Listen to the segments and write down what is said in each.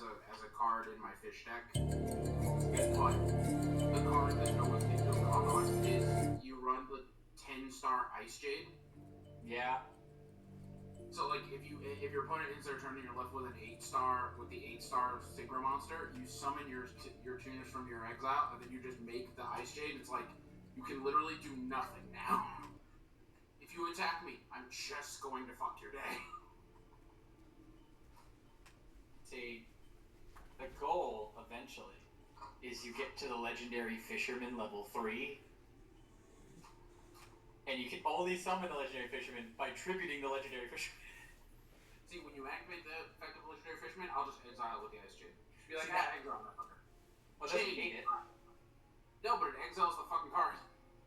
as a card in my fish deck. But the card that no one can go wrong on is you run the 10-star Ice Jade. Yeah. So like if your opponent ends their turn and you're left with an 8-star with the 8-star Sigma monster, you summon your tuners from your exile and then you just make the Ice Jade. It's like you can literally do nothing now. If you attack me, I'm just going to fuck your day. See, the goal eventually is you get to the legendary Fisherman level 3. And you can only summon the legendary Fisherman by tributing the legendary Fisherman. See, when you activate the effective legendary Fisherman, I'll just exile with the Ice Jade. Just be like, exile that fucker. Well, doesn't hate it. No, but it exiles the fucking card.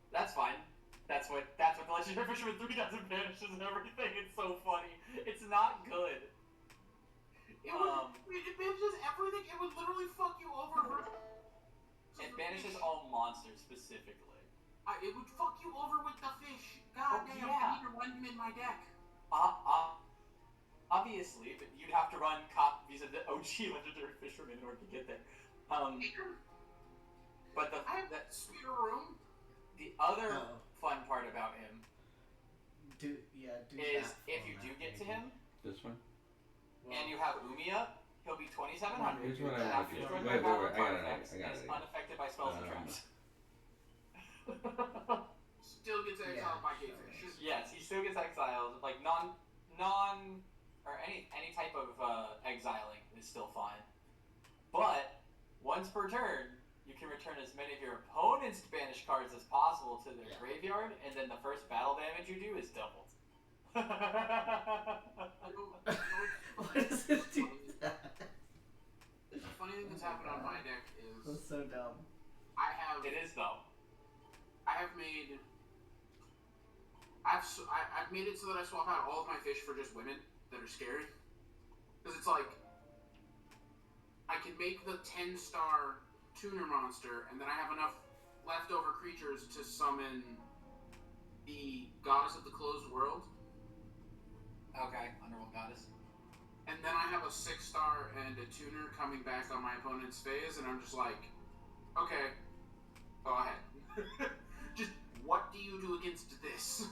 That's fine. That's what the legendary Fisherman 3 does. It banishes and everything. It's so funny. It's not good. It banishes everything. It would literally fuck you over. It banishes all monsters specifically. It would fuck you over with the fish. God damn, yeah. I need to run him in my deck. Obviously, but you'd have to run copies of the OG legendary Fisherman in order to get there. But the other fun part about him is if you do get to him, this one, and you have Umi up, he'll be 2,700. Here's what I want to do. Wait, I got it. Unaffected by spells and traps. Still gets exiled by Gatefish. Yes, he still gets exiled. Like or any type of exiling is still fine. But once per turn, you can return as many of your opponent's banished cards as possible to their graveyard, and then the first battle damage you do is doubled. Why does it do that? The funny thing that's happened on my deck is that's so dumb. It is though. I've made it so that I swap out all of my fish for just women that are scary. Because it's like, I can make the 10-star tuner monster, and then I have enough leftover creatures to summon the Goddess of the Closed World. Okay, Underworld Goddess. And then I have a 6-star and a tuner coming back on my opponent's phase, and I'm just like, okay, go ahead. Just, what do you do against this?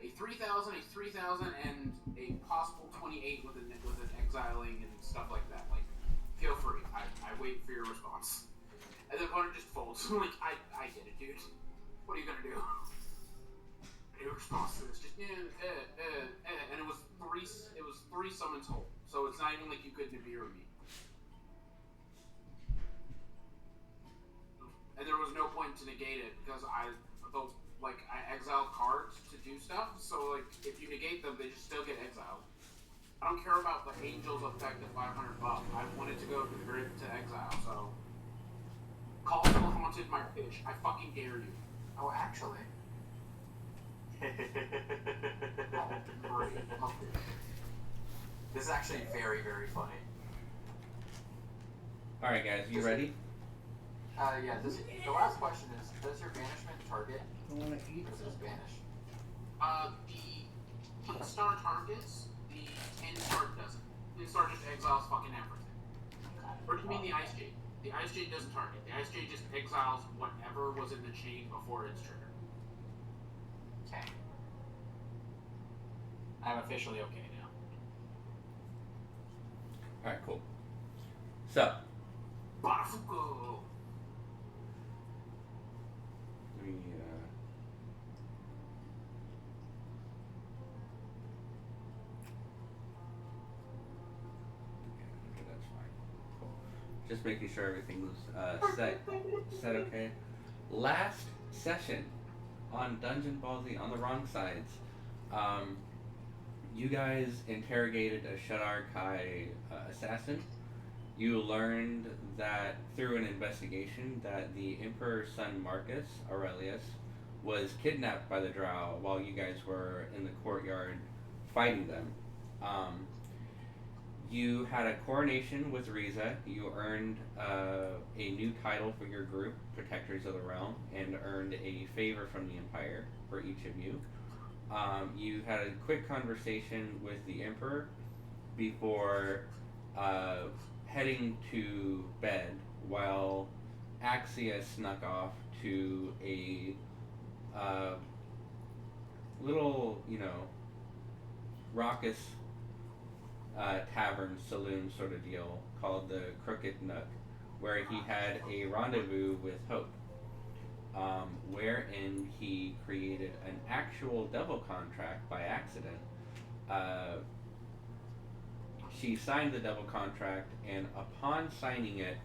A 3,000, a 3,000, and a possible 28 with an exiling and stuff like that. Like, feel free. I wait for your response. And the opponent just folds. Like, I get it, dude. What are you gonna do? Any response to this? Just and it was three summons whole. So it's not even like you could Nibiru me. And there was no point to negate it because I exiled cards to do stuff, so like if you negate them, they just still get exiled. I don't care about the Angel's effect of 500 buff. I wanted to go to the grave to exile, so Call to Haunted my fish. I fucking dare you. Oh, actually. This is actually very, very funny. Alright guys, you ready? Yeah, the last question is, does your banishment target? I want to eat Does it banish? The 8-star targets, the 10-star doesn't. The 10-star just exiles fucking everything. Or do you mean the Ice Jade? The Ice Jade doesn't target. The Ice Jade just exiles whatever was in the chain before its trigger. Okay. I'm officially okay now. Alright, cool. So, Barafuku! let me, okay, that's fine. Cool. Just making sure everything's set okay. Last session on Dungeon Ball Z, on the Wrongsides, you guys interrogated a Shadar Kai assassin. You learned that through an investigation that the Emperor's son Marcus Aurelius was kidnapped by the Drow while you guys were in the courtyard fighting them. You had a coronation with Riza. You earned a new title for your group, Protectors of the Realm, and earned a favor from the Empire for each of you. You had a quick conversation with the Emperor before heading to bed while Axia snuck off to a little, raucous tavern, saloon sort of deal called the Crooked Nook, where he had a rendezvous with Hope, wherein he created an actual devil contract by accident. She signed the devil contract, and upon signing it,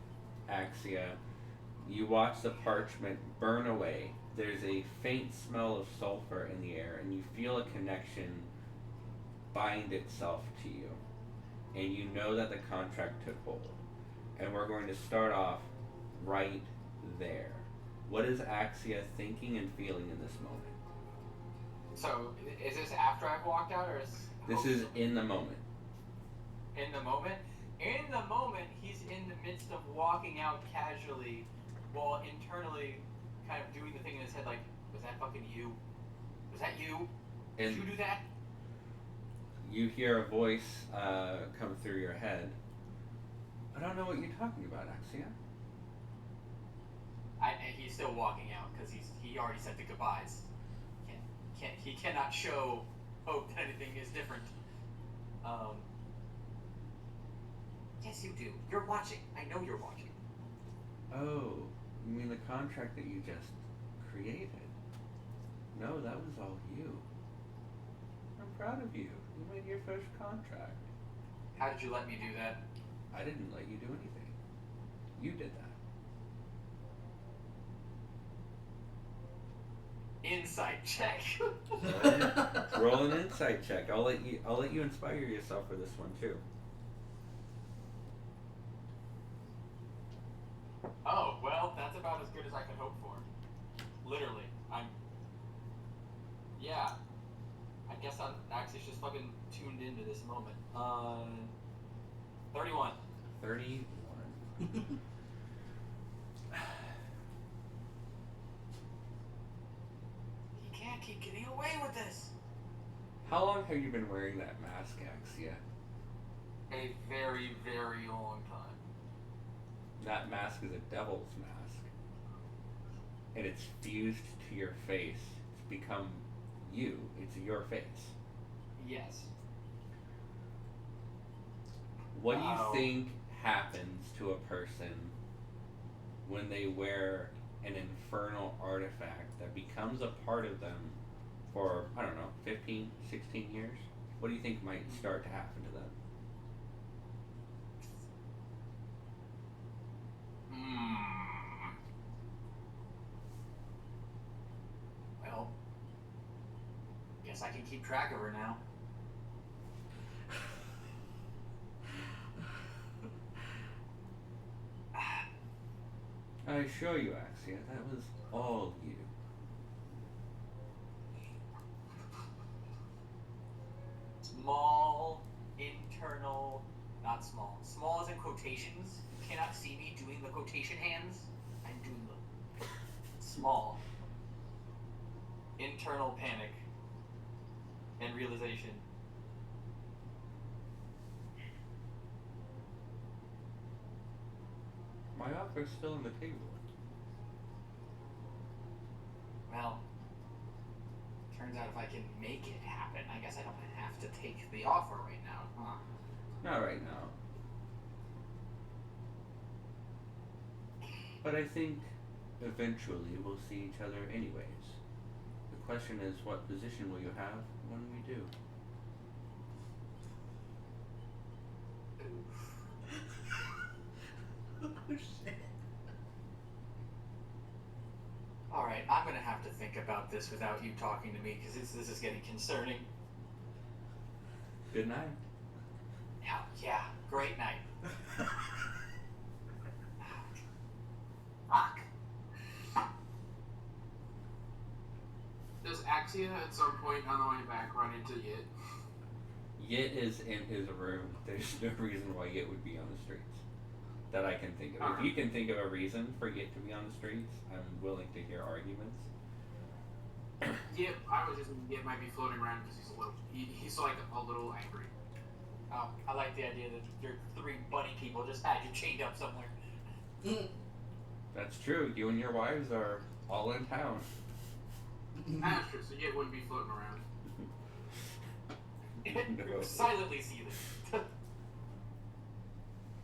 Axia, you watch the parchment burn away. There's a faint smell of sulfur in the air, and you feel a connection bind itself to you. And you know that the contract took hold. And we're going to start off right there. What is Axia thinking and feeling in this moment? So, is this after I've walked out, or is... This is in the moment. In the moment? In the moment, he's in the midst of walking out casually, while internally kind of doing the thing in his head like, was that fucking you? Was that you? Did you do that? You hear a voice come through your head. I don't know what you're talking about, Axia. And he's still walking out because he already said the goodbyes. He cannot show Hope that anything is different. Yes, you do. You're watching. I know you're watching. Oh, you mean the contract that you just created? No, that was all you. I'm proud of you. You made your first contract. How did you let me do that? I didn't let you do anything. You did that. Insight check. Roll an insight check. I'll let you inspire yourself for this one too. Oh, well, that's about as good as I could hope for. Literally. Yeah. I guess I'm actually just fucking tuned into this moment. 31. 31. He can't keep getting away with this. How long have you been wearing that mask, Axia? A very, very long time. That mask is a devil's mask. And it's fused to your face. It's become you. It's your face. Yes. What do you think happens to a person when they wear an infernal artifact that becomes a part of them for, 15, 16 years? What do you think might start to happen to them? Well, guess I can keep track of her now. I assure you, Axia, that was all you. Small, internal, not small. Small is in quotations. You cannot see me doing the quotation hands. I'm doing them. Small. Internal panic and realization. My offer's still on the table. Well, turns out if I can make it happen, I guess I don't have to take the offer right now, huh? Not right now. But I think eventually we'll see each other anyways. The question is, what position will you have when we do? Oh shit. Alright, I'm gonna have to think about this without you talking to me, because this is getting concerning. Good night. Yeah, great night. Fuck. Does Axia at some point on the way back run into Yit? Yit is in his room. There's no reason why Yit would be on the streets that I can think of. If you can think of a reason for Yit to be on the streets, I'm willing to hear arguments. Yit, I was just Yit might be floating around because he's a little, he's like a little angry. I like the idea that your 3 bunny people just had you chained up somewhere. That's true. You and your wives are all in town. That's true, so you wouldn't be floating around. No. Silently seething.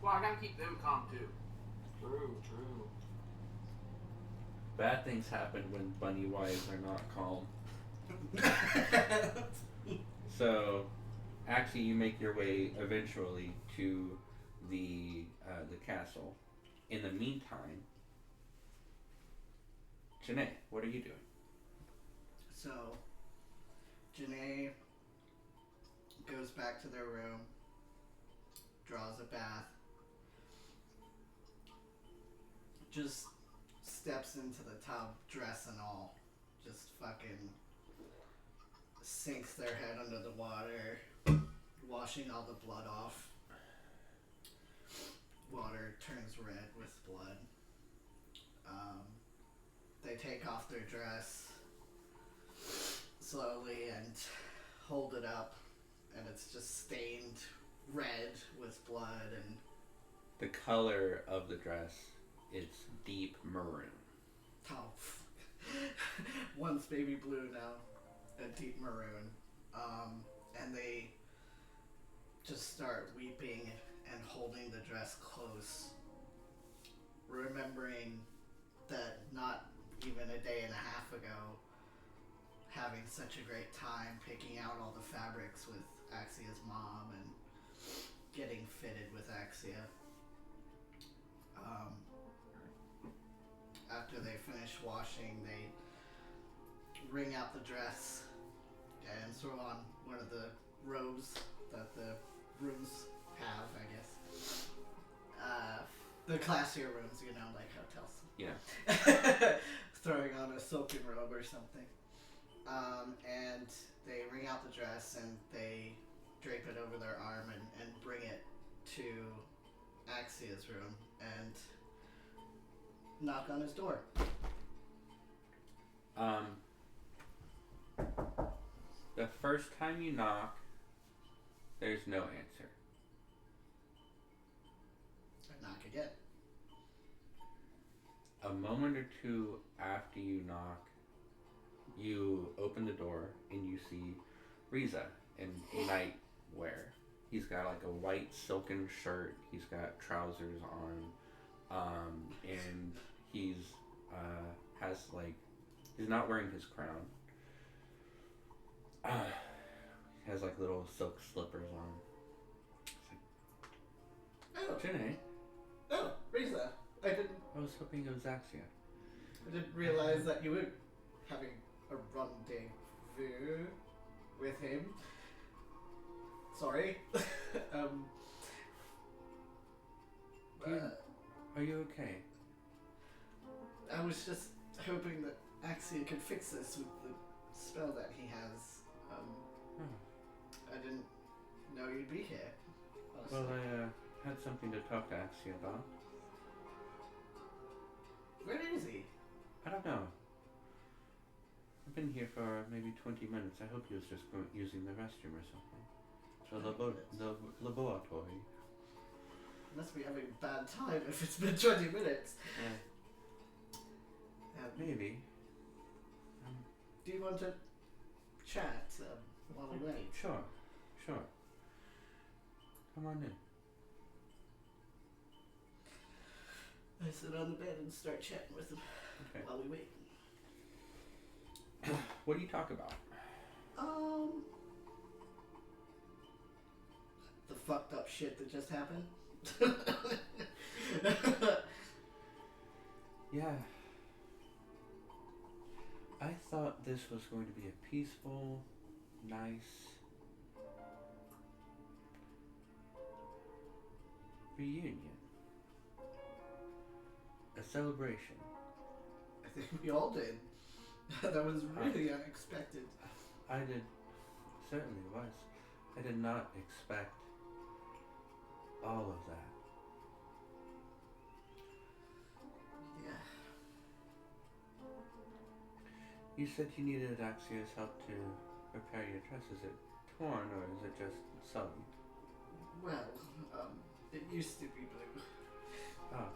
Well, I gotta keep them calm too. True. Bad things happen when bunny wives are not calm. So, actually, you make your way eventually to the castle. In the meantime, Janae, what are you doing? So, Janae goes back to their room, draws a bath, just steps into the tub, dress and all, just fucking sinks their head under the water, washing all the blood off. Water turns red with blood. They take off their dress slowly and hold it up, and it's just stained red with blood. And The color of the dress is deep maroon. one's baby blue now, a deep maroon. And they just start weeping and holding the dress close, remembering that not even a day and a half ago, having such a great time picking out all the fabrics with Axia's mom and getting fitted with Axia. After they finish washing, they wring out the dress and throw on one of the robes that the rooms have, I guess. The classier rooms, you know, like hotels. Yeah. Throwing on a silken robe or something. And they wring out the dress and they drape it over their arm and bring it to Axia's room and knock on his door. The first time you knock, there's no answer. I knock again. A moment or two after you knock, you open the door and you see Riza in nightwear. He's got like a white silken shirt. He's got trousers on, and he's has like he's not wearing his crown. He has like little silk slippers on. Oh, Janae, oh, Riza. I I was hoping it was Axia. didn't realize that you were having a rendezvous with him. Sorry. Are you okay? I was just hoping that Axia could fix this with the spell that he has. I didn't know you'd be here. Well, I had something to talk to Axia about. Where is he? I don't know. I've been here for maybe 20 minutes. I hope he was just using the restroom or something. The laboratory. Must be having a bad time if it's been 20 minutes. Maybe. Do you want to chat while we wait? Sure. Come on in. I sit on the bed and start chatting with him while we wait. What do you talk about? The fucked up shit that just happened. Yeah. I thought this was going to be a peaceful, nice reunion. A celebration. I think we all did. That was really unexpected. I did. Certainly was. I did not expect all of that. Yeah. You said you needed Axia's help to repair your dress. Is it torn or is it just sullied? Well, it used to be blue. Oh.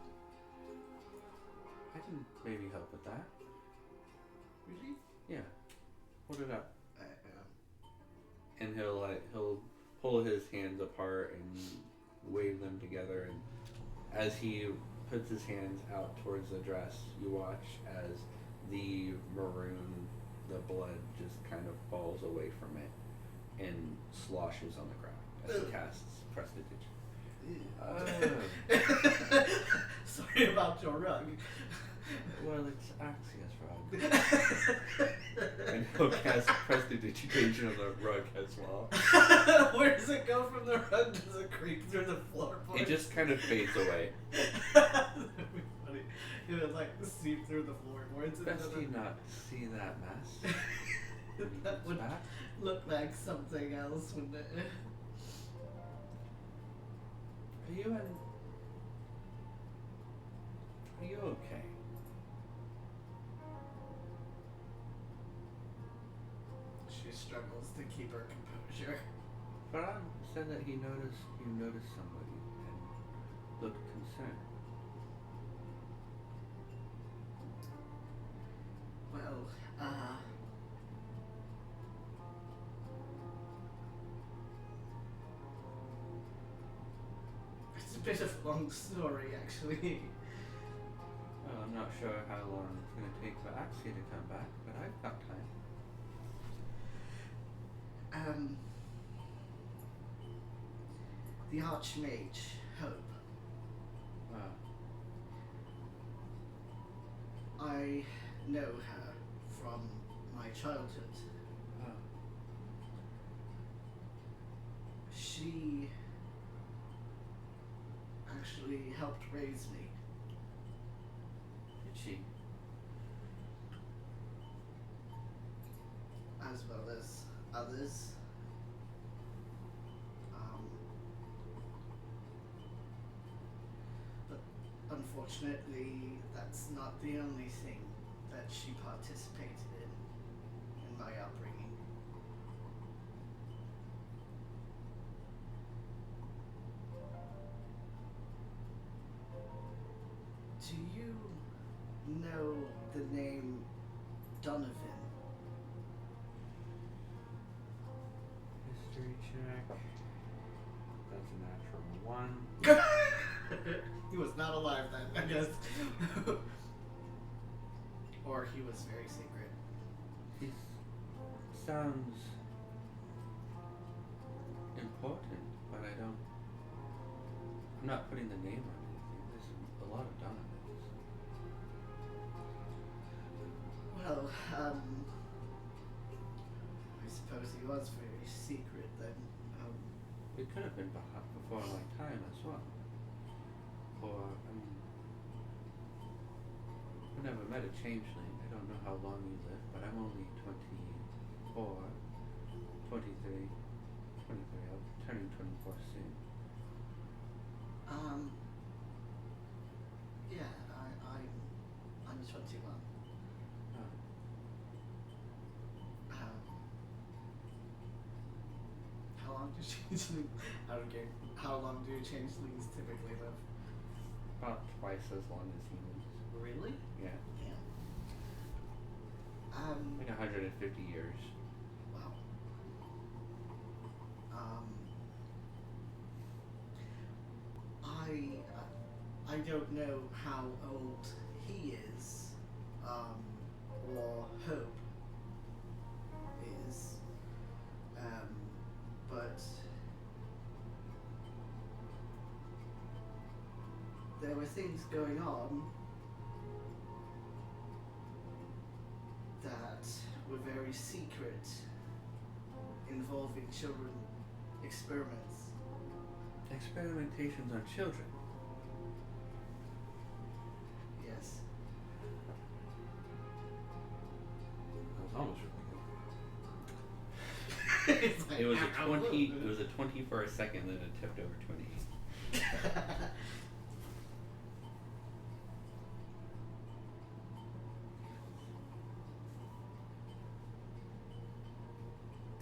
I can maybe help with that. Really? Yeah. Hold it up. I And he'll pull his hands apart and wave them together, and as he puts his hands out towards the dress, you watch as the maroon, the blood just kind of falls away from it and sloshes on the ground as he casts Prestidigitation. Sorry about your rug. Well, it's Axia's rug. And he'll cast Prestidigitation on the rug as well. Where does it go from the rug? Does it creep through the floorboards? It just kind of fades away. That would be funny. It would like seep through the floorboards. Best he not see that mess. That would Back. look like something else, wouldn't it? Are you okay? She struggles to keep her composure. Farhan said that you noticed somebody and looked concerned. Well, it's a bit of a long story, actually. Well, I'm not sure how long it's going to take for Axia to come back, but I've got time. The Archmage, Hope. I know her from my childhood. She actually helped raise me. Did she? As well as others. But unfortunately, that's not the only thing that she participated in my upbringing. Do you know the name Donovan? History check. That's a natural 1. He was not alive then, I guess. Or he was very secret. He sounds important, but I'm not putting the name on anything. There's a lot of Donovans. Well, I suppose he was very secret then. It could have been before my time as well. Or, I've never met a changeling. I don't know how long you live, but I'm only 24, 23. I'm turning 24 soon. Yeah, I'm 21. Oh. How long do changelings? How long do changelings typically live? About twice as long as humans. Really? Yeah. Yeah. Like 150 years. Wow. I don't know how old he is, or Hope is, but there were things going on that were very secret, involving children experiments. Experimentations on children. Yes. That was almost really good. It's like, It was "Ah, a 20. It was a 20 for a second, then it tipped over 20.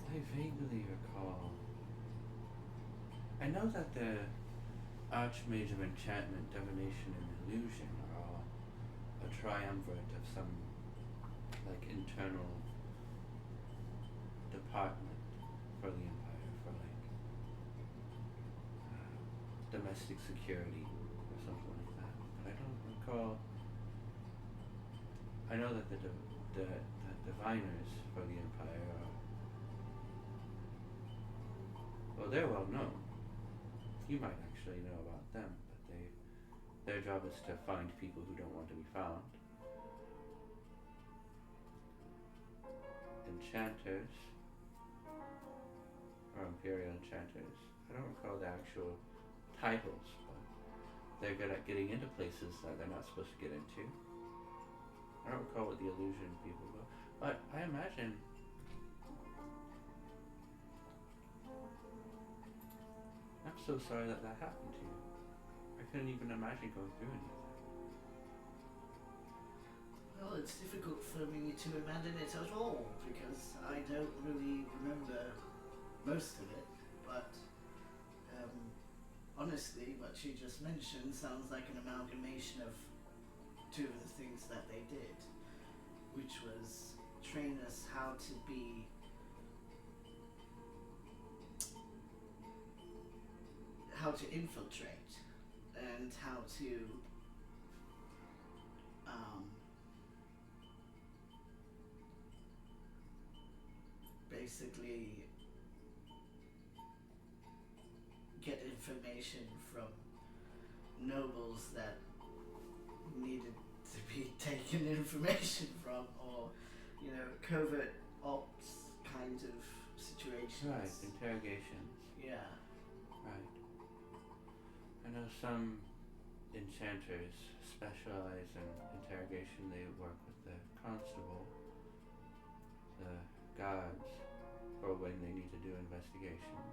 I vaguely recall. I know that the Archmage of Enchantment, Divination, and Illusion are all a triumvirate of some, like, internal department for the Empire, for, like, domestic security or something like that. But I don't recall. I know that the diviners for the Empire are, well, they're well known. You might actually know about them, but their job is to find people who don't want to be found. Enchanters, or Imperial Enchanters, I don't recall the actual titles, but they're good at getting into places that they're not supposed to get into. I don't recall what the illusion people were, but I imagine I'm so sorry that happened to you. I couldn't even imagine going through any of that. Well, it's difficult for me to imagine it at all because I don't really remember most of it. But honestly, what you just mentioned sounds like an amalgamation of two of the things that they did, which was train us how to be infiltrate and how to basically get information from nobles that needed to be taken information from, or covert ops kind of situations. Right, interrogations. Yeah. Right. I know some enchanters specialize in interrogation. They work with the constable, the guards, or when they need to do investigations.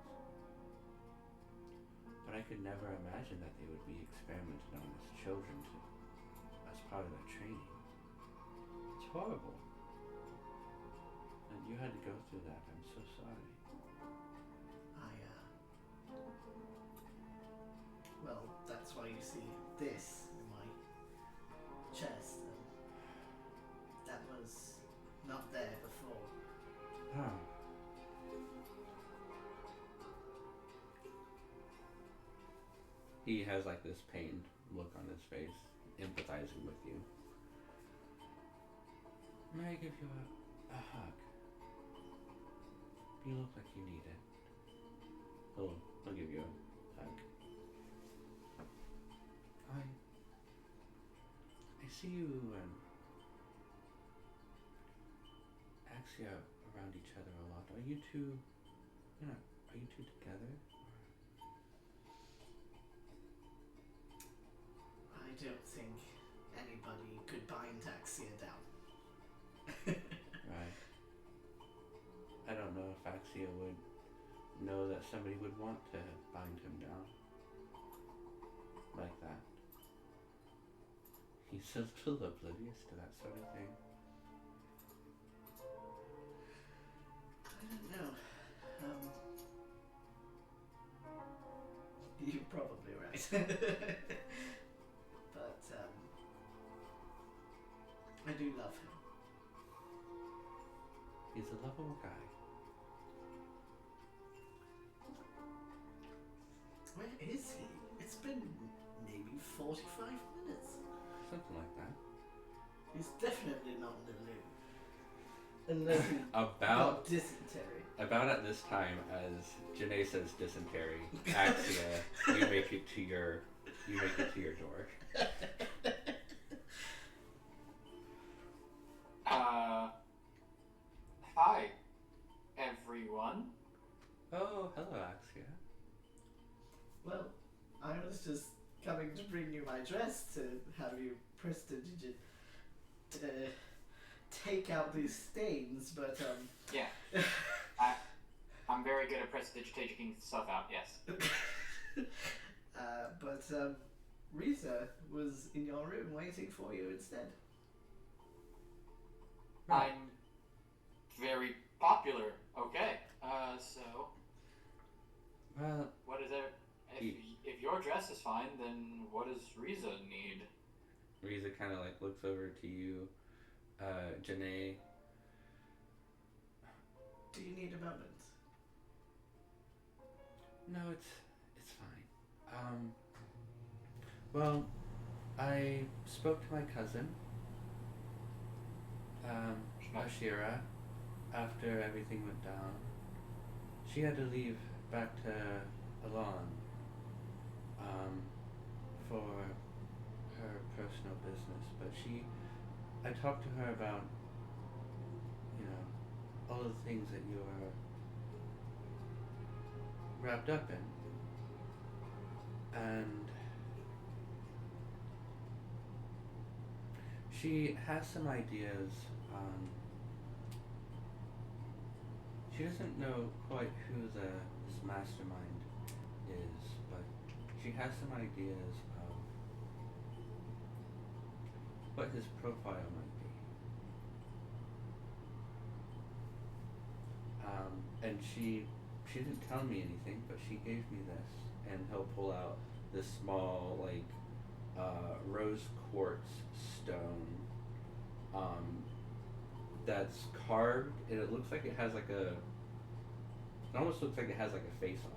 But I could never imagine that they would be experimented on as children as part of their training. It's horrible. And you had to go through that. I'm so sorry. Well, that's why you see this in my chest. That was not there before. Huh. He has like this pained look on his face, empathizing with you. May I give you a hug? You look like you need it. He'll give you a hug. I see you and Axia around each other a lot. Are you two, are you two together? I don't think anybody could bind Axia down. Right. I don't know if Axia would know that somebody would want to bind him down like that. He's so little oblivious to that sort of thing. I don't know. You're probably right. But I do love him. He's a lovable guy. Where is he? It's been maybe 45 minutes. Something like that. He's definitely not in the loo. Unless he About got dysentery. About at this time, as Janae says dysentery, Axia, you make it to your door. Hi, everyone. Oh, hello, Axia. Well, I was just coming to bring you my dress to have you prestidigit take out these stains, but Yeah. I'm very good at prestidigitating stuff out, yes. but Rita was in your room waiting for you instead. Right. I'm very popular, okay. So... Well, What is it? If your dress is fine, then what does Riza need? Riza kind of like looks over to you, Janae. Do you need a moment? No, it's fine. Well, I spoke to my cousin, Ashira, after everything went down. She had to leave back to Alon, for her personal business, but I talked to her about, all the things that you are wrapped up in, and she has some ideas. She doesn't know quite who this mastermind is, but she has some ideas of what his profile might be. And she didn't tell me anything, but she gave me this, and he'll pull out this small, like, rose quartz stone, that's carved, and it looks like it has like it almost looks like it has like a face on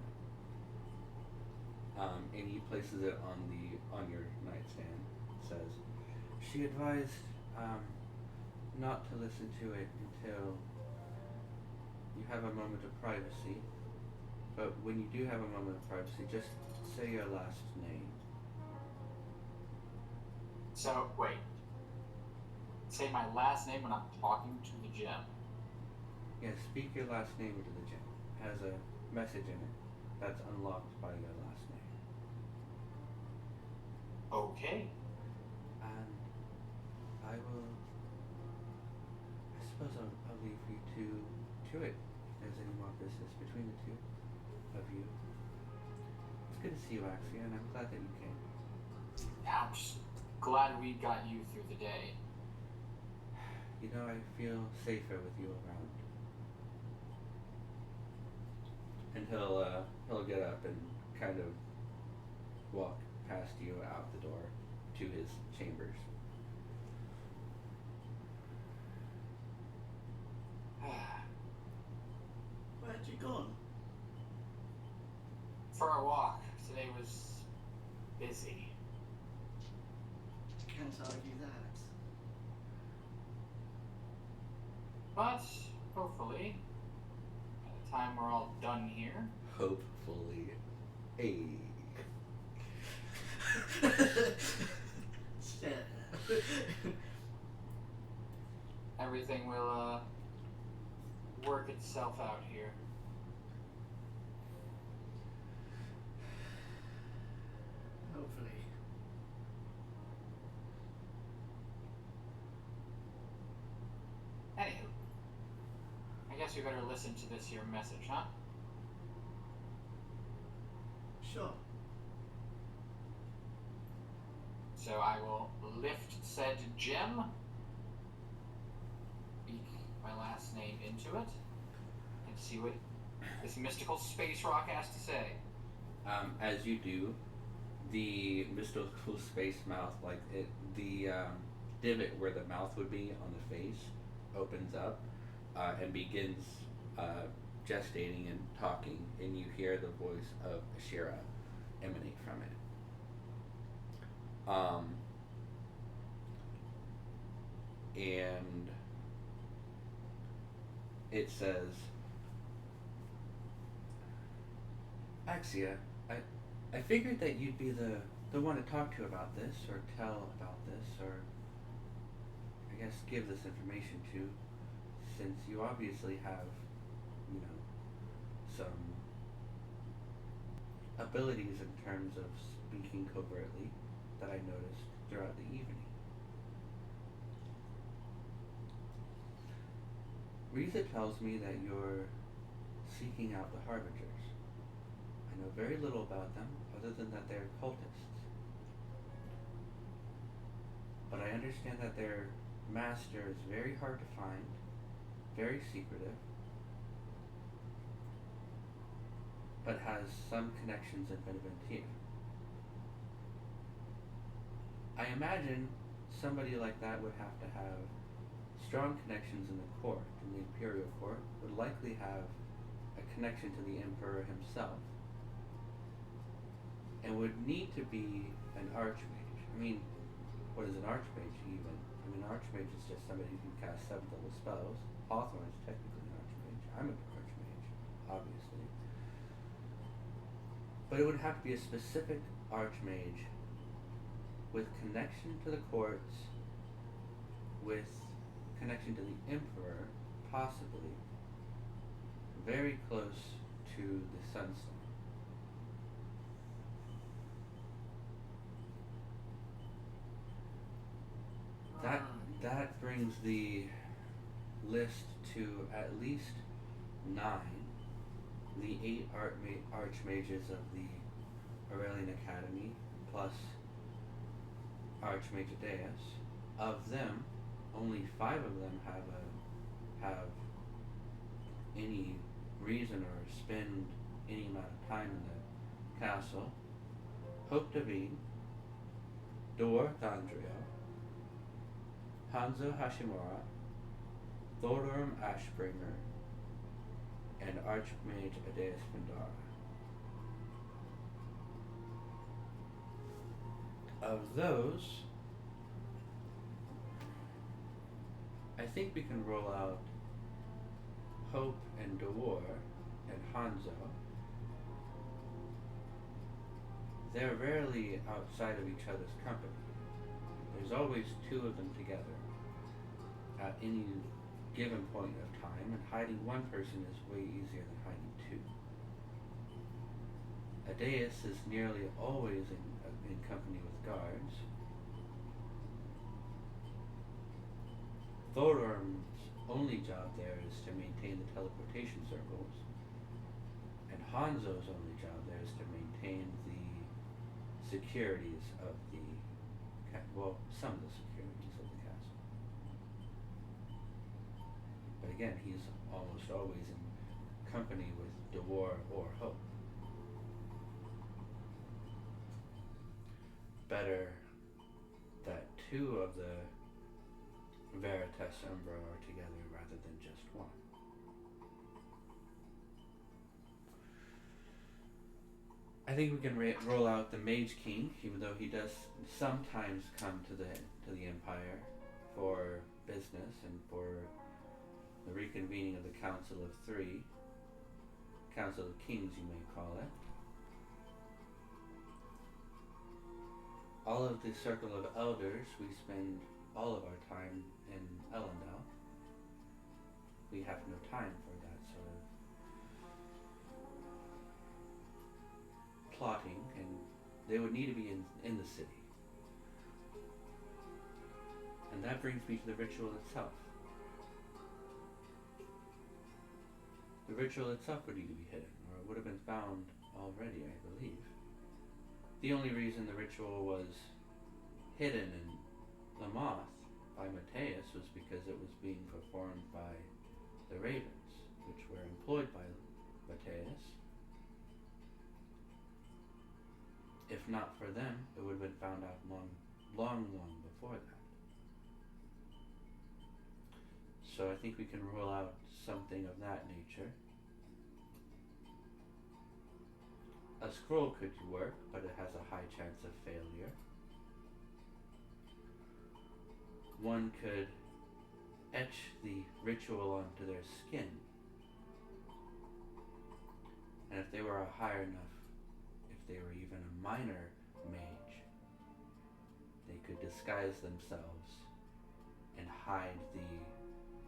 it. And he places it on your nightstand. It says, she advised, not to listen to it until you have a moment of privacy, but when you do have a moment of privacy, just say your last name. So, wait. Say my last name when I'm talking to the gem. Yeah, speak your last name into the gem. It has a message in it that's unlocked by your last name. Okay. And I suppose I'll leave you to it if there's any more business between the two of you. It's good to see you, Axia, and I'm glad that you came. Yeah, I'm just glad we got you through the day. I feel safer with you around. And he'll get up and kind of walk past you out the door to his chambers. Where'd you gone? For a walk. Today was busy. Can't argue that. But hopefully, by the time we're all done here, Hopefully. Hey. Shit. everything will work itself out here. Hopefully. Anywho, I guess we better listen to this here message, huh? Sure. So I will lift said gem, speak my last name into it, and see what this mystical space rock has to say. As you do, the mystical space mouth, the divot where the mouth would be on the face, opens up and begins gestating and talking, and you hear the voice of Ashira emanate from it. And it says, Axia, I figured that you'd be the one to talk to about this, or tell about this, or I guess give this information to, since you obviously have, some abilities in terms of speaking covertly that I noticed throughout the evening. Riza tells me that you're seeking out the Harbingers. I know very little about them, other than that they're cultists. But I understand that their master is very hard to find, very secretive, but has some connections in Beneventia. I imagine somebody like that would have to have strong connections in the court, in the Imperial Court, would likely have a connection to the Emperor himself, and would need to be an archmage. I mean, what is an archmage even? I mean, an archmage is just somebody who can cast 7th level spells. Hawthorne's technically an archmage. I'm an archmage, obviously. But it would have to be a specific archmage with connection to the courts, with connection to the Emperor, possibly, very close to the Sunstone. That brings the list to at least 9. The 8 archmages of the Aurelian Academy, plus Archmage Adeus. Of them, only 5 of them have any reason or spend any amount of time in the castle. Hope Divine, Dor Thandrio, Hanzo Hashimura, Thorum Ashbringer, and Archmage Adeus Pandara. Of those, I think we can roll out Hope and Dor and Hanzo. They're rarely outside of each other's company. There's always 2 of them together at any given point of time, and hiding one person is way easier than hiding 2. Adeus is nearly always in company with guards. Thorum's only job there is to maintain the teleportation circles, and Hanzo's only job there is to maintain the securities of the some of the securities of the castle. But again, he's almost always in company with Dewar or Hope. Better that 2 of the Veritas Umbra are together rather than just 1. I think we can roll out the Mage King, even though he does sometimes come to the Empire for business and for the reconvening of the Council of 3, Council of Kings, you may call it. All of the Circle of Elders, we spend all of our time in Ellendale. We have no time for that sort of plotting, and they would need to be in the city. And that brings me to the ritual itself. The ritual itself would need to be hidden, or it would have been found already, I believe. The only reason the ritual was hidden in Lamoth by Mateus was because it was being performed by the Ravens, which were employed by Mateus. If not for them, it would have been found out long before that. So I think we can rule out something of that nature. A scroll could work, but it has a high chance of failure. One could etch the ritual onto their skin. And if they were a higher enough, if they were even a minor mage, they could disguise themselves and hide the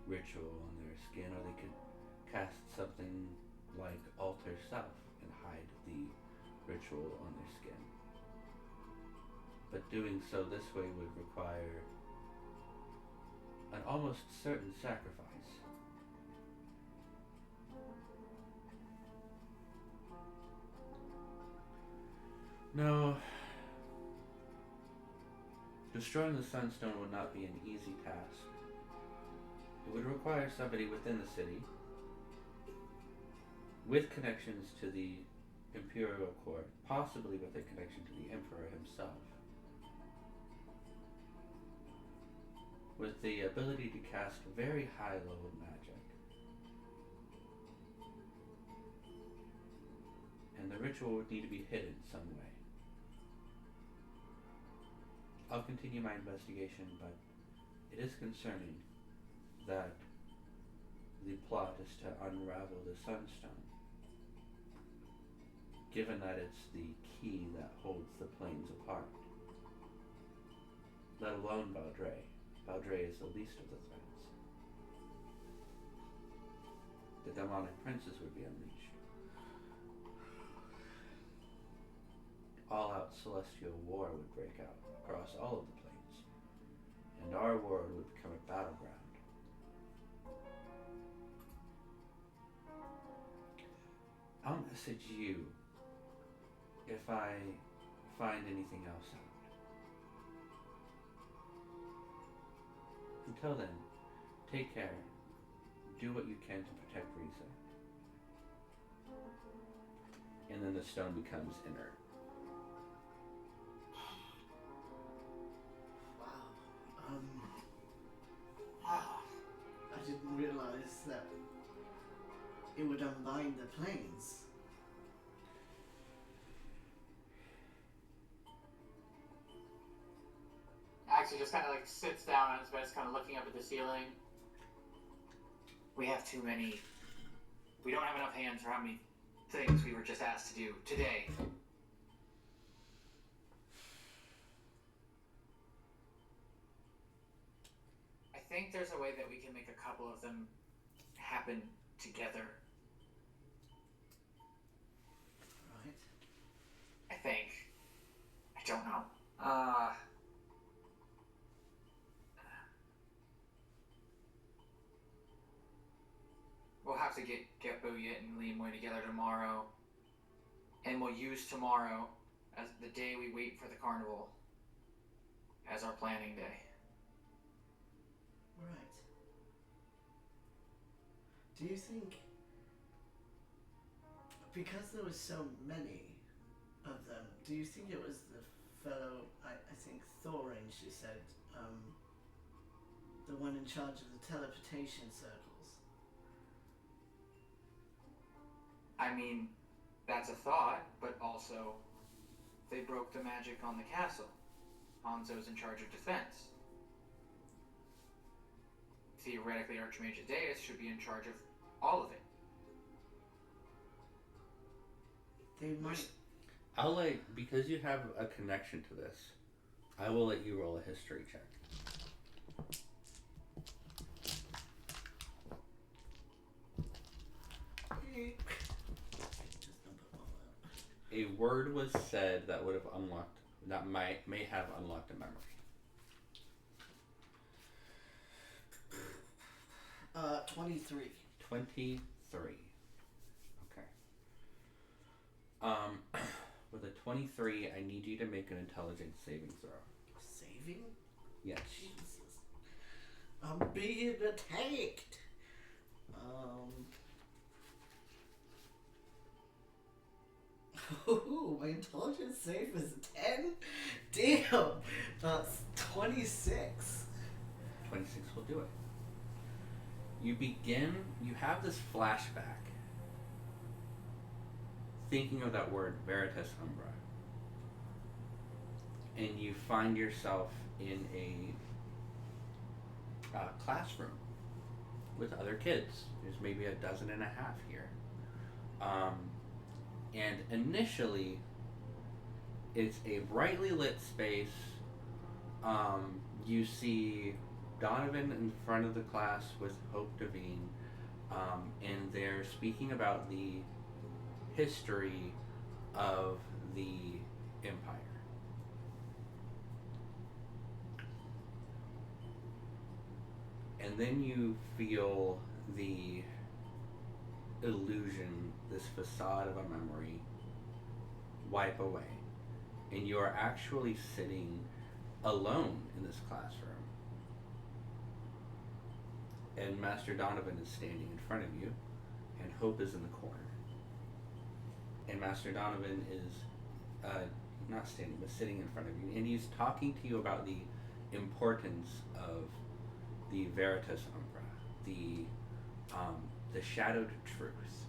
ritual on their skin, or they could cast something like Alter Self and hide the ritual on their skin. But doing so this way would require an almost certain sacrifice. No, destroying the Sunstone would not be an easy task. It would require somebody within the city with connections to the Imperial Court, possibly with a connection to the Emperor himself, with the ability to cast very high level magic. And the ritual would need to be hidden some way. I'll continue my investigation, but it is concerning that the plot is to unravel the Sunstone, given that it's the key that holds the planes apart. Let alone Baldre. Baldre is the least of the threats. The demonic princes would be unleashed. All-out celestial war would break out across all of the planes, and our world would become a battleground. I'll message you if I find anything else out. Until then, take care. Do what you can to protect Risa. And then the stone becomes inert. Wow. I didn't realize that it would unbind the planes. Axia just kind of like sits down on his bed, kind of looking up at the ceiling. We have too many. We don't have enough hands for how many things we were just asked to do today. I think there's a way that we can make a couple of them happen together. Right. I think. I don't know. We'll have to get Gippu and LIMOY together tomorrow. And we'll use tomorrow as the day we wait for the carnival as our planning day. Right. Do you think, because there was so many of them, do you think it was the fellow, I think Thorin, she said, the one in charge of the teleportation circles? I mean, that's a thought, but also they broke the magic on the castle. Hanzo's in charge of defense. Theoretically, Archmage Adeus should be in charge of all of it. They might. Because you have a connection to this, I will let you roll a history check. A word was said that would have unlocked, that may have unlocked a memory. 23. 23. Okay. With a 23, I need you to make an intelligence saving throw. Saving? Yes. Jesus. I'm being attacked. Ooh, my intelligence save is 10? Damn! That's 26. 26 will do it. You have this flashback, thinking of that word, Veritas Umbra. And you find yourself in a classroom with other kids. There's maybe a dozen and a half here. And initially, it's a brightly lit space. You see Donovan in front of the class with Hope Devine, and they're speaking about the history of the Empire. And then you feel the illusion, this facade of a memory, wipe away. And you are actually sitting alone in this classroom. And Master Donovan is standing in front of you, and Hope is in the corner. and Master Donovan is not standing, but sitting in front of you, and he's talking to you about the importance of the Veritas Umbra, the shadowed truth,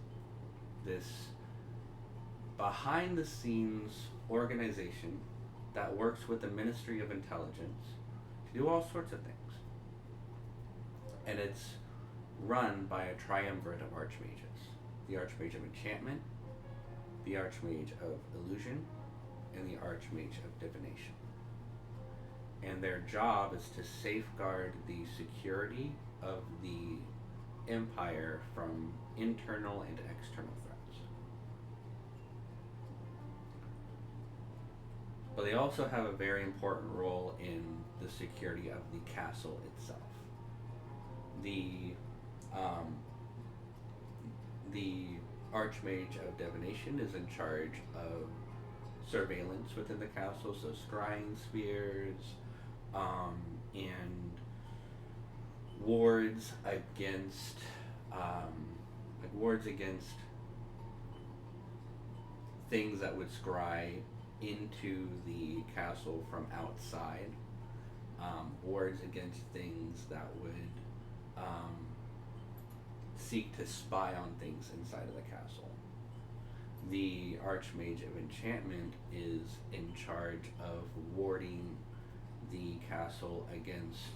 this behind-the-scenes organization that works with the Ministry of Intelligence to do all sorts of things, and it's run by a triumvirate of archmages: the Archmage of Enchantment, the Archmage of Illusion, and the Archmage of Divination. And their job is to safeguard the security of the Empire from internal and external threats. But they also have a very important role in the security of the castle itself. The Archmage of Divination is in charge of surveillance within the castle, so scrying spheres, and wards against things that would scry into the castle from outside, wards against things that would seek to spy on things inside of the castle. The Archmage of Enchantment is in charge of warding the castle against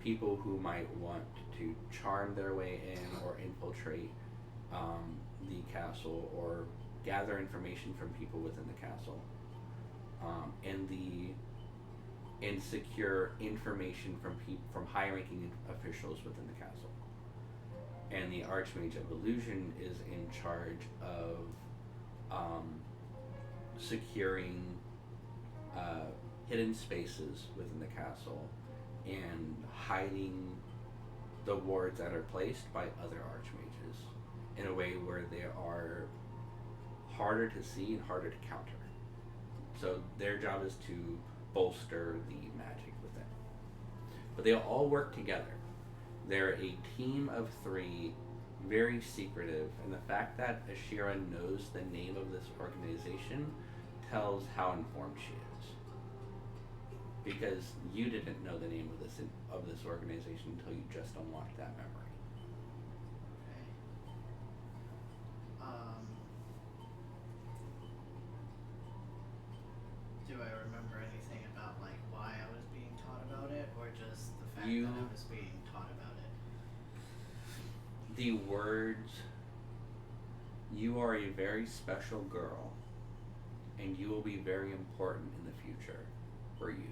people who might want to charm their way in or infiltrate the castle or gather information from people within the castle, and secure information from high-ranking officials within the castle. And the Archmage of Illusion is in charge of securing hidden spaces within the castle and hiding the wards that are placed by other archmages in a way where they are harder to see and harder to counter. So their job is to bolster the magic within. But they all work together. They're a team of 3, very secretive, and the fact that Ashira knows the name of this organization tells how informed she is. Because you didn't know the name of this organization until you just unlocked that memory. Okay. Do I remember anything about like why I was being taught about it, or just the fact that I was being taught about it? The words, "You are a very special girl, and you will be very important in the future," were used.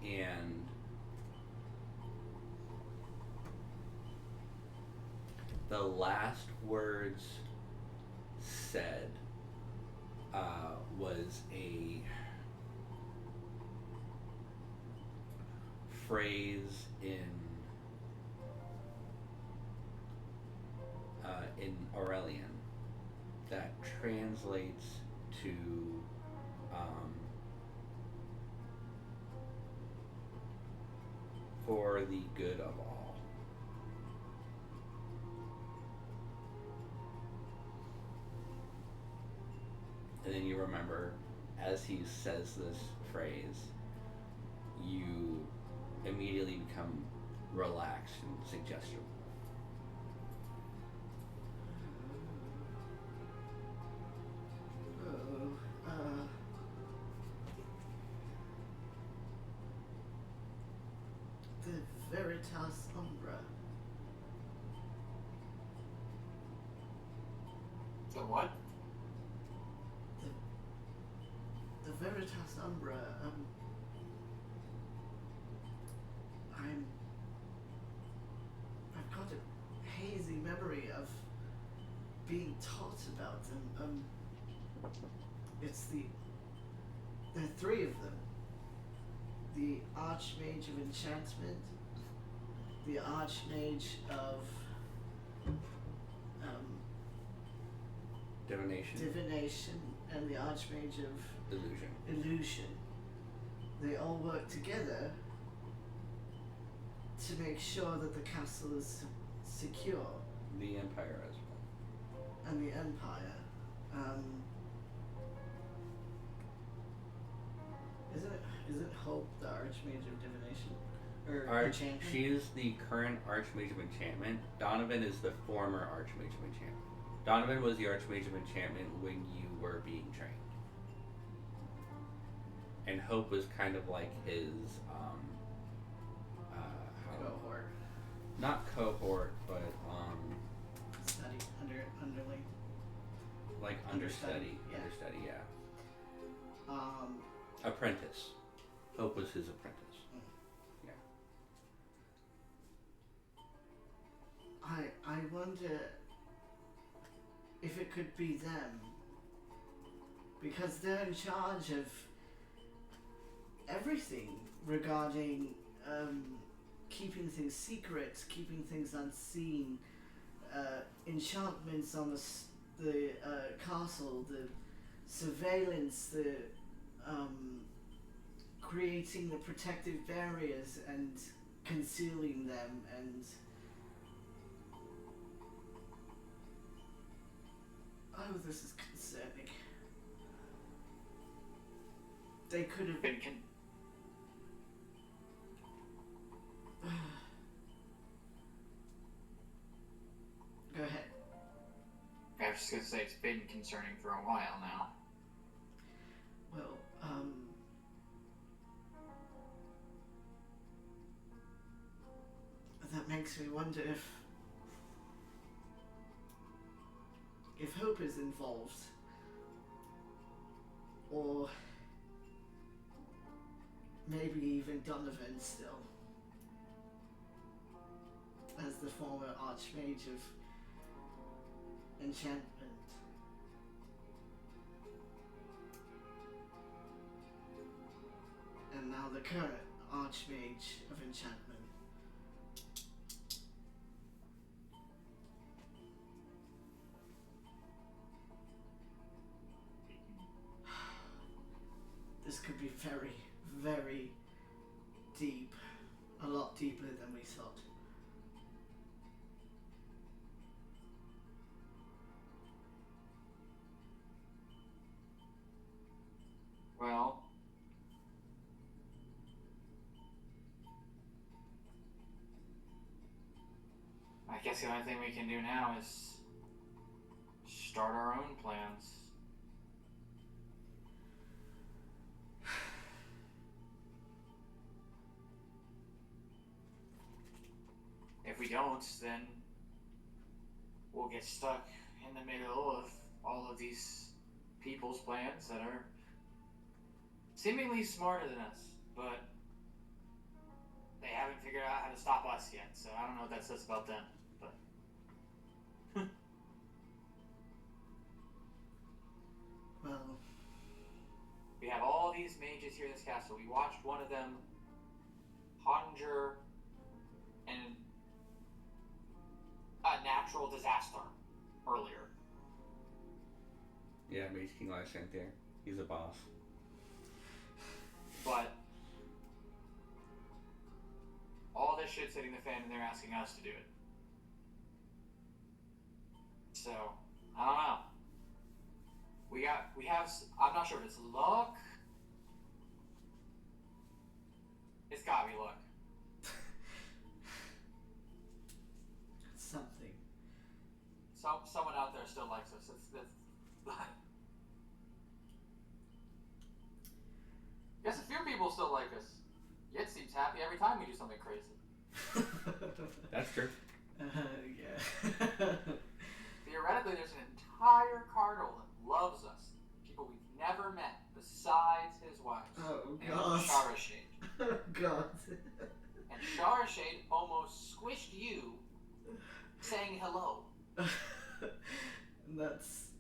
And the last words said was a phrase in Aurelian that translates to for the good of all. And then you remember, as he says this phrase, you immediately become relaxed and suggestible. The Veritas Umbra. The what? The Veritas Umbra. I've got a hazy memory of being taught about them. There are 3 of them. The Archmage of Enchantment, the Archmage of Divination, and the Archmage of Illusion. They all work together to make sure that the castle is secure. The Empire as well. and the Empire. Isn't Hope the Archmage of Divination? Or Enchantment? She is the current Archmage of Enchantment. Donovan is the former Archmage of Enchantment. Donovan was the Archmage of Enchantment when you were being trained. And Hope was kind of like his, cohort. Not cohort, but, Study, underling. like understudy. Yeah. Understudy, yeah. Apprentice. Hope was his apprentice. Yeah. I wonder if it could be them, because they're in charge of everything regarding keeping things secret, keeping things unseen, enchantments on the castle, the surveillance, the creating the protective barriers and concealing them, and oh, this is concerning. They could have been Go ahead. I was just gonna say it's been concerning for a while now. Well, that makes me wonder if Hope is involved, or maybe even Donovan still, as the former Archmage of Enchantment. And now the current Archmage of Enchantment. This could be very, very deep. A lot deeper than we thought. Well, I guess the only thing we can do now is start our own plans. If we don't, then we'll get stuck in the middle of all of these people's plans that are seemingly smarter than us, but they haven't figured out how to stop us yet, so I don't know what that says about them, but... Well... We have all these mages here in this castle. We watched one of them conjure a natural disaster earlier. Yeah, Mage King Lysant there. He's a boss. But all this shit's hitting the fan and they're asking us to do it. So, I don't know. We have, I'm not sure if it's luck. It's gotta be luck. Something. Someone out there still likes us. Guess a few people still like us. Yet seems happy every time we do something crazy. That's true. Yeah. Theoretically, there's an entire cardinal that loves us. People we've never met, besides his wife. Oh, and God. Sharashade. Oh, God. And Sharashade almost squished you saying hello. That's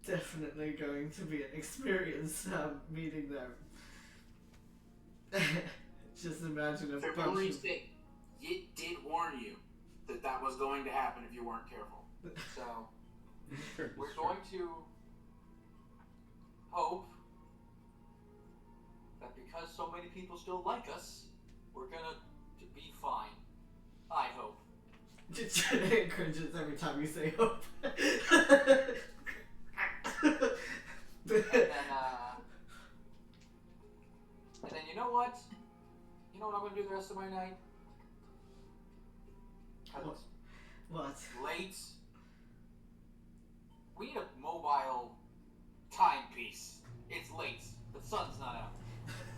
definitely going to be an experience, meeting them. Just imagine a bunch of... It did warn you that was going to happen if you weren't careful. So, Sure, we're sure. going to hope that because so many people still like us, we're gonna be fine. I hope. It cringes every time you say hope. And then you know what? You know what I'm gonna do the rest of my night? 'Cause it's What? late. We need a mobile timepiece. It's late. The sun's not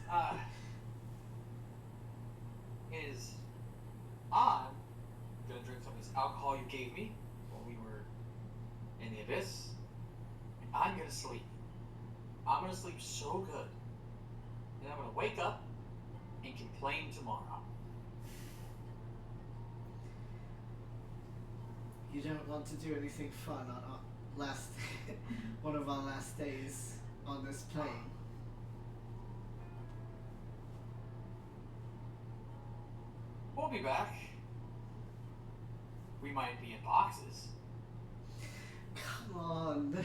out. Is I'm gonna drink some of this alcohol you gave me while we were in the abyss. And I'm gonna sleep. I'm gonna sleep so good. And I'm gonna wake up and complain tomorrow. You don't want to do anything fun on last one of our last days on this plane. We'll be back. We might be in boxes. Come on.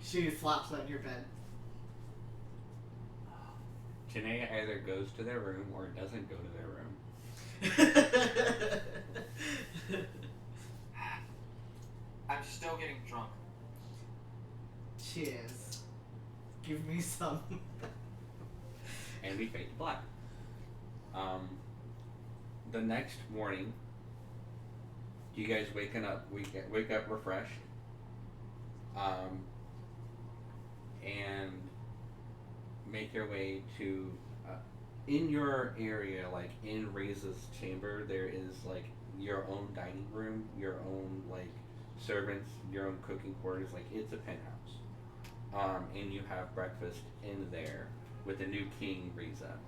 She flops on your bed. Janae either goes to their room or doesn't go to their room. I'm still getting drunk. Cheers. Give me some. And we fade to black. The next morning, you guys wake up refreshed, and make your way to in your area, like in Raisa's chamber. There is like your own dining room, your own like servants, your own cooking quarters. Like it's a penthouse, and you have breakfast in there with the new king, Riza.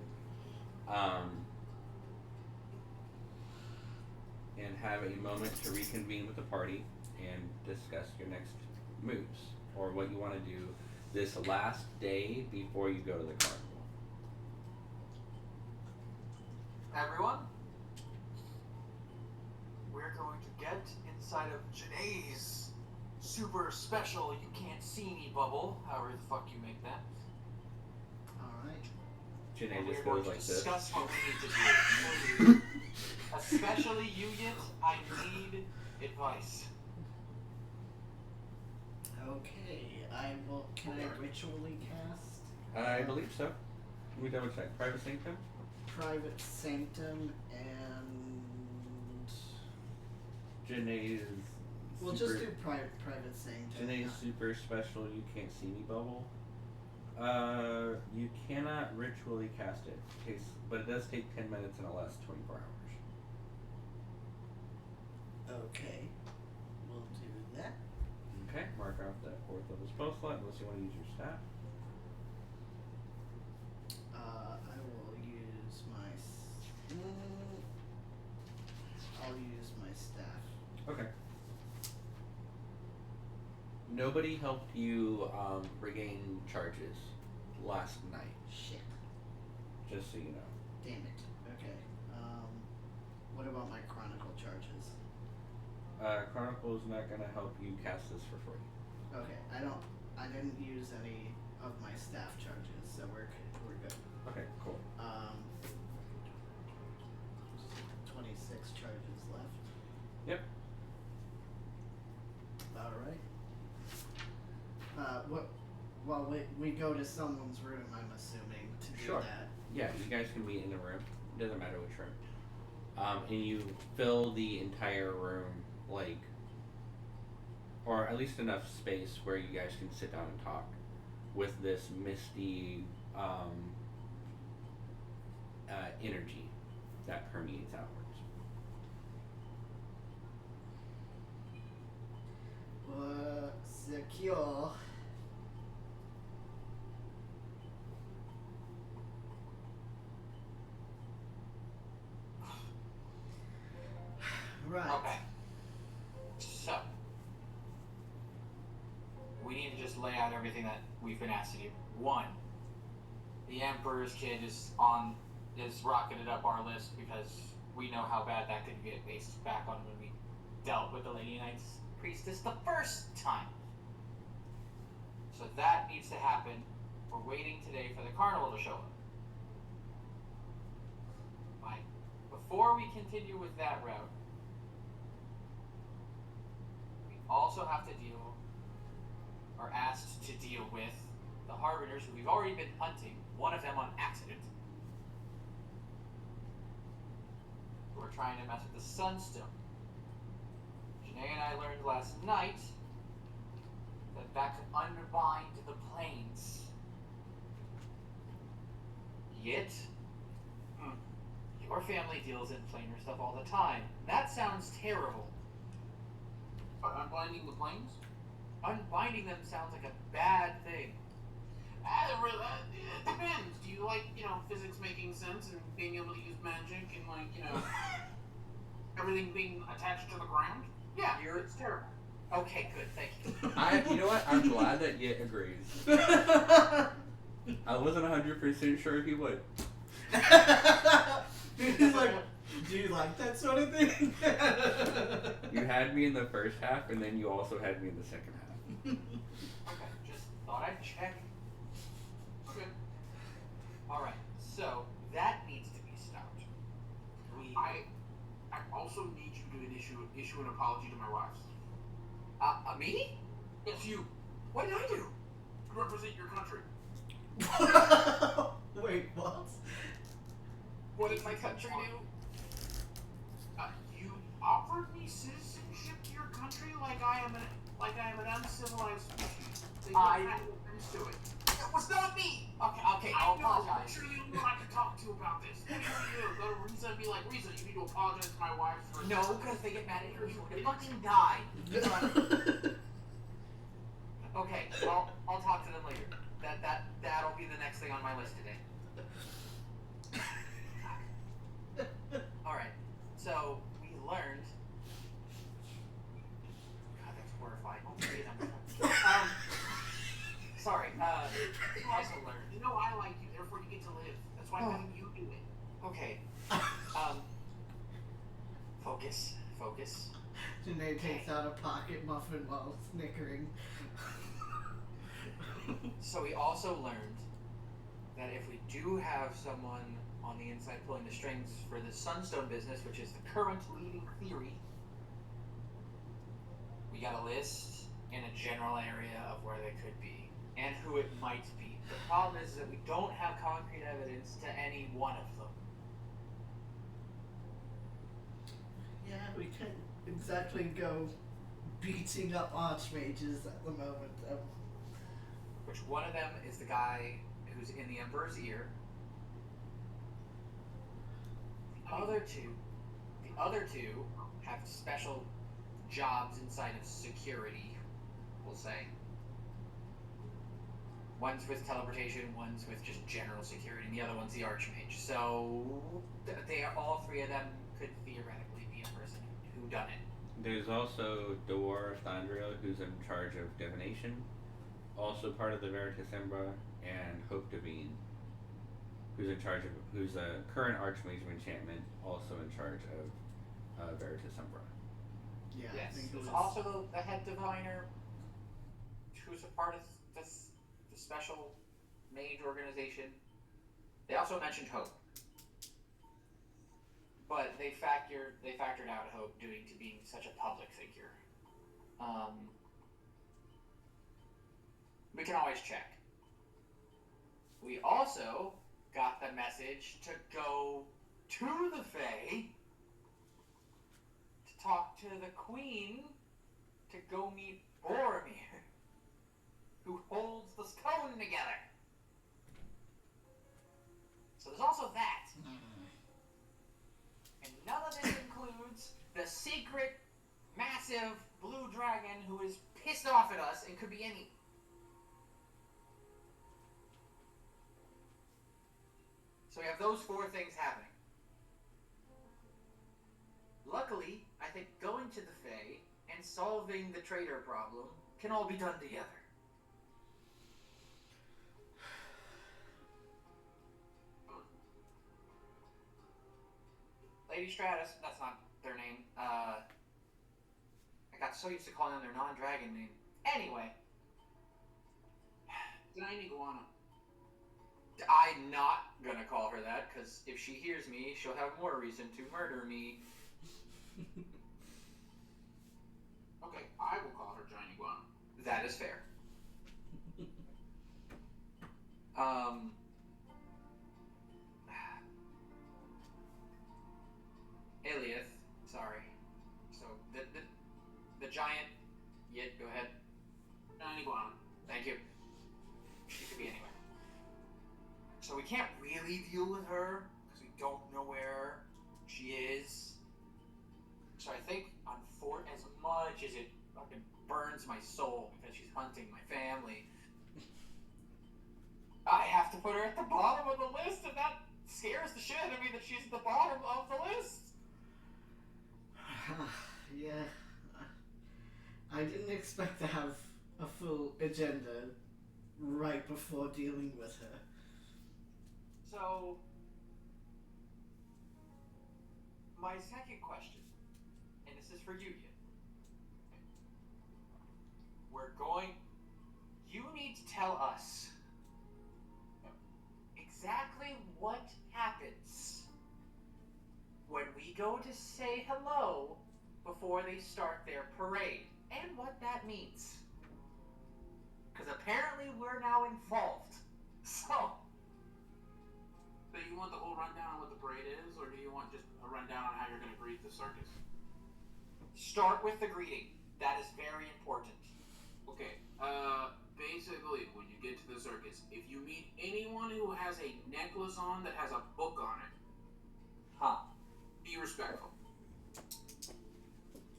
And have a moment to reconvene with the party and discuss your next moves or what you want to do this last day before you go to the carnival. Everyone, we're going to get inside of Janae's super special you can't see me bubble, however the fuck you make that. Alright. Janae And just we're going goes to like this. discuss what we need to do. Especially you, Yit, I need advice. Okay, I will. Can I ritually cast? I believe so. Let me double check. Private Sanctum? Private Sanctum and. Janae's. We'll just do Private Sanctum. Janae's super special you can't see me bubble. You cannot ritually cast it, but it does take 10 minutes and it lasts 24 hours. Okay, we'll do that. Okay, mark off that 4th level spell slot unless you want to use your staff. I will use my. I'll use my staff. Okay. Nobody helped you regain charges last night, Shit. just so you know. Damn it. Okay. What about my chronicle charges? Chronicle's not gonna help you cast this for free. Okay, I didn't use any of my staff charges, so we're good. Okay, cool. 26 charges left. Yep. Alright. Well, we go to someone's room, I'm assuming, to do Sure. that. Yeah, you guys can meet in the room. Doesn't matter which room. And you fill the entire room, like, or at least enough space where you guys can sit down and talk with this misty energy that permeates outwards. Secure. Right. Okay. So, we need to just lay out everything that we've been asked to do. 1, the Emperor's kid is rocketed up our list because we know how bad that could get based back on when we dealt with the Lady Knight's priestess the first time. So that needs to happen. We're waiting today for the carnival to show up. before we continue with that route, we also have to deal, or asked to deal with, the Harbingers who we've already been hunting, one of them on accident. We're trying to mess with the Sunstone. Janae and I learned last night that could underbind the planes. Yet, your family deals in planar stuff all the time. That sounds terrible. Unbinding the planes? Unbinding them sounds like a bad thing. It depends. Do you like, physics making sense and being able to use magic and, everything being attached to the ground? Yeah, it's terrible. Okay, good, thank you. You know what? I'm glad that Yit agrees. I wasn't 100% sure if he would. He's like, do you like that sort of thing? You had me in the first half, and then you also had me in the second half. Okay, just thought I'd check. Okay. Alright, so that needs to be stopped. I also need you to issue an apology to my wives. Me? Yes, you. What did I do? You represent your country. Wait, what? What did my country do? You offered me citizenship to your country like I am an uncivilized species. They don't have no offense to it. It was not me! Okay, I'll apologize. I'm sure you don't know I can talk to about this. What do you do? Go to Risa and be like, Risa, you need to apologize to my wife for... No, because they get mad at you. You would fucking die. Okay, I'll talk to them later. That'll be the next thing on my list today. Alright, so we learned... God, that's horrifying. Sorry, we also learned... You know I like you, therefore you get to live. That's why I'm letting you do it. Okay. Focus. Janae takes out a pocket muffin while snickering. So we also learned that if we do have someone on the inside pulling the strings for the Sunstone business, which is the current leading theory, we got a list in a general area of where they could be and who it might be. The problem is that we don't have concrete evidence to any one of them. Yeah, we can't exactly go beating up archmages at the moment. Which one of them is the guy who's in the Emperor's ear. The other two have special jobs inside of security, we'll say. One's with teleportation, one's with just general security, and the other one's the Archmage. So, all three of them could theoretically be a person who done it. There's also Dewar Thandriel, who's in charge of divination, also part of the Veritas Umbra, and Hope Devine, who's a current Archmage of Enchantment, also in charge of Veritas Umbra. Yeah, yes. I think There's also the head diviner, who's a part of the special mage organization. They also mentioned Hope, but they factored out Hope due to being such a public figure. We can always check. We also got the message to go to the Fae to talk to the Queen to go meet Boromir, who holds the stone together. So there's also that. And none of this includes the secret, massive blue dragon who is pissed off at us and could be any... So we have those four things happening. Luckily, I think going to the Fae and solving the traitor problem can all be done together. Lady Stratus, that's not their name. I got so used to calling them their non-dragon name. Anyway. Giant iguana. I'm not gonna call her that, because if she hears me, she'll have more reason to murder me. Okay, I will call her Giant Iguana. That is fair. Alieth, sorry. So, the giant... Yit, go ahead. Giant Iguana. Thank you. She could be anywhere. So we can't really deal with her, because we don't know where she is. So I think, as much as it fucking burns my soul because she's hunting my family, I have to put her at the bottom of the list, and that scares the shit out of me that she's at the bottom of the list. Yeah. I didn't expect to have a full agenda right before dealing with her. So, my second question, and this is for you, Yin. You need to tell us exactly what happens when we go to say hello before they start their parade, and what that means. Because apparently we're now involved. So you want the whole rundown on what the parade is, or do you want just a rundown on how you're going to greet the circus? Start with the greeting. That is very important. Okay, basically, when you get to the circus, if you meet anyone who has a necklace on that has a book on it, be respectful.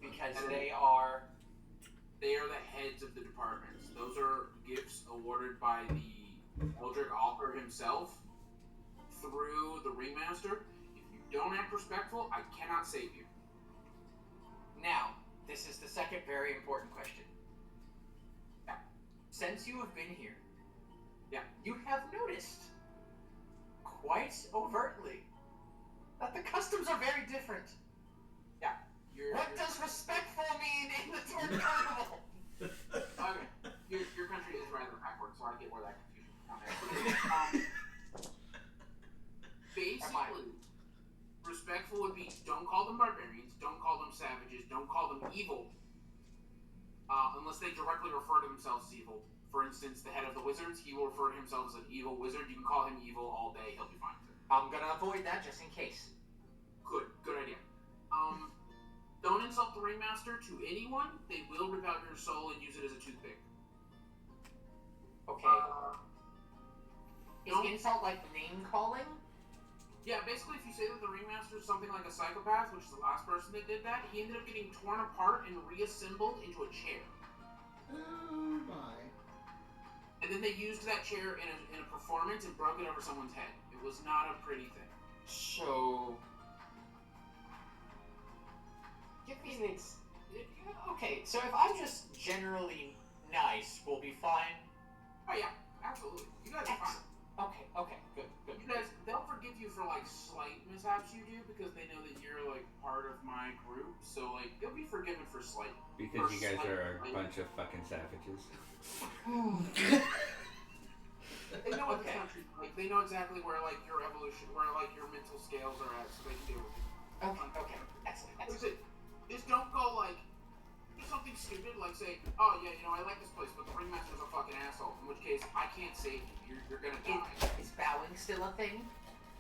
Because they are the heads of the departments. Those are gifts awarded by the Eldritch Author himself through the Ringmaster. If you don't act respectful, I cannot save you. Now, this is the second very important question. Yeah. Since you have been here, yeah, you have noticed quite overtly that the customs are very different. Yeah. What does respectful mean in the Tortle Carnival? Okay. Your country is rather backwards, so I get where that confusion comes from. Basically, respectful would be, don't call them barbarians, don't call them savages, don't call them evil, unless they directly refer to themselves as evil. For instance, the head of the wizards, he will refer to himself as an evil wizard. You can call him evil all day, he'll be fine with it. I'm gonna avoid that just in case. Good idea. Don't insult the Ringmaster to anyone. They will rip out your soul and use it as a toothpick. Okay. Is insult like name calling? Yeah, basically if you say that the Ringmaster is something like a psychopath, which is the last person that did that, he ended up getting torn apart and reassembled into a chair. Oh my. And then they used that chair in a performance and broke it over someone's head. It was not a pretty thing. So... Give me an okay, so if I'm just generally nice, we'll be fine? Oh yeah, absolutely. You guys are fine. Okay, good. You guys, they'll forgive you for like slight mishaps you do because they know that you're like part of my group. So like you'll be forgiven for slight. Because you guys are a bunch of fucking savages. They know what the country like. They know exactly where like your evolution, where like your mental scales are at, so they can deal with it. Okay. Excellent. Just don't go like do something stupid like say, oh yeah, you know I like this place, but the Ringmaster's a fucking asshole. In which case I can't save you. You're gonna die. Is bowing still a thing?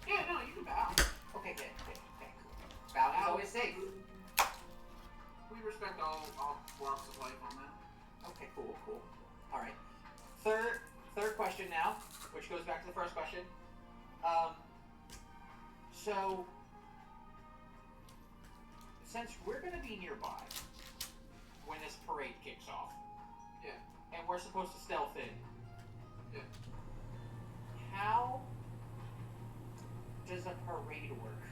Yeah, no, you can bow. Okay, good. Okay, cool. Bowing's always safe. We respect all walks of life on that. Okay, cool. All right. Third question now, which goes back to the first question. So, since we're gonna be nearby when this parade kicks off, yeah, and we're supposed to stealth in, yeah, how does a parade work?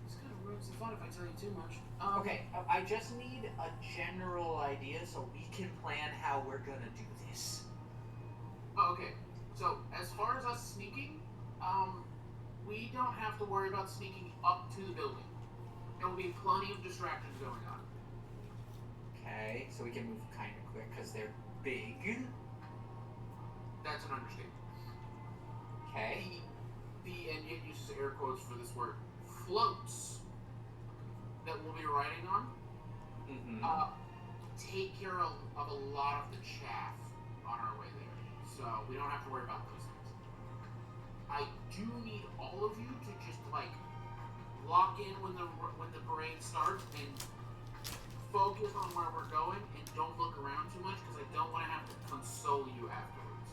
This kind of ruins the fun if I tell you too much. Okay, I just need a general idea so we can plan how we're gonna do this. Oh, okay. So, as far as us sneaking, we don't have to worry about sneaking up to the building. There will be plenty of distractions going on. Okay, so we can move kind of quick because they're big. That's an understatement. Okay. And it uses air quotes for this word, floats that we'll be riding on take care of a lot of the chaff on our way there. So we don't have to worry about those things. I do need all of you to just like lock in when the parade starts and focus on where we're going and don't look around too much because I don't want to have to console you afterwards.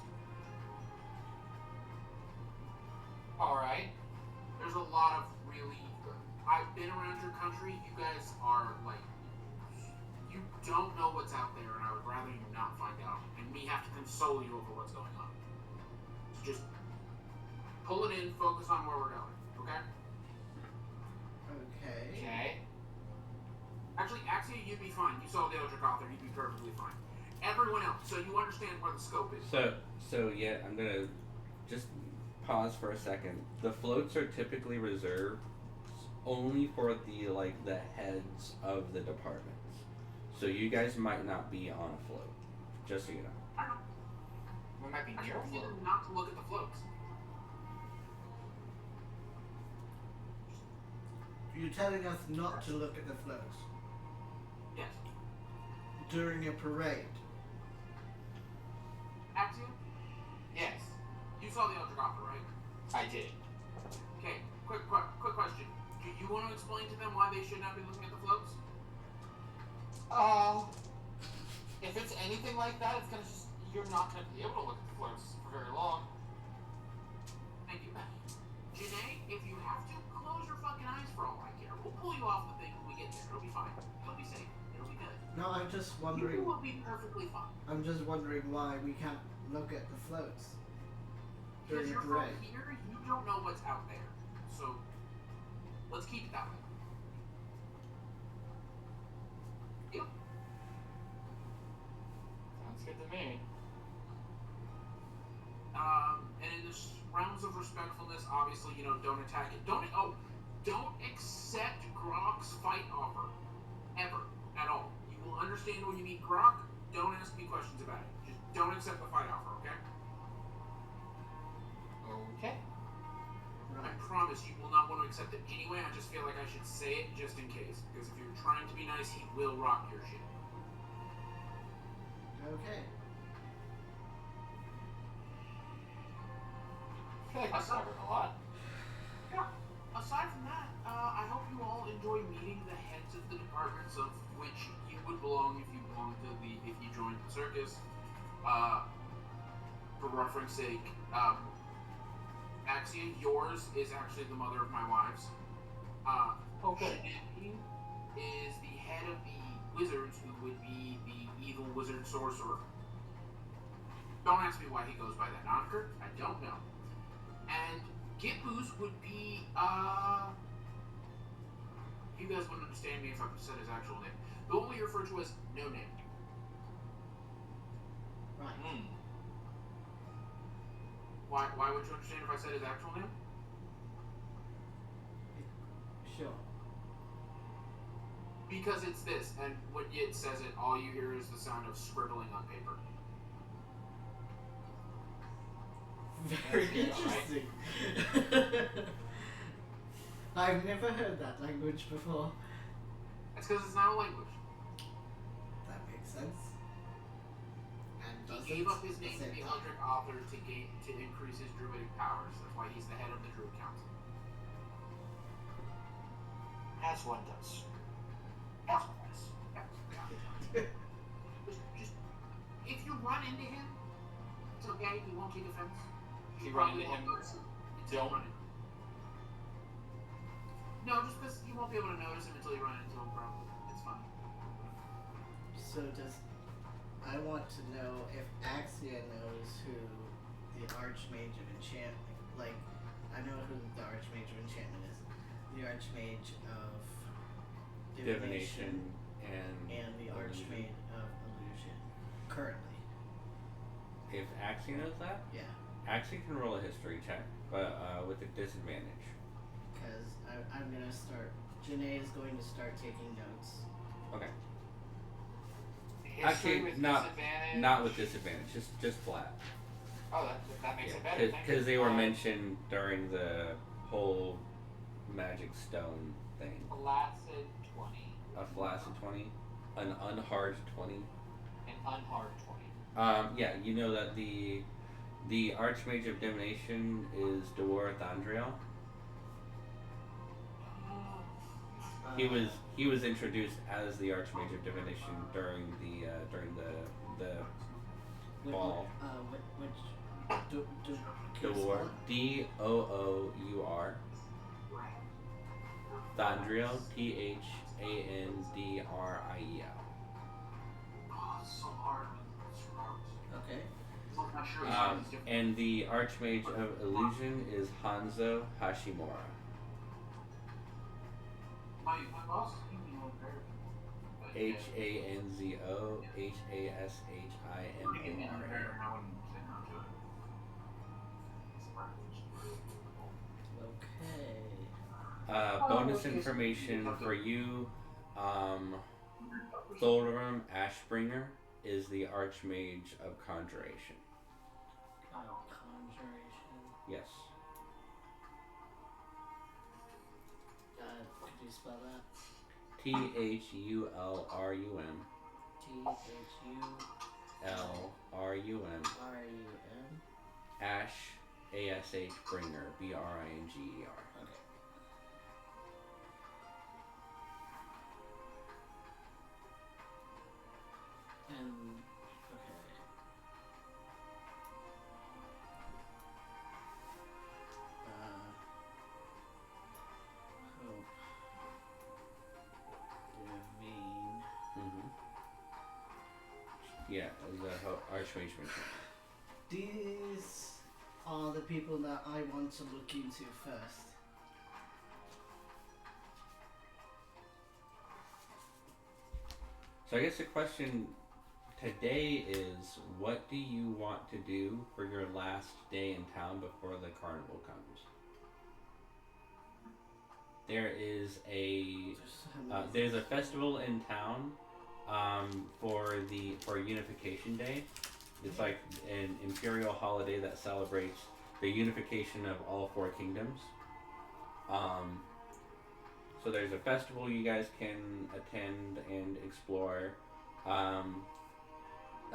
Alright. There's a lot of really... I've been around your country. You guys are, like... You don't know what's out there, and I would rather you not find out. And me have to console you over what's going on. So just... pull it in, focus on where we're going, okay? Okay. Actually, Axia, you'd be fine. You saw the Eldritch Author, you'd be perfectly fine. Everyone else, so you understand where the scope is. So yeah, I'm gonna just pause for a second. The floats are typically reserved only for the heads of the departments. So you guys might not be on a float, just so you know. I know. We might be I near told a you float. not to look at the floats. You're telling us not to look at the floats Yes. during a parade. Axia, Yes, you saw the Eldritch Author, right? I did. Okay, quick question. Do you want to explain to them why they should not be looking at the floats? If it's anything like that, it's gonna just... You're not gonna be able to look at the floats for very long. Thank you. Janae, if you have to, close your fucking eyes for all I care. We'll pull you off the thing when we get there. It'll be fine. You'll be safe. It'll be good. No, I'm just wondering. You will be perfectly fine. I'm just wondering why we can't look at the floats Because during a you're from parade. here, you don't know what's out there. So, let's keep it that way. Yep. Sounds good to me. And in the realms of respectfulness, obviously, don't attack it. Don't accept Grok's fight offer. Ever. At all. You will understand when you meet Grok. Don't ask me questions about it. Just don't accept the fight offer, okay? Okay. I promise you will not want to accept it anyway. I just feel like I should say it just in case. Because if you're trying to be nice, he will rock your shit. Okay. I feel like we've covered a lot. Yeah. Aside from that, I hope you all enjoy meeting the heads of the departments of which you would belong if you joined the circus. For reference sake, Axia, yours is actually the mother of my wives. Okay. Shady is the head of the wizards, who would be the evil wizard sorcerer. Don't ask me why he goes by that moniker. I don't know. And Gippu's would be, you guys wouldn't understand me if I said his actual name. The one we refer to as No Name. Right. Why would you understand if I said his actual name? Sure. Because it's this, and when it says it, all you hear is the sound of scribbling on paper. Very That's good, interesting. I've never heard that language before. That's because it's not a language. That makes sense. And He doesn't gave up his at the name to same the time. Eldritch Author to increase his druidic powers. That's why he's the head of the Druid Council. As one does. As one does. Just if you run into him, it's okay. He won't take offense. If you run into him, don't. run into him. No, just because you won't be able to notice him until you run into him. Probably it's fine. So I want to know if Axia knows who the Archmage of Enchantment, like, I know who the Archmage of Enchantment is. The Archmage of Divination and the illusion. Archmage of Illusion currently. If Axia knows that, Yeah, Axia can roll a history check, but with a disadvantage. because I'm gonna start. Janae is going to start taking notes. Okay. history Actually, with not disadvantage? not with disadvantage, just flat. Oh, that makes it better. Because they were mentioned during the whole magic stone thing. Flaccid 20. A flaccid 20, an unhard 20. An unhard 20. Yeah, you know that the Archmage of Divination is Dewar Thandriel. He was introduced as the Archmage of Divination during the ball. Dewar, Dour. Thandriel, Thandriel. Oh, it's so hard. Okay. I'm sure it's different. And the Archmage of Illusion is Hanzo Hashimura. My boss is keeping me on very Hanzo Give me an unfair, Hashimura. and I wouldn't say no to it. Bonus information for you. Thulrum Ashbringer is the Archmage of Conjuration. Conjuration. Yes. Could you spell that? Thulrum. THULRUM. Ash Ash Bringer Bringer. Okay. And okay. Hope. Divine. Mm-hmm. Yeah, the Archmage mentioned. These are the people that I want to look into first. So I guess the question today is, what do you want to do for your last day in town before the carnival comes? There is there's a festival in town for Unification Day. It's like an imperial holiday that celebrates the unification of all four kingdoms. So there's a festival you guys can attend and explore.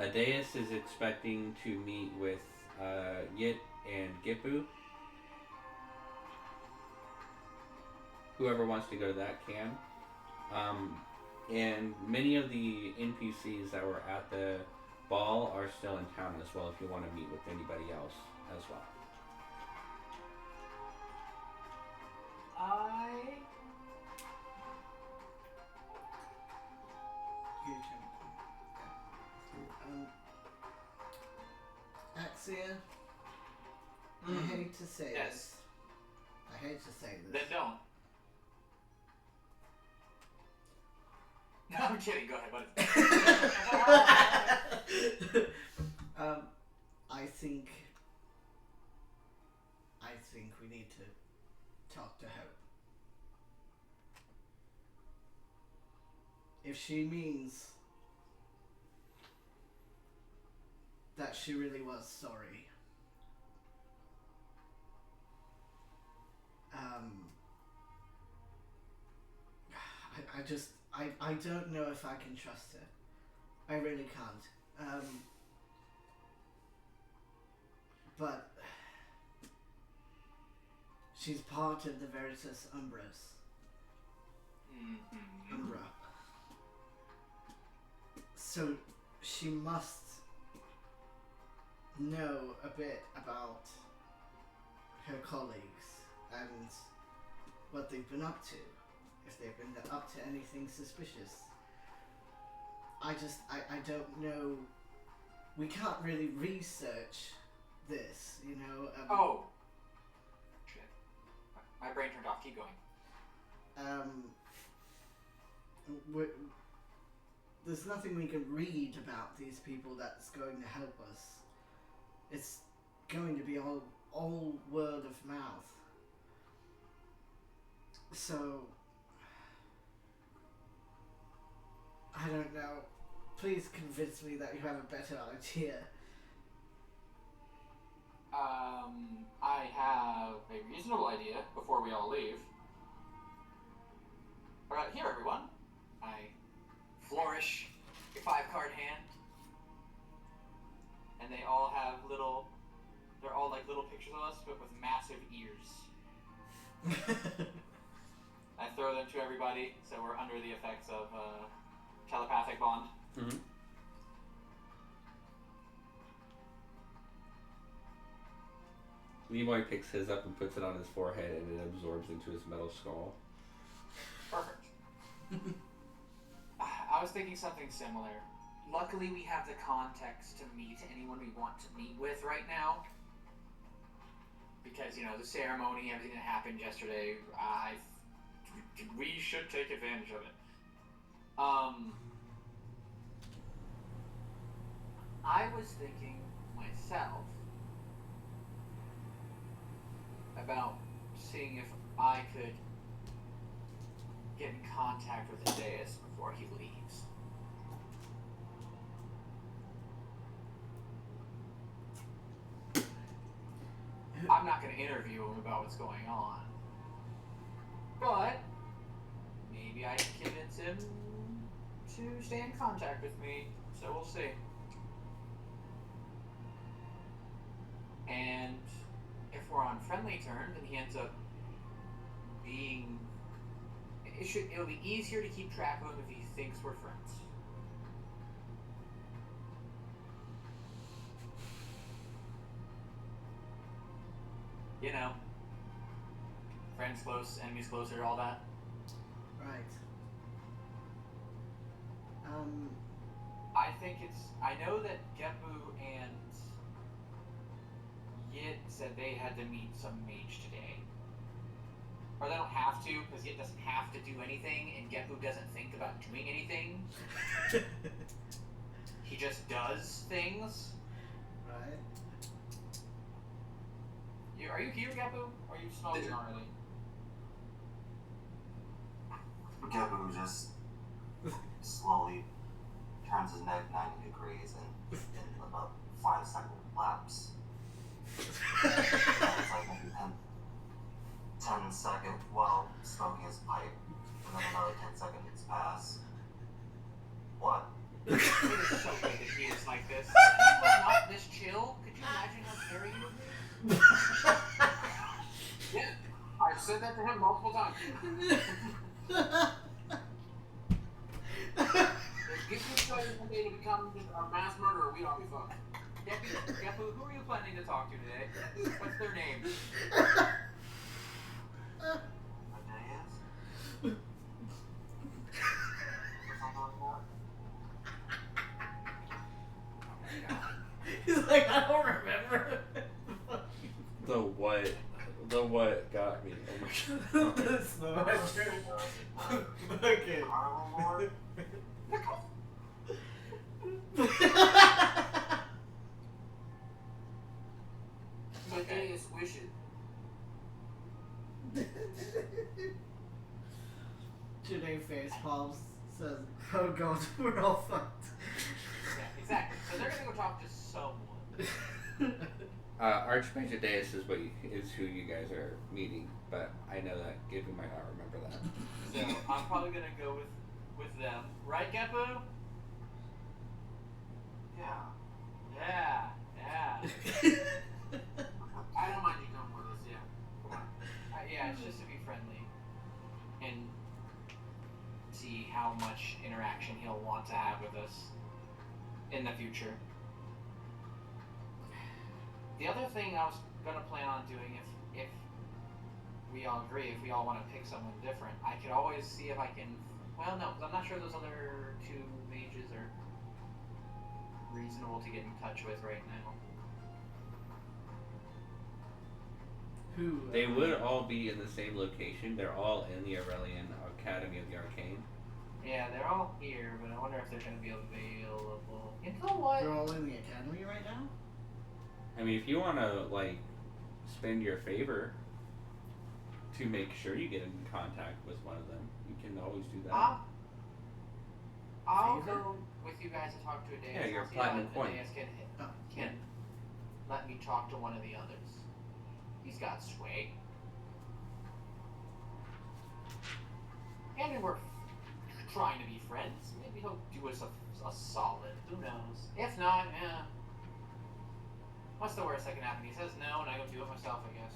Adeus is expecting to meet with Yit and Gippu. Whoever wants to go to that can. And many of the NPCs that were at the ball are still in town as well if you want to meet with anybody else as well. Axia, I hate to say Yes. this. I hate to say this. Then don't. No, I'm kidding. Go ahead, buddy. I think we need to talk to Hope. If she means that she really was sorry, I don't know if I can trust her. I really can't. But she's part of the Veritas Umbras. Umbra. So she must know a bit about her colleagues and what they've been up to. If they've been up to anything suspicious. I don't know. We can't really research this, you know. Oh. Shit. My brain turned off. Keep going. There's nothing we can read about these people that's going to help us. It's going to be all word of mouth. So I don't know. Please convince me that you have a better idea. I have a reasonable idea before we all leave. Alright, here everyone. I flourish a 5-card hand. And they all have they're all like little pictures of us, but with massive ears. I throw them to everybody, so we're under the effects of telepathic bond. Mm-hmm. LIMOY picks his up and puts it on his forehead, and it absorbs into his metal skull. Perfect. I was thinking something similar. Luckily, we have the context to meet anyone we want to meet with right now. Because, the ceremony, everything that happened yesterday, we should take advantage of it. I was thinking myself about seeing if I could get in contact with the Deus before he leaves. I'm not going to interview him about what's going on, but maybe I can convince him to stay in contact with me, so we'll see. And if we're on friendly terms and he ends up being... It'll be easier to keep track of him if he thinks we're friends. Friends close, enemies closer, all that. Right. I know that Gippu and Yit said they had to meet some mage today. Or they don't have to, because Yit doesn't have to do anything, and Gippu doesn't think about doing anything. He just does things. Right. Are you here, Gippu? Or are you smoking already? Gippu just slowly turns his neck 90 degrees and in about 5-second lapse. It's like maybe 10 seconds while smoking his pipe, and then another 10 seconds pass. What? It is so good that he is like this. If he was not this chill, could you imagine how scary he would be? Yeah, I've said that to him multiple times. If Gippu decided one day to become just a mass murderer, we'd all be fucked. Gippu, who are you planning to talk to today? What's their name? What day is? Or something like that? He's like, I don't remember. The what got me? Oh my god. That's the okay. Carnival Lord? My day is wishing. Janae face palms says, "Oh god, we're all fucked." Yeah, exactly. So they're gonna go talk to someone. Archmage Deus is who you guys are meeting, but I know that Gippu might not remember that. So I'm probably gonna go with them, right, Gippu? Yeah. Yeah. I don't mind you coming with us, yeah. Yeah, it's just to be friendly and see how much interaction he'll want to have with us in the future. The other thing I was gonna plan on doing, if we all agree, if we all want to pick someone different, I could always see if I can. Well, no, because I'm not sure those other two mages are reasonable to get in touch with right now. Who? They would all be in the same location. They're all in the Aurelian Academy of the Arcane. Yeah, they're all here, but I wonder if they're gonna be available. You know what? They're all in the academy right now? I mean, if you want to, spend your favor to make sure you get in contact with one of them, you can always do that. I'll Favor? go with you guys to talk to Adeus. Yeah, your I'll see platinum how coin. Adeus can let me talk to one of the others. He's got sway. And we're trying to be friends. Maybe he'll do us a solid. Who knows? If not, yeah. What's the worst that can happen? He says no, and I go do it myself, I guess.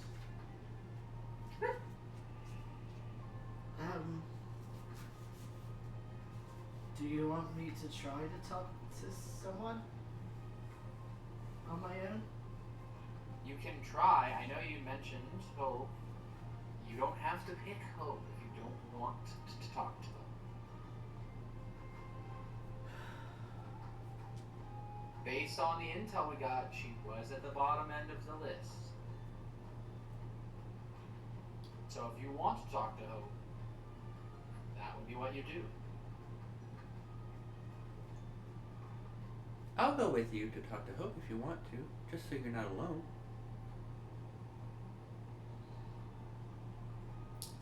Do you want me to try to talk to someone on my own? You can try. I know you mentioned Hope. You don't have to pick Hope if you don't want to talk to them. Based on the intel we got, she was at the bottom end of the list. So if you want to talk to Hope, that would be what you do. I'll go with you to talk to Hope if you want to, just so you're not alone.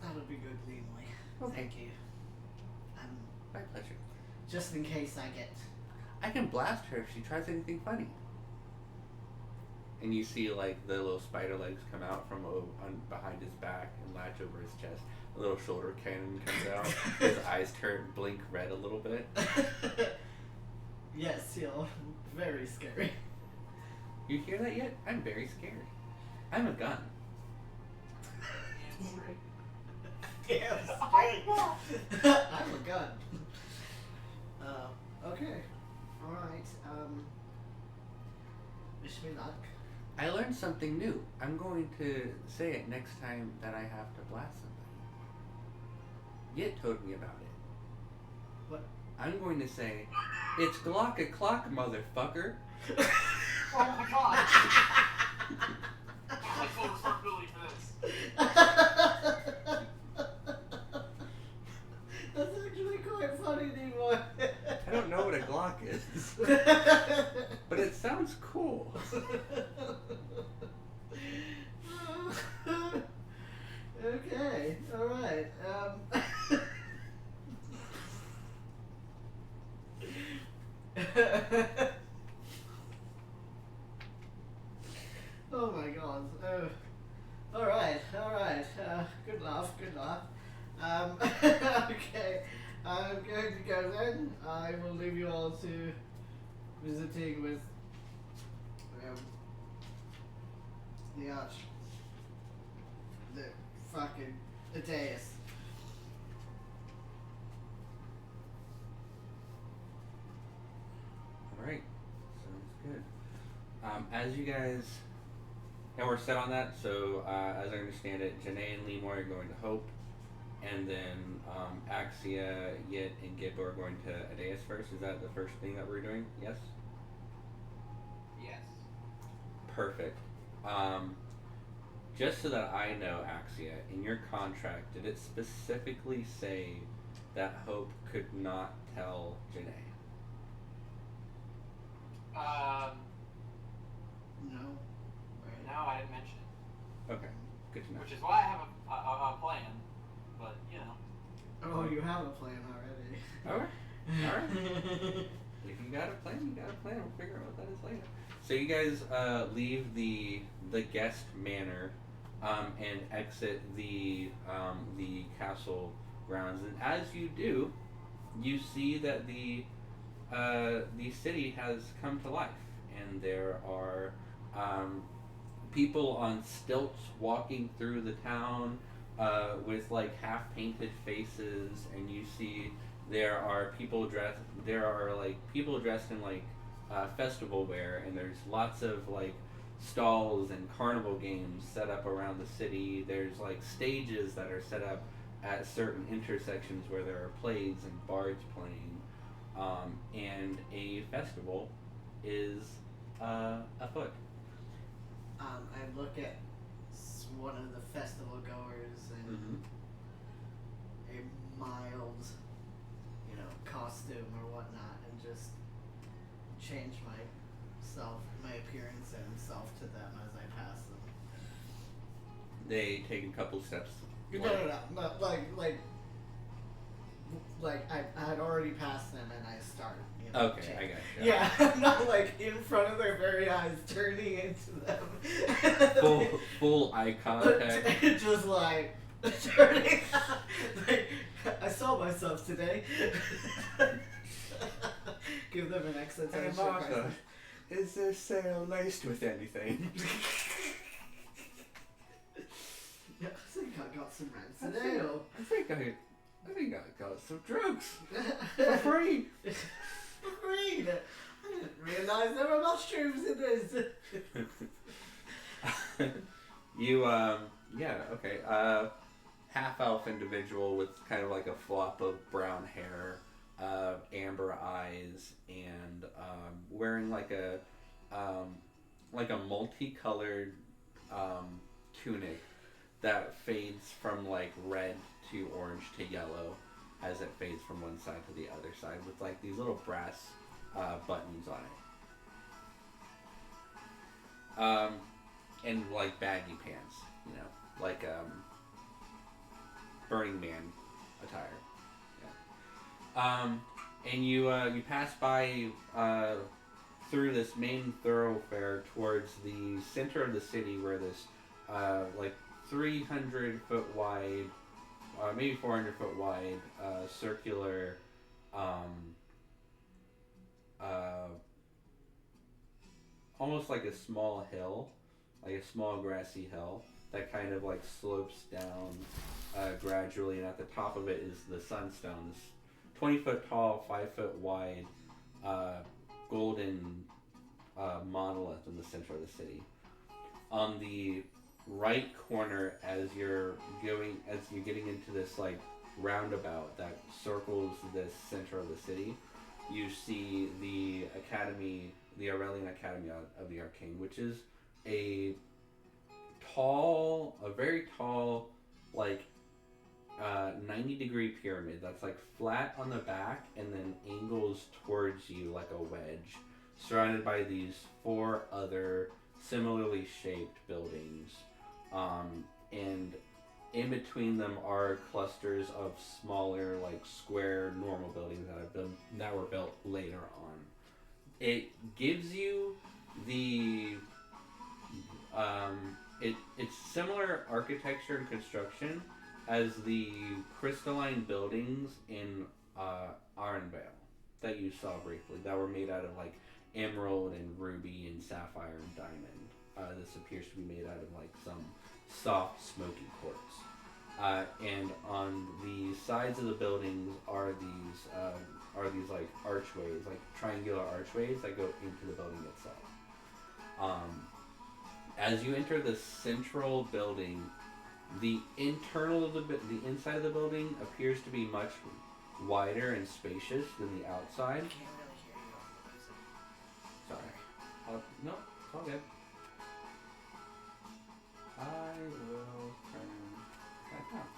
That would be good, LIMOY. Okay. Thank you. My pleasure. Just in case I get... I can blast her if she tries anything funny. And you see like the little spider legs come out from behind his back and latch over his chest. A little shoulder cannon comes out. His eyes blink red a little bit. Yes, you're very scary. You hear that yet? I'm very scared. I'm a gun. Yeah, I'm a gun. Okay. Alright, wish me luck. I learned something new. I'm going to say it next time that I have to blast somebody. Yit told me about it. What? I'm going to say, it's Glock-a-clock, motherfucker. Oh my god! I full responsibility for this. That's actually quite funny, LIMOY. I don't know what a Glock is, but it sounds cool. Okay, alright. Oh my god. Alright. Good laugh. Okay. I'm going to go then. I will leave you all to visiting with the fucking Adeus. Alright, sounds good. As you guys, and we're set on that, so as I understand it, Janae and LIMOY are going to Hope, and then Axia, Yit, and Gippu are going to Adeus first. Is that the first thing that we're doing? Yes? Yes. Perfect. Just so that I know, Axia, in your contract, did it specifically say that Hope could not tell Janae? No. No, I didn't mention it. Okay, good to know. Which is why I have a plan, but you know. Oh, you have a plan already. Alright. If you got a plan, you got a plan. We'll figure out what that is later. So you guys leave the guest manor and exit the castle grounds, and as you do, you see that the city has come to life, and there are people on stilts walking through the town with like half painted faces, and you see there are people dressed in like festival wear, and there's lots of like stalls and carnival games set up around the city. There's like stages that are set up at certain intersections where there are plays and bards playing, and a festival is afoot. I look at one of the festival goers in a mild, costume or whatnot, and just change my appearance and self to them as I pass them. They take a couple steps. No, like like I had already passed them and I start. Okay, change. I got you. Yeah, I'm not like in front of their very eyes, turning into them. Full eye contact. Just like turning. Like I saw myself today. Give them an existential crisis. Is this sale laced with anything? Yeah, I think I got some rancid ale. I think I got some drugs for free. For free. I didn't realize there were mushrooms in this. You okay. Half elf individual with kind of like a flop of brown hair, amber eyes, and wearing like a multicolored tunic that fades from like red to orange to yellow as it fades from one side to the other side with like these little brass buttons on it. And like baggy pants, like Burning Man attire. Yeah. And you pass by through this main thoroughfare towards the center of the city where this like 300 foot wide, maybe 400 foot wide, circular, almost like a small hill, like a small grassy hill that kind of like slopes down gradually, and at the top of it is the Sunstone, this 20 foot tall, 5 foot wide, golden monolith in the center of the city. On the right corner, as you're getting into this like roundabout that circles this center of the city, you see the academy, the Aurelian Academy of the Arcane, which is a very tall, like 90-degree pyramid that's like flat on the back and then angles towards you like a wedge, surrounded by these 4 other similarly shaped buildings, and in between them are clusters of smaller, like square, normal buildings that were built later on. It gives you the it's similar architecture and construction as the crystalline buildings in Arnvale that you saw briefly, that were made out of like emerald and ruby and sapphire and diamond. This appears to be made out of like some soft, smoky quartz. And on the sides of the buildings are these like archways, like triangular archways that go into the building itself. As you enter the central building, the inside of the building appears to be much wider and spacious than the outside. I can't really hear you over the music. Sorry. No, it's all good. I will turn back up.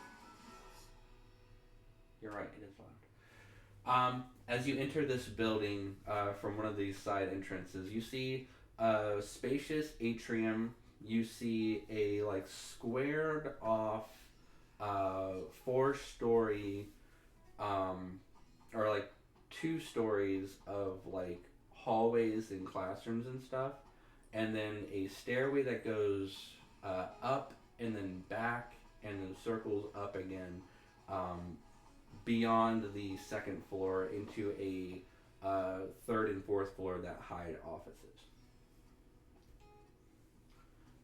You're right, it is loud. As you enter this building from one of these side entrances, you see a spacious atrium. You see a like squared off 4-story or like 2 stories of like hallways and classrooms and stuff, and then a stairway that goes up and then back and then circles up again beyond the 2nd floor into a 3rd and 4th floor that hide offices.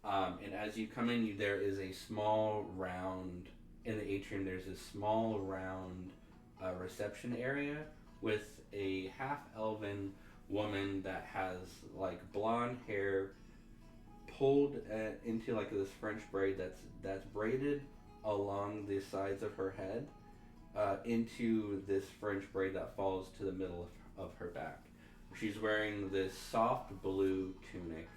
And as you come in, there is a small round in the atrium. There's a small round reception area with a half-elven woman that has like blonde hair pulled into like this French braid that's braided along the sides of her head into this French braid that falls to the middle of her back. She's wearing this soft blue tunic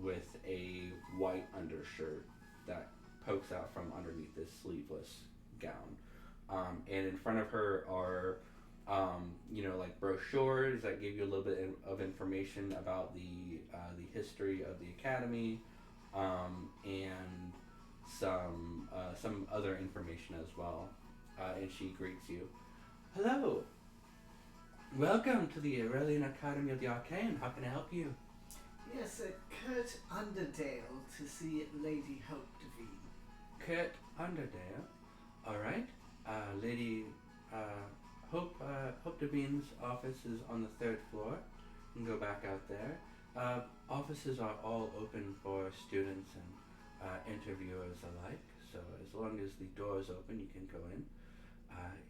with a white undershirt that pokes out from underneath this sleeveless gown. And in front of her are, like brochures that give you a little bit of information about the history of the academy, and some other information as well. and she greets you. Hello. Welcome to the Aurelian Academy of the Arcane. How can I help you? Yes, Kurt Underdale to see Lady Hope Devine. Kurt Underdale. All right. Lady Hope Devine's office is on the 3rd floor. You can go back out there. Offices are all open for students and interviewers alike. So as long as the door is open, you can go in.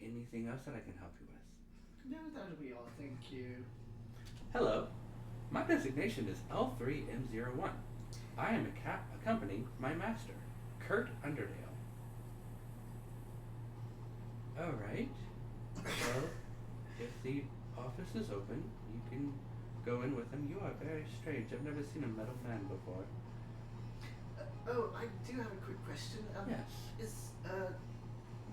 Anything else that I can help you with? No, that'll be all. Thank you. Hello. My designation is L3M01. I am accompanying my master, Kurt Underdale. Alright. Well, if the office is open, you can go in with him. You are very strange. I've never seen a metal man before. I do have a quick question. Yes. Is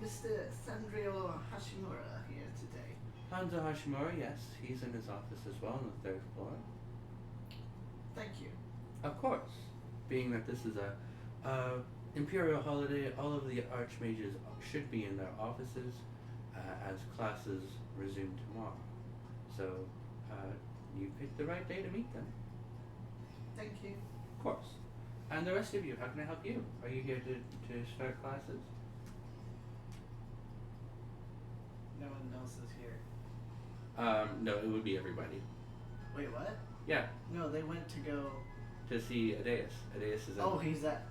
Mr. Sandrio Hashimura here today? Hanzo Hashimura, yes. He's in his office as well on the 3rd floor. Thank you. Of course. Being that this is a imperial holiday, all of the archmages should be in their offices as classes resume tomorrow. So, you picked the right day to meet them. Thank you. Of course. And the rest of you, how can I help you? Are you here to start classes? No one else is here. No, it would be everybody. Wait, what? Yeah, No, they went to go. to see Adeus. Adeus is Oh, he's at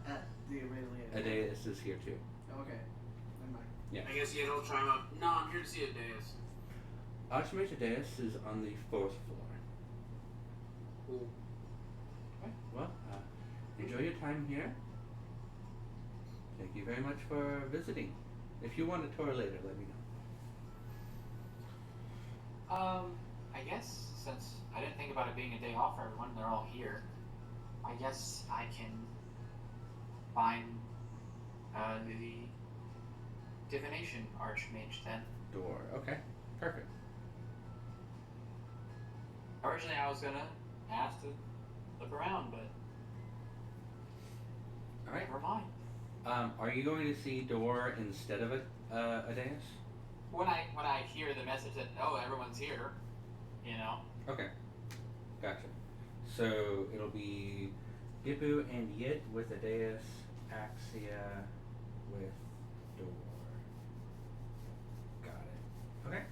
the Aurelian. Adeus is here too. Okay. Never mind. Yeah. I guess you'll try him out. No, I'm here to see a Deus. Archmage Adeus is on the 4th floor. Cool. Okay, well, enjoy your time here. Thank you very much for visiting. If you want a tour later, let me know. I guess since I didn't think about it being a day off for everyone, they're all here. I guess I can find the divination archmage then. Door. Okay, perfect. Originally, I was gonna ask to look around, but All right. never mind. Are you going to see Door instead of Adeus? When I hear the message that everyone's here, you know. Okay, gotcha. So it'll be Gippu and Yit with Adeus, Axia with Door. Got it. Okay.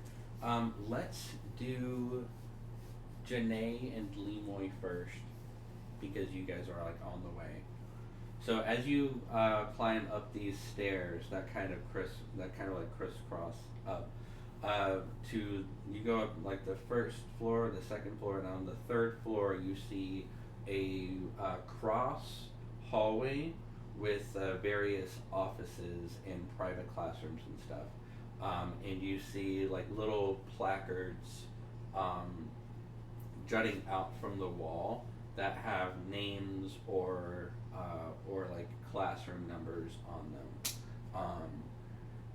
Let's do Janae and LIMOY first because you guys are like on the way. So as you climb up these stairs, that kind of crisscross up. To you go up like the 1st floor, the 2nd floor, and on the 3rd floor you see a cross hallway with various offices and private classrooms and stuff. And you see like little placards jutting out from the wall that have names or like classroom numbers on them.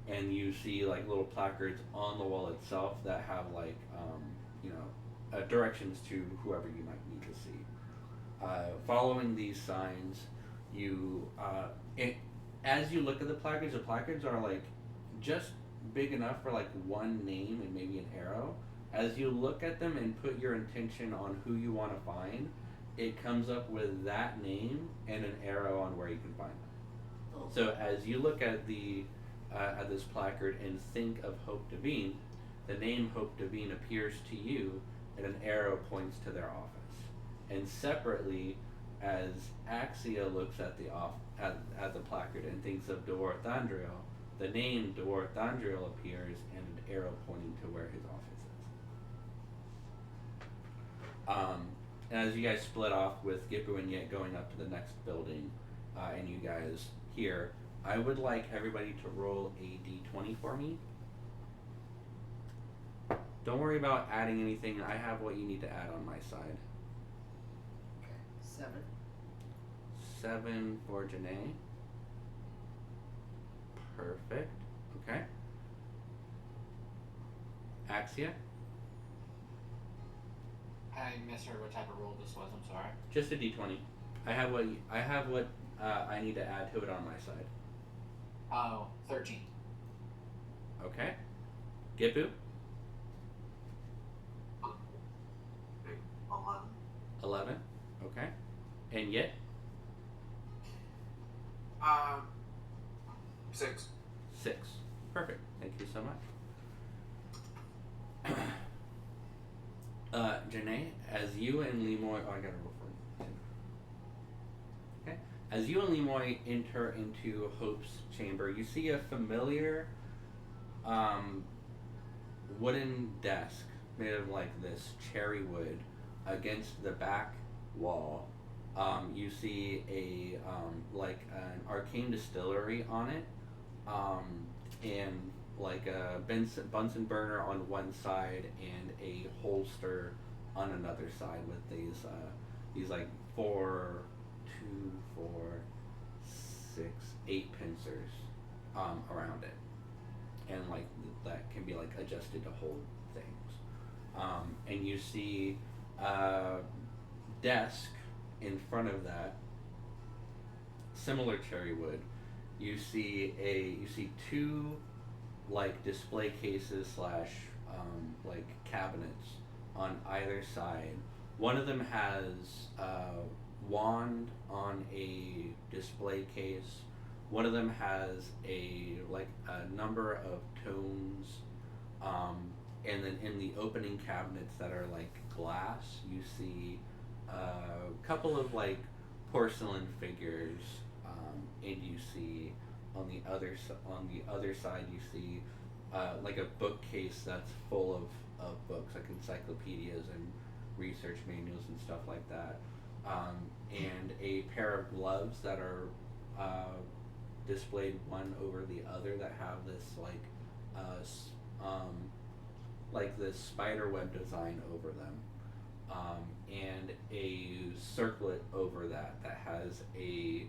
And you see like little placards on the wall itself that have like directions to whoever you might need to see. Following these signs, as you look at the placards are like just big enough for like one name and maybe an arrow. As you look at them and put your intention on who you want to find, it comes up with that name and an arrow on where you can find them. Oh. So as you look at at this placard and think of Hope Devine, the name Hope Devine appears to you and an arrow points to their office. And separately, as Axia looks at the placard and thinks of Dwarthandriel, the name Dwarthandriel appears and an arrow pointing to where his office is. And as you guys split off with Gippu and Yet going up to the next building, and you guys here, I would like everybody to roll a d20 for me. Don't worry about adding anything. I have what you need to add on my side. Okay. 7. 7 for Janae. Perfect. Okay. Axia? I misheard what type of roll this was. I'm sorry. Just a d20. I have what I need to add to it on my side. Oh, 13. Okay. Gippu? 11. 11. Okay. And Yit? 6. 6. Perfect. Thank you so much. Janae, as you and Limoy... Oh, I gotta roll for it. Okay. As you and Limoy enter into Hope's chamber, you see a familiar wooden desk made of like this cherry wood against the back wall. You see a like an arcane distillery on it, and like a Bunsen burner on one side and a holster on another side with these like 4, 2, 4, 6, 8 pincers around it, and like that can be like adjusted to hold things. And you see a desk in front of that, similar cherry wood. You see 2 like display cases slash like cabinets on either side. One of them has a wand on a display case. One of them has a number of tomes, and then in the opening cabinets that are like glass, you see a couple of like porcelain figures, and you see on the other side you see like a bookcase that's full of books, like encyclopedias and research manuals and stuff like that, and a pair of gloves that are displayed one over the other that have this like this spider web design over them, and a circlet over that has a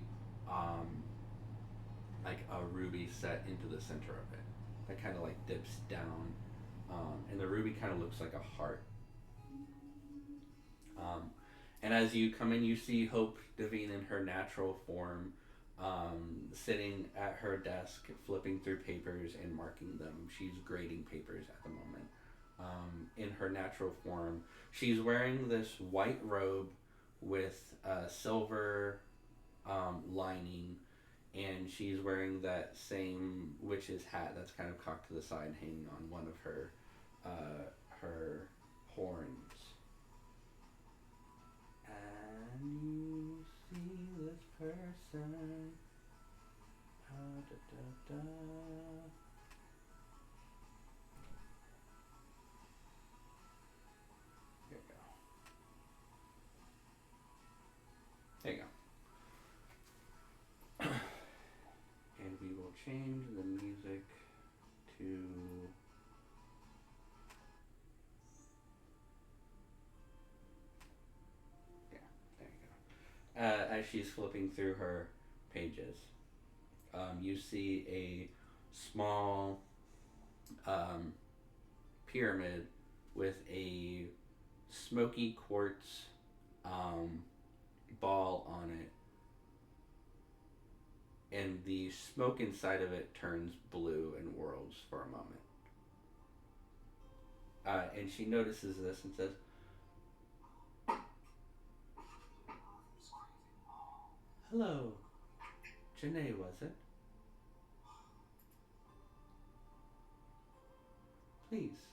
like a ruby set into the center of it that kind of like dips down, and the ruby kind of looks like a heart. And as you come in, you see Hope Devine in her natural form, sitting at her desk, flipping through papers and marking them. She's grading papers at the moment. In her natural form, she's wearing this white robe with a silver lining, and she's wearing that same witch's hat that's kind of cocked to the side, hanging on one of her horns. And you see this person. Here we go. There you go. And we will change the music to... Yeah, there you go. As she's flipping through her pages, you see a small pyramid with a smoky quartz ball on it, and the smoke inside of it turns blue and whirls for a moment. And she notices this and says, "Hello, Janae, was it? Please."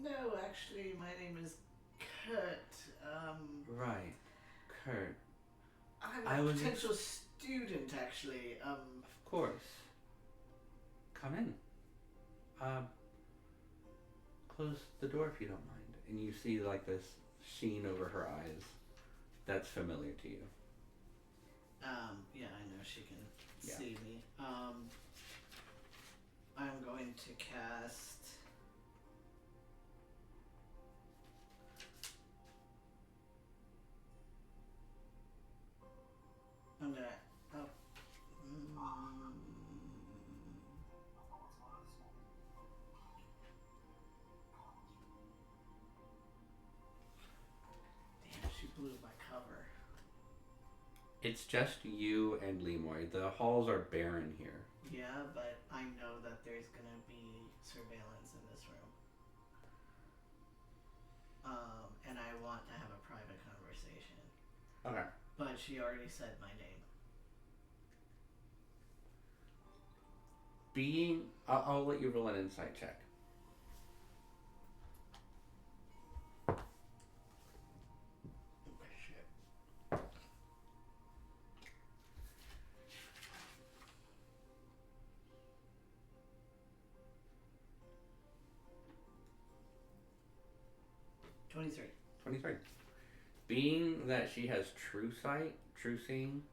No, actually, my name is Kurt. Right, Kurt. I'm I a was potential student, actually. Of course. Come in. Close the door if you don't mind. And you see like this sheen over her eyes that's familiar to you. Yeah, I know she can Yeah. see me. I'm going to cast... I'm gonna... Oh. Damn, she blew my cover. It's just you and LIMOY. The halls are barren here. Yeah, but I know that there's gonna be surveillance in this room. And I want to have a private conversation. Okay. But she already said my name. I'll let you roll an insight check. Shit. 23. 23. Being that she has true sight, true seeing,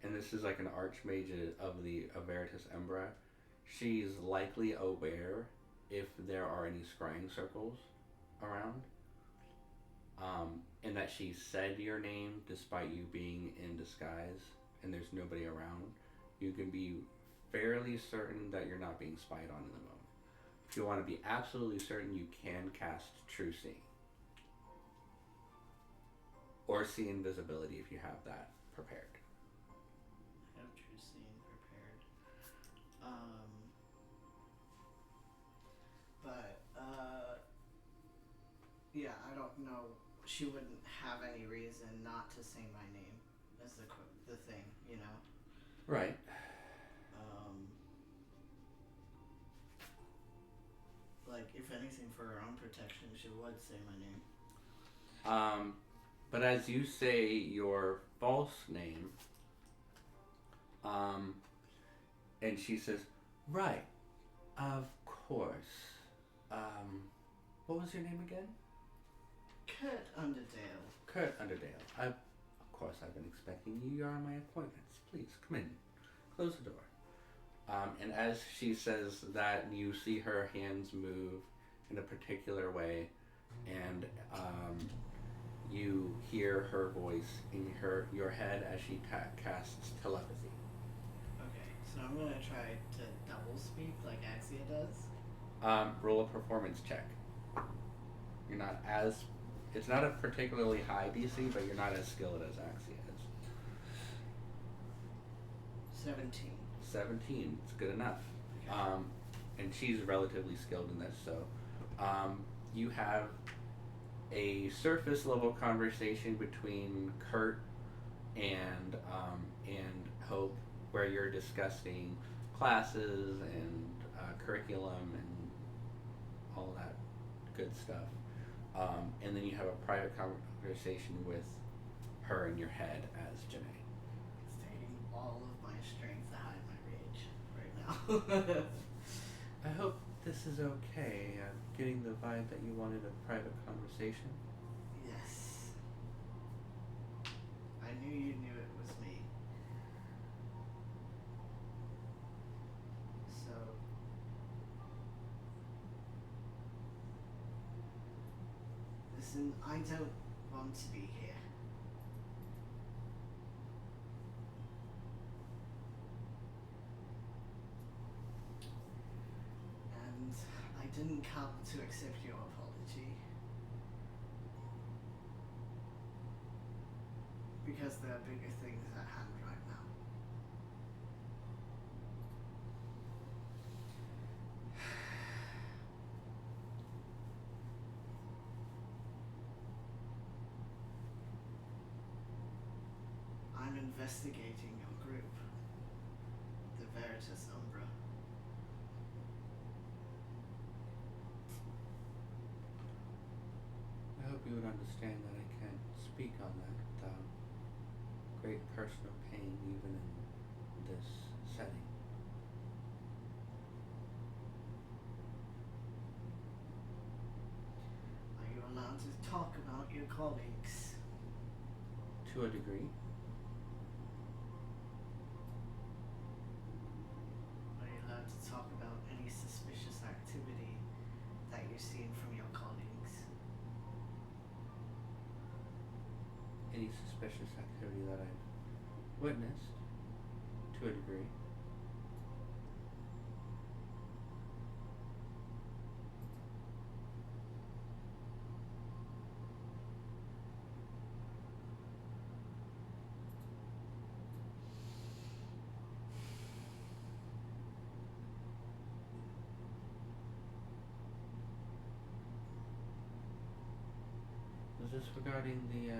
and this is like an archmage of the Veritas Umbra, she's likely aware if there are any scrying circles around. And that she said your name despite you being in disguise and there's nobody around. You can be fairly certain that you're not being spied on in the moment. If you want to be absolutely certain, you can cast True Seeing. Or see invisibility if you have that prepared. I have true seeing prepared. Yeah, I don't know. She wouldn't have any reason not to say my name. That's the thing, you know? Right. Like, if anything, for her own protection, she would say my name. But as you say your false name, and she says, right, of course. What was your name again? Kurt Underdale. Kurt Underdale. Of course, I've been expecting you. You're on my appointments. Please, come in. Close the door. And as she says that, you see her hands move in a particular way, and you hear her voice in your head as she casts telepathy. Okay, so I'm gonna try to double speak like Axia does. Roll a performance check. You're not as... It's not a particularly high DC, but you're not as skilled as Axia is. 17. 17. It's good enough. Okay. And she's relatively skilled in this, so you have a surface level conversation between Kurt and Hope, where you're discussing classes and curriculum and all that good stuff. And then you have a private conversation with her in your head as Janae. Stating all of my strength to hide my rage right now. I hope this is okay. I'm getting the vibe that you wanted a private conversation. Yes. I knew you knew it was me. So... Listen, I don't want to be here. And I didn't come to accept your apology. Because there are bigger things at hand right now. I'm investigating your group, the Veritas Umbra. I hope you would understand that I can't speak on that without great personal pain, even in this setting. Are you allowed to talk about your colleagues? To a degree. Are you allowed to talk about any suspicious activity that you've seen from your colleagues? Any suspicious activity that I've witnessed, to a degree. Was this regarding the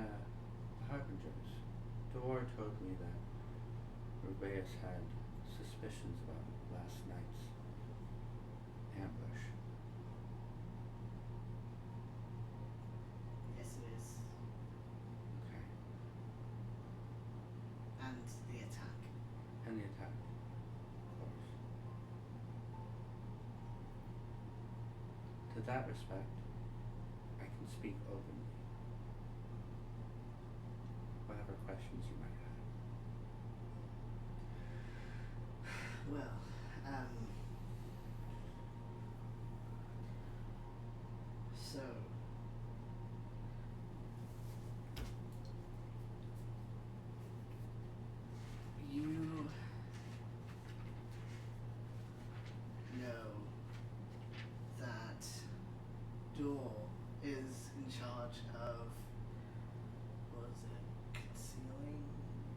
Harbingers? Dewar told me that Rubeus had suspicions about last night's ambush. Yes, it is. Okay. And the attack. And the attack, of course. To that respect, I can speak openly. Whatever questions you might have. Well, so you know that Duel is in charge of, what was it, concealing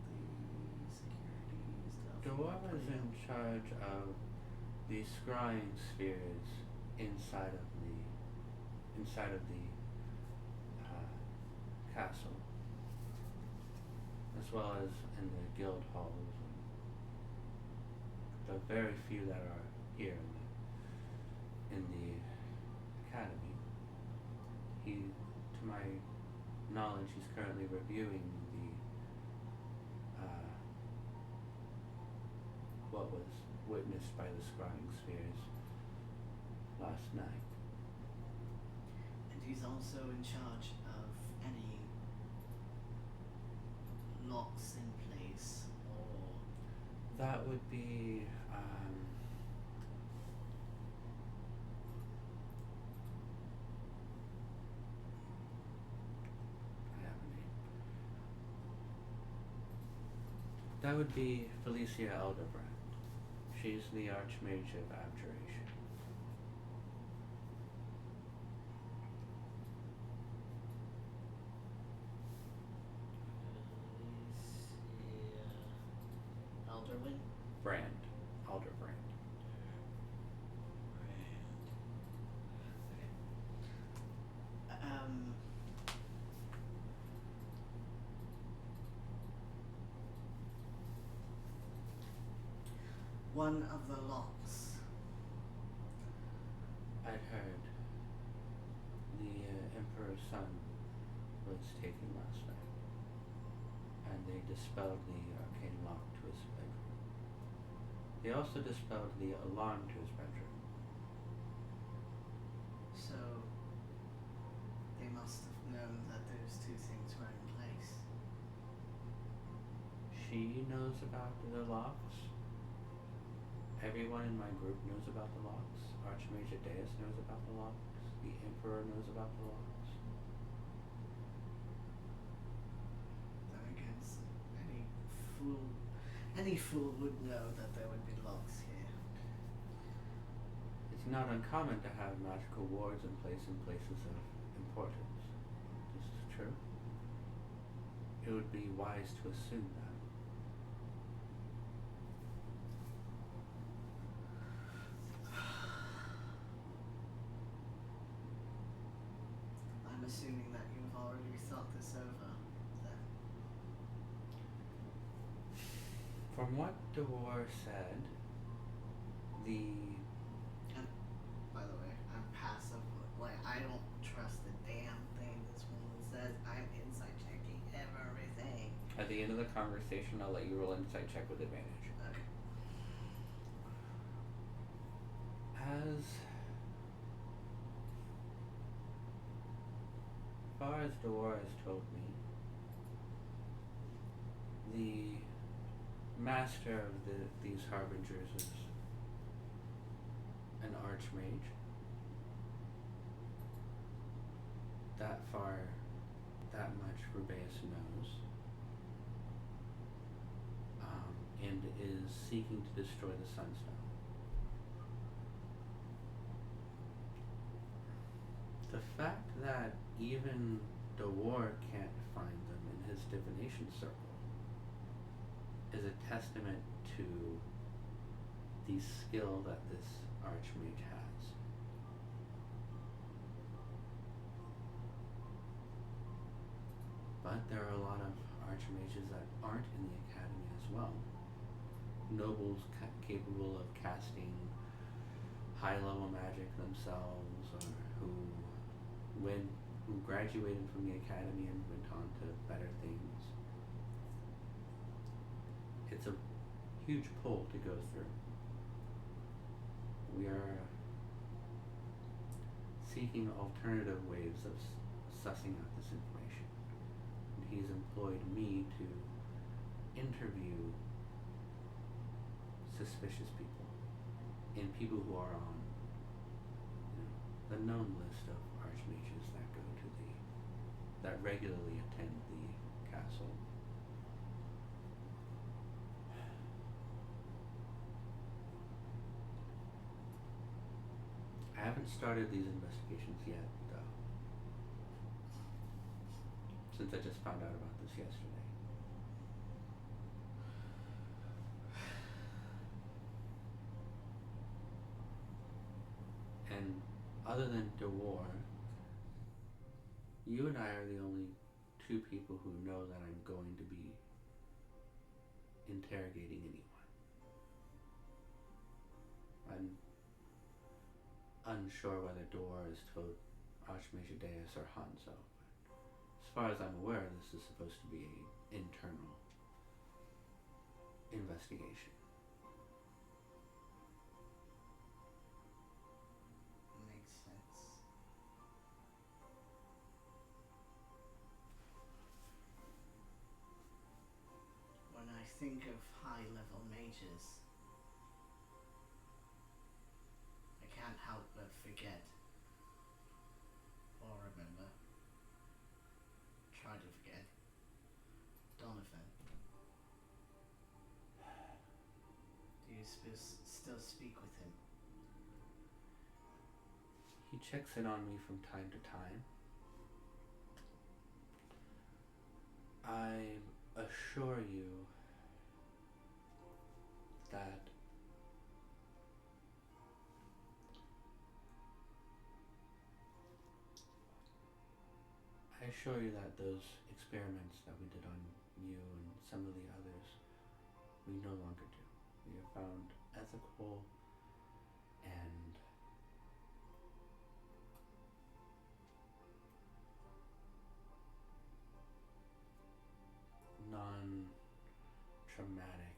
the security stuff? Dewar is in charge of the scrying spheres inside of the castle, as well as in the guild halls and the very few that are here in the academy. He, to my knowledge, he's currently reviewing the what was witnessed by the scrying spheres last night. And he's also in charge of any locks in place or That would be I have a name. That would be Felicia Elderbrand. She's the Archmage of Abjuration. Elderwin. Brand. Alderbrand. One of the locks. I'd heard the Emperor's son was taken last night, and they dispelled the arcane lock to his bedroom. They also dispelled the alarm to his bedroom. So they must have known that those two things were in place. She knows about the locks. Everyone in my group knows about the locks. Archmage Adeus knows about the locks. The Emperor knows about the locks. Then again, any fool would know that there would be locks here. It's not uncommon to have magical wards in place in places of importance. This is true. It would be wise to assume that. I'm assuming that you've already thought this over, then. From what Dewar said, And, by the way, I'm passive. Like, I don't trust a damn thing this woman says. I'm insight checking everything. at the end of the conversation, I'll let you roll an insight check with advantage. Okay. As far as Dewar has told me, the master of these harbingers is an archmage. That far, that much Rubeus knows. And is seeking to destroy the Sunstone. The fact that even Dewar can't find them in his divination circle is a testament to the skill that this archmage has. But there are a lot of archmages that aren't in the academy as well. Nobles capable of casting high-level magic themselves, or who graduated from the academy and went on to better things. It's a huge pull to go through. We are seeking alternative ways of sussing out this information. And he's employed me to interview suspicious people and people who are on the known list of archmages that regularly attend the castle. I haven't started these investigations yet, though, since I just found out about this yesterday. And other than DeWar, you and I are the only two people who know that I'm going to be interrogating anyone. I'm unsure whether DeWar has told Archmage Deus or Hanzo, but as far as I'm aware, this is supposed to be an internal investigation. Makes sense. When I think of high-level mages, I can't help but forget, or remember, try to forget, Donovan. Do you still speak with him? He checks in on me from time to time. I assure you that those experiments that we did on you and some of the others, we no longer do. We have found ethical and non-traumatic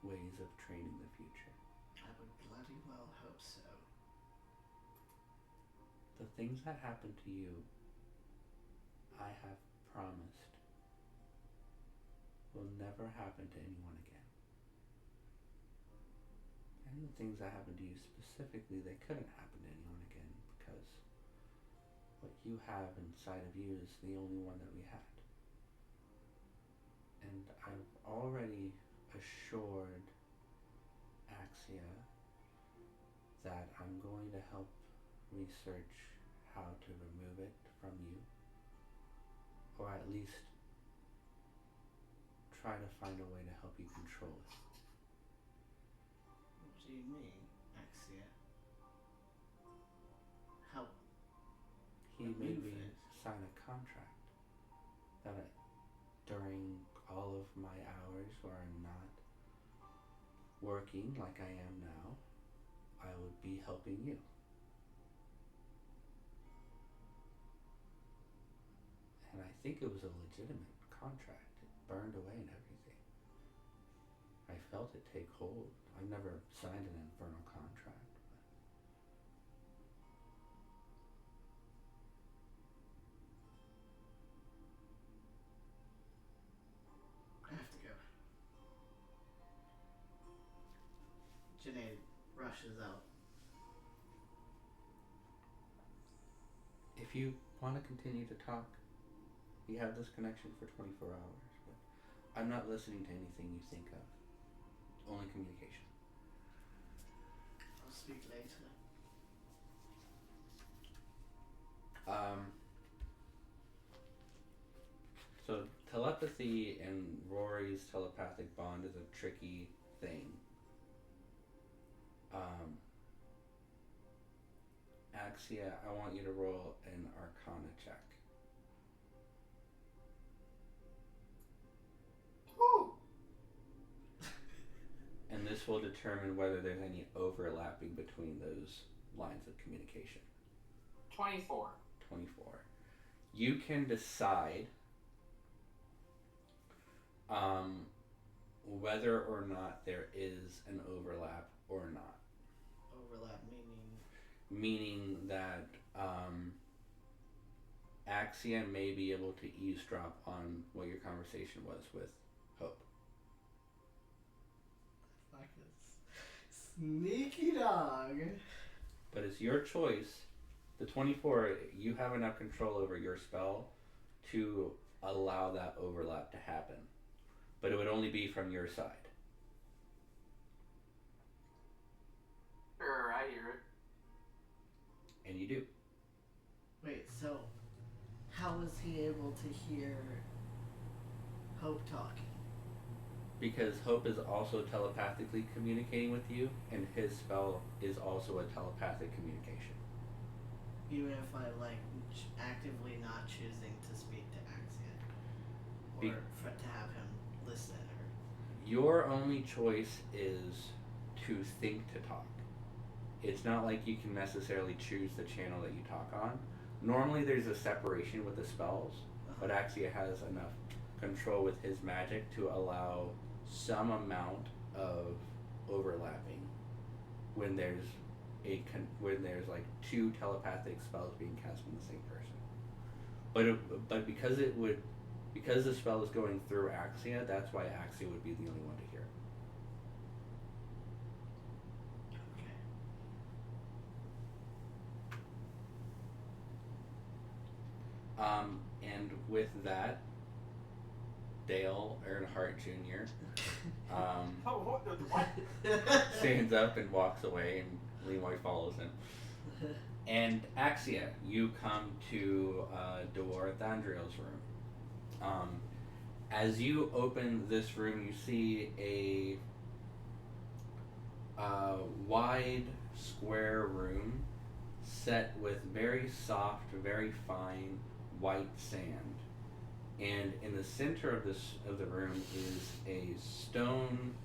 ways of training the future. I would bloody well hope so. The things that happened to you, I have promised, will never happen to anyone again. And the things that happened to you specifically, they couldn't happen to anyone again because what you have inside of you is the only one that we had. And I've already assured Axia that I'm going to help research how to remove it from you, or at least try to find a way to help you control it. What do you mean, Axia? Help? He made me Remove it? sign a contract that during all of my hours where I'm not working like I am now, I would be helping you. And I think it was a legitimate contract. It burned away and everything. I felt it take hold. I've never signed an infernal contract. I have to go. Janae rushes out. If you want to continue to talk, we have this connection for 24 hours, but I'm not listening to anything you think of. Only communication. I'll speak later. So telepathy and Rory's telepathic bond is a tricky thing. Axia, I want you to roll an Arcana check. This will determine whether there's any overlapping between those lines of communication. 24. 24. You can decide whether or not there is an overlap or not. Overlap meaning? Meaning that Axia may be able to eavesdrop on what your conversation was with Hope. Like a sneaky dog. But it's your choice. The 24, you have enough control over your spell to allow that overlap to happen. But it would only be from your side. Sure, I hear it. And you do. Wait, so how was he able to hear Hope talking? Because Hope is also telepathically communicating with you, and his spell is also a telepathic communication. Even if I actively not choosing to speak to Axia, or to have him listen, or your only choice is to think to talk. It's not like you can necessarily choose the channel that you talk on. Normally there's a separation with the spells, but Axia has enough control with his magic to allow some amount of overlapping when there's like two telepathic spells being cast from the same person. But because the spell is going through Axia, that's why Axia would be the only one to hear. And with that, Dale Earnhardt Jr. What? Stands up and walks away, and LIMOY follows him. And Axia, you come to Dor Thandriel's room. As you open this room, you see a wide square room set with very soft, very fine white sand. And in the center of the room is a stone,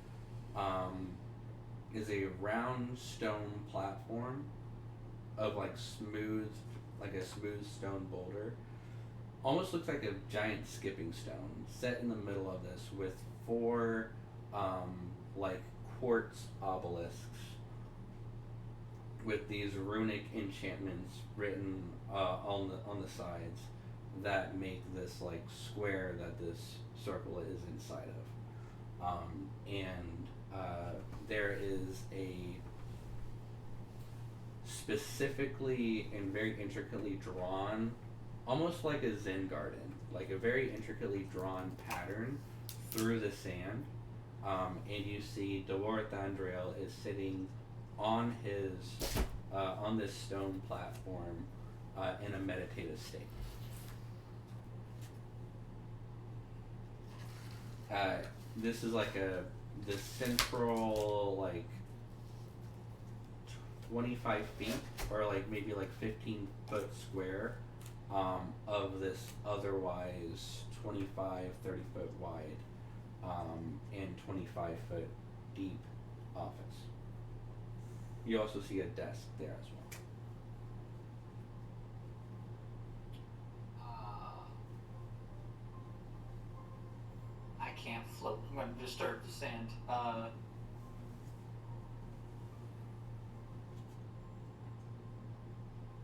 is a round stone platform of a smooth stone boulder. Almost looks like a giant skipping stone set in the middle of this with four quartz obelisks with these runic enchantments written on the sides that make this square that this circle is inside of. There is a specifically and very intricately drawn, almost like a Zen garden, like a very intricately drawn pattern through the sand. And you see Dor Thandriel is sitting on on this stone platform in a meditative state. This is the central 25 feet or maybe 15-foot square of this otherwise 25, 30 foot wide and 25 foot deep office. You also see a desk there as well. I can't float. I'm going to disturb the sand.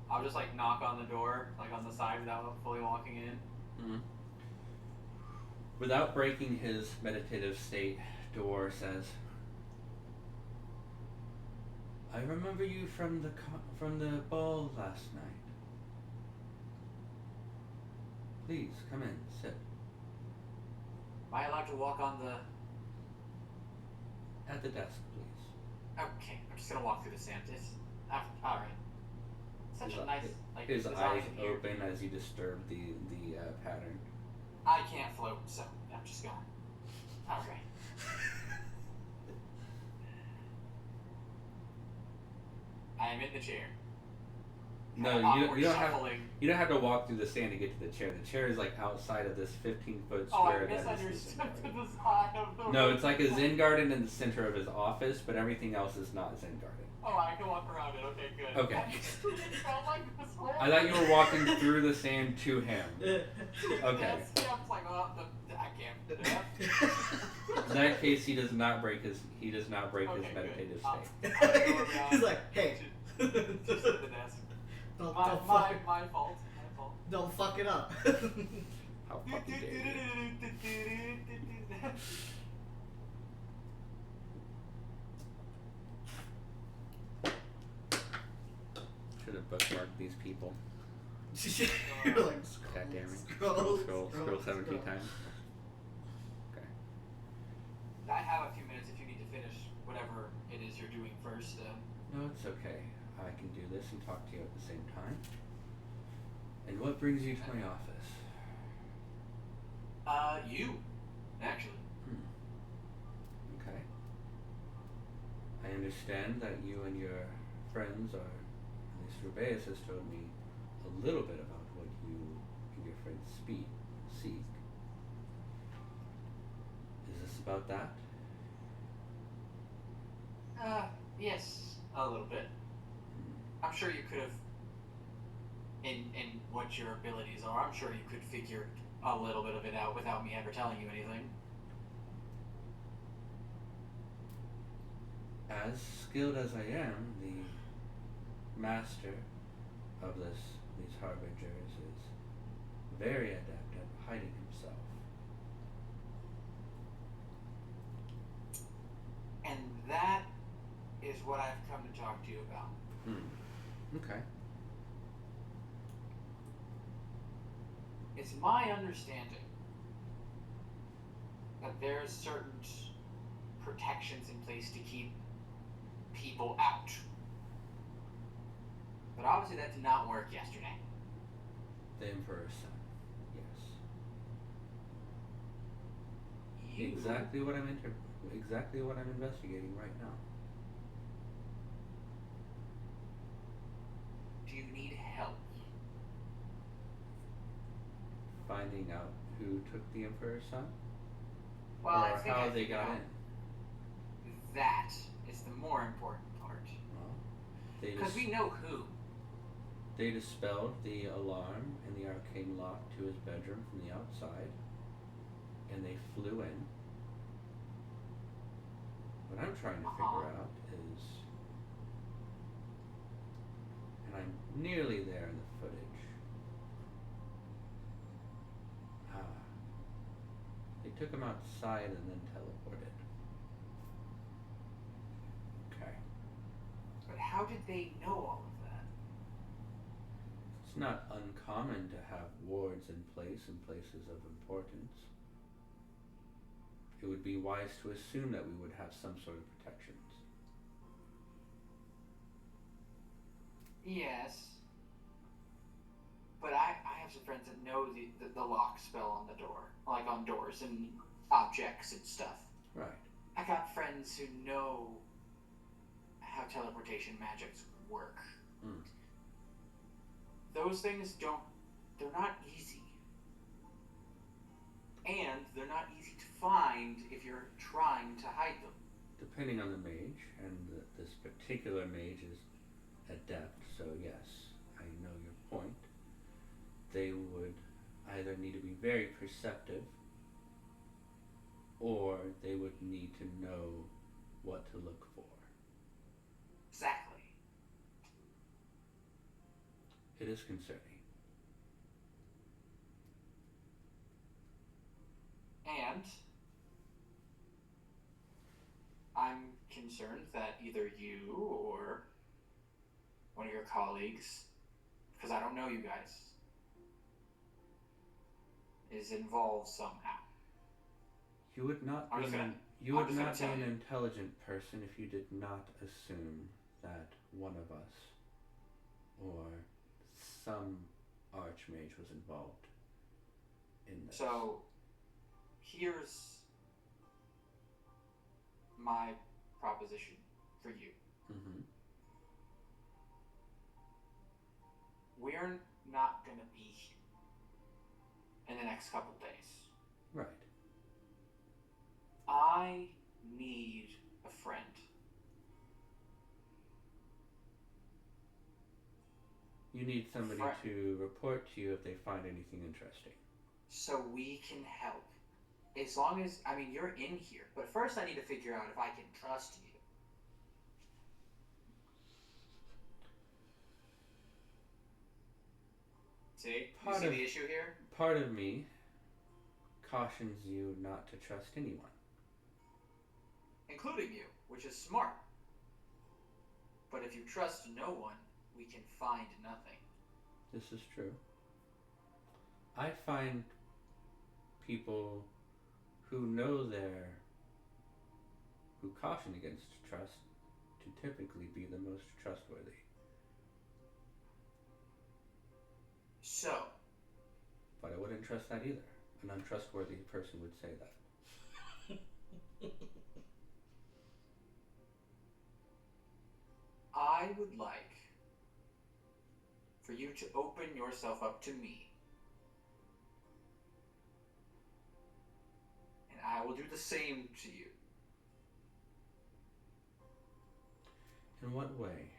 I'll just knock on the door, on the side without fully walking in. Mm-hmm. Without breaking his meditative state, Dor says, "I remember you from the ball last night. Please come in, sit." Am I allowed to walk on the... At the desk, please. Okay, I'm just gonna walk through the sand. It's... alright. Such a nice... His eyes design here. open as you disturb the pattern. I can't float, so I'm just going. Alright. I am in the chair. No, awkward you don't have shuffling. you don't have to walk through the sand to get to the chair. The chair is like outside of this 15-foot Oh, square. I that is the misunderstood Zen the garden. design of the No, it's like a Zen garden in the center of his office, but everything else is not Zen garden. Oh, I can walk around it. Okay, good. Okay. It felt like this whole I thought you were walking through the sand to him. Okay. Yes, yeah, I was like, oh, I can't. Yeah. In that case, he does not break his Okay, meditative good. state. He's like, hey. Just at the desk. Don't My fuck fault. it. My fault. Don't fuck it up. How fucking dare you? Should have bookmarked these people. You're like, God damn it. scroll, Scroll 17 times. Okay. I have a few minutes if you need to finish whatever it is you're doing first. No, it's okay. I can do this and talk to you at the same time. And what brings you to my office? You, actually. Okay. I understand that you and your friends are, at least Rubeus has told me a little bit about what you and your friends seek. Is this about that? Yes, a little bit. I'm sure you could have, in what your abilities are, I'm sure you could figure a little bit of it out without me ever telling you anything. As skilled as I am, the master of these harbingers is very adept at hiding himself. And that is what I've come to talk to you about. Okay. It's my understanding that there's certain protections in place to keep people out. But obviously that did not work yesterday. The Emperor's son. Yes. You, Exactly what I'm investigating right now. do you need help? Finding out who took the Emperor's son? Well, I or think how I they figured got out in? That is the more important part. Well, they Because we know who. They dispelled the alarm and the arcane lock to his bedroom from the outside, and they flew in. What I'm trying to figure out is, and I'm nearly there in the footage. They took him outside and then teleported. Okay. But how did they know all of that? It's not uncommon to have wards in place in places of importance. It would be wise to assume that we would have some sort of protections. Yes. But I have some friends that know the lock spell on the door. Like on doors and objects and stuff. Right. I got friends who know how teleportation magics work. Those things they're not easy. And they're not easy to find if you're trying to hide them. Depending on the mage, and this particular mage is adept, so yes, I know your point. They would either need to be very perceptive, or they would need to know what to look for. Exactly. It is concerning. And I'm concerned that either you or one of your colleagues, because I don't know you guys, is involved somehow. You would not I'm be just gonna- you I'm would just gonna not be tell an you. intelligent person if you did not assume that one of us or some archmage was involved in this. So, here's my proposition for you. Mm-hmm. we're not gonna be here in the next couple days. Right. I need a friend. You need somebody Friend. to report to you if they find anything interesting. So we can help. As long as, I mean, you're in here. But first I need to figure out if I can trust you. See? You see the issue here? Part of me cautions you not to trust anyone. Including you, which is smart. But if you trust no one, we can find nothing. This is true. I find people who caution against trust to typically be the most trustworthy. So, But I wouldn't trust that either. An untrustworthy person would say that. I would like for you to open yourself up to me. And I will do the same to you. In what way?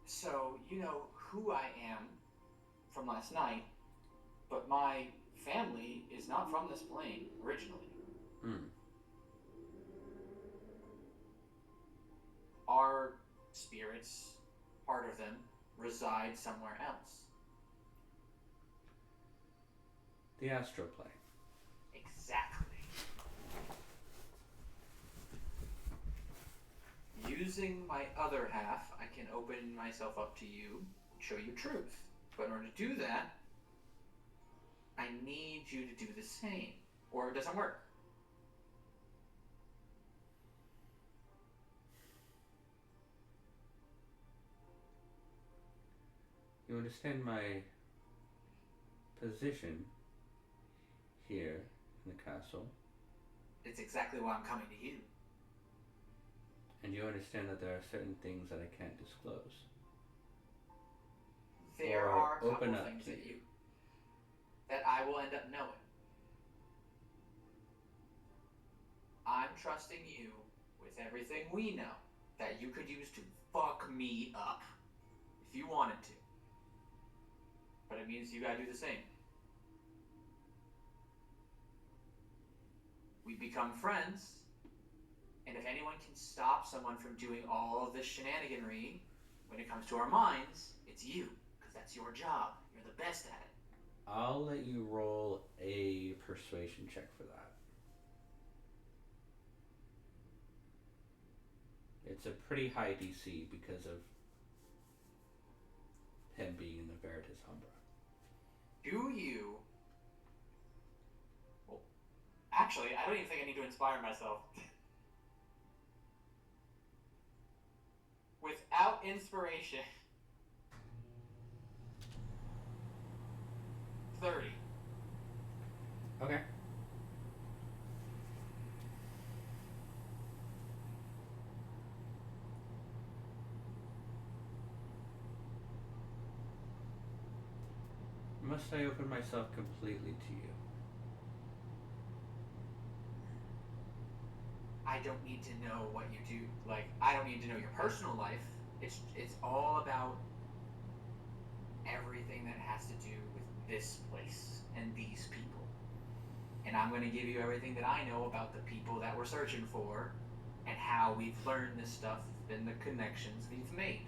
So, you know who I am from last night, but my family is not from this plane originally. Our spirits, part of them, reside somewhere else. The astral plane. Exactly. Using my other half, I can open myself up to you, show you truth. But in order to do that, I need you to do the same, or it doesn't work. You understand my position here in the castle, It's exactly why I'm coming to you. and you understand that there are certain things that I can't disclose. There Or are a couple open up things to that you. that I will end up knowing. I'm trusting you with everything we know that you could use to fuck me up if you wanted to. But it means you gotta do the same. We become friends, and if anyone can stop someone from doing all of this shenaniganry when it comes to our minds, it's you, because that's your job. You're the best at it. I'll let you roll a persuasion check for that. It's a pretty high DC because of him being in the Veritas Umbra. Do you... Well, actually, I don't even think I need to inspire myself. Without inspiration... 30. Okay. Must I open myself completely to you? I don't need to know what you do. Like, I don't need to know your personal life. It's all about everything that has to do with this place and these people. And I'm going to give you everything that I know about the people that we're searching for and how we've learned this stuff and the connections we've made.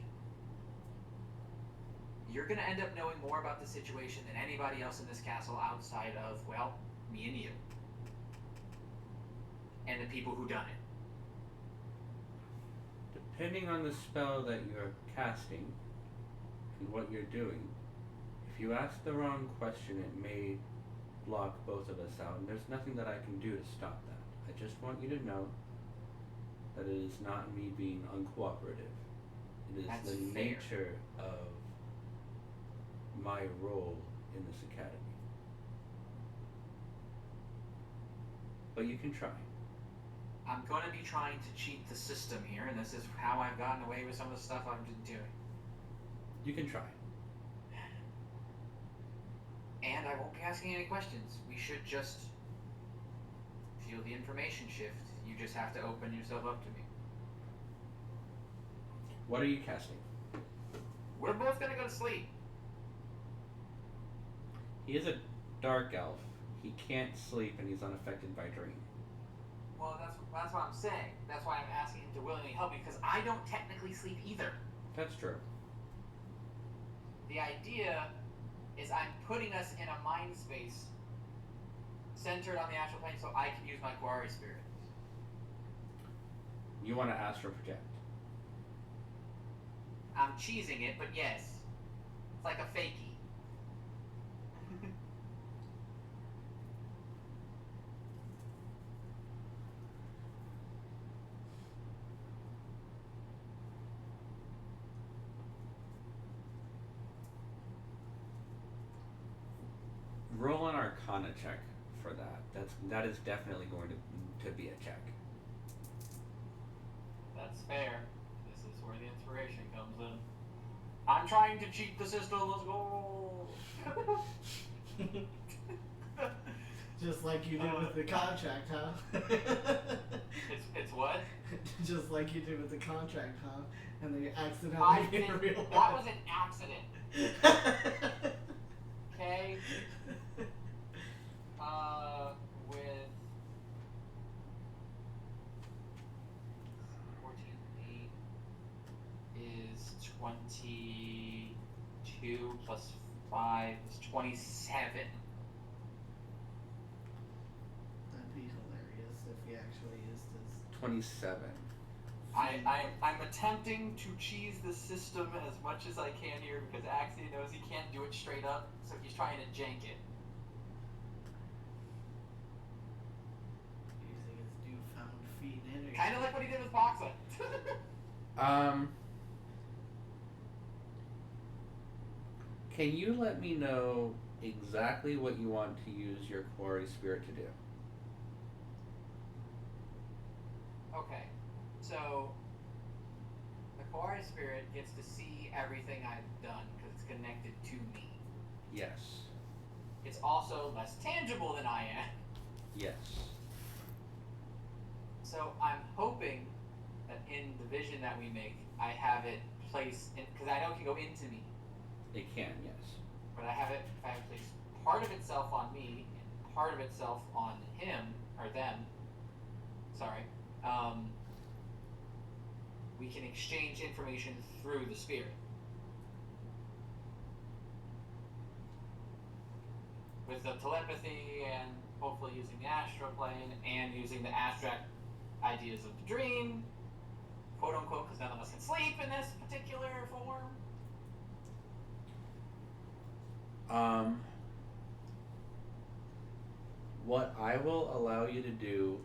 You're going to end up knowing more about the situation than anybody else in this castle outside of, well, me and you. And the people who done it. Depending on the spell that you're casting and what you're doing, if you ask the wrong question, it may block both of us out, and there's nothing that I can do to stop that. I just want you to know that it is not me being uncooperative. It is That's the fair. nature of my role in this academy. But you can try. I'm going to be trying to cheat the system here, and this is how I've gotten away with some of the stuff I've been doing. You can try. And I won't be asking any questions. We should just feel the information shift. You just have to open yourself up to me. What are you casting? We're both going to go to sleep. He is a dark elf. He can't sleep and he's unaffected by dream. Well, that's what I'm saying. That's why I'm asking him to willingly help me, because I don't technically sleep either. That's true. The idea is I'm putting us in a mind space centered on the astral plane so I can use my Quarry Spirit. You want to astral project. I'm cheesing it, but yes. It's like a fakie. Roll an Arcana check for that. That is definitely going to be a check. That's fair. This is where the inspiration comes in. I'm trying to cheat the system. Let's go. Just like you did with the contract, huh? It's what? Just like you did with the contract, huh? And then you accidentally realized. That was an accident. Okay. With 14 is 22 plus 5 is 27. That'd be hilarious if he actually used his 27. I'm attempting to cheese the system as much as I can here because Axia knows he can't do it straight up, so he's trying to jank it. using his newfound feed energy. Kind of like what he did with Boxa. Can you let me know exactly what you want to use your Quarry Spirit to do? Okay, so the Quarry Spirit gets to see everything I've done because it's connected to me. Yes. It's also less tangible than I am. Yes. So I'm hoping that in the vision that we make, I have it placed in, because I know it can go into me, It can, yes. but I have it placed part of itself on me and part of itself on him or them. Sorry. We can exchange information through the spirit. With the telepathy and hopefully using the astral plane and using the abstract ideas of the dream, quote unquote, because none of us can sleep in this particular form. What I will allow you to do,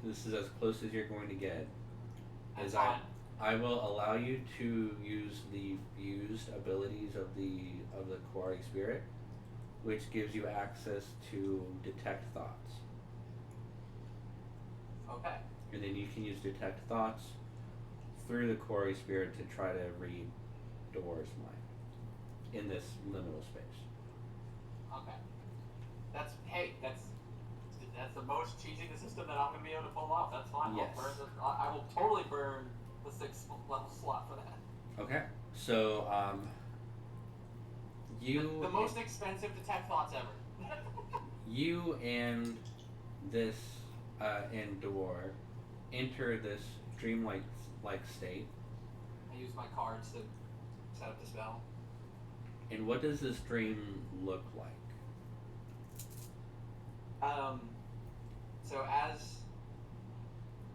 this is as close as you're going to get, That's is fine. I will allow you to use the fused abilities of the Quarry Spirit, which gives you access to detect thoughts. Okay. And then you can use detect thoughts through the Quarry Spirit to try to read Door's mind in this liminal space. Okay. That's the most cheesing the system that I'm gonna be able to pull off. That's fine. Yes. I will totally burn the 6th level slot for that. Okay. So you The most expensive detect thoughts ever. you and this Endor enter this dreamlike state. I use my cards to set up the spell. And what does this dream look like? So as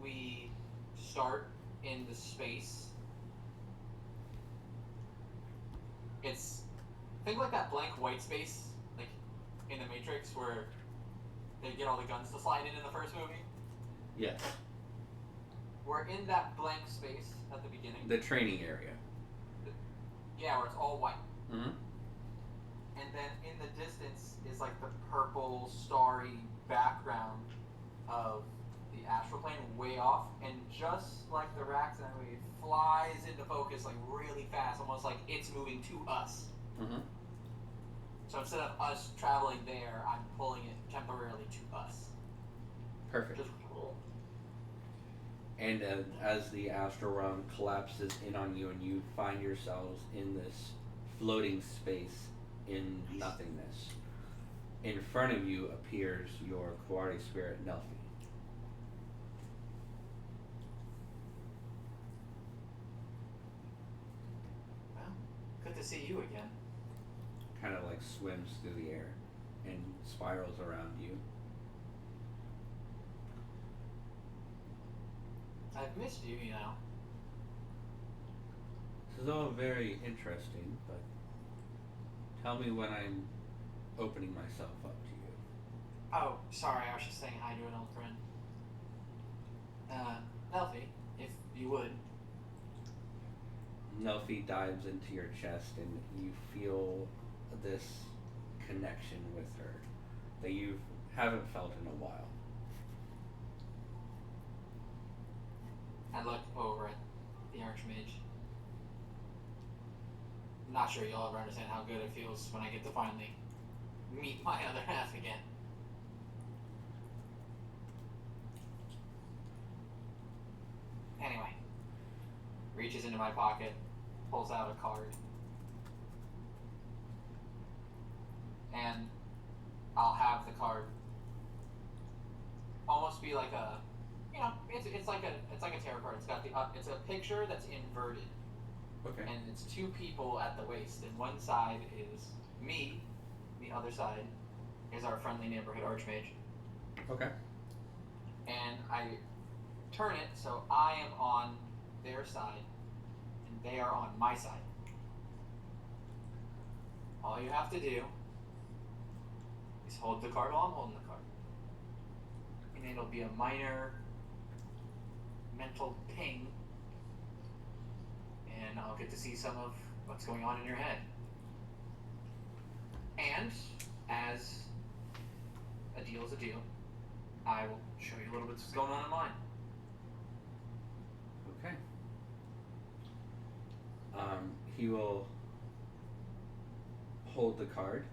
we start in the space, it's, think like that blank white space, like in the Matrix where they get all the guns to slide in the first movie. Yes. We're in that blank space at the beginning. The training area. Yeah, where it's all white. Mm-hmm. And then in the distance is like the purple starry background of the astral plane way off, and just like the Raxan wave flies into focus like really fast, almost like it's moving to us. Mm-hmm. So instead of us traveling there, I'm pulling it temporarily to us. Perfect. Just roll. And as the astral realm collapses in on you and you find yourselves in this floating space in nothingness, in front of you appears your Kuari spirit, Nelfi. Well, good to see you again. Kind of like swims through the air and spirals around you. I've missed you, you know. This is all very interesting, but tell me when I'm opening myself up to you. Oh, sorry, I was just saying hi to an old friend. Nelfi, if you would. Nelfi dives into your chest and you feel this connection with her that you haven't felt in a while. I look over at the Archmage. I'm not sure you'll ever understand how good it feels when I get to finally meet my other half again. Anyway, reaches into my pocket, pulls out a card, and I'll have the card almost be like a, you know, it's like a tarot card. It's got the it's a picture that's inverted. Okay. And it's two people at the waist, and one side is me, the other side is our friendly neighborhood Archmage. Okay. And I turn it so I am on their side, and they are on my side. All you have to do is hold the card while I'm holding the card. And it'll be a minor mental ping, and I'll get to see some of what's going on in your head. And, as a deal is a deal, I will show you a little bit what's going on in mine. Okay. He will hold the card,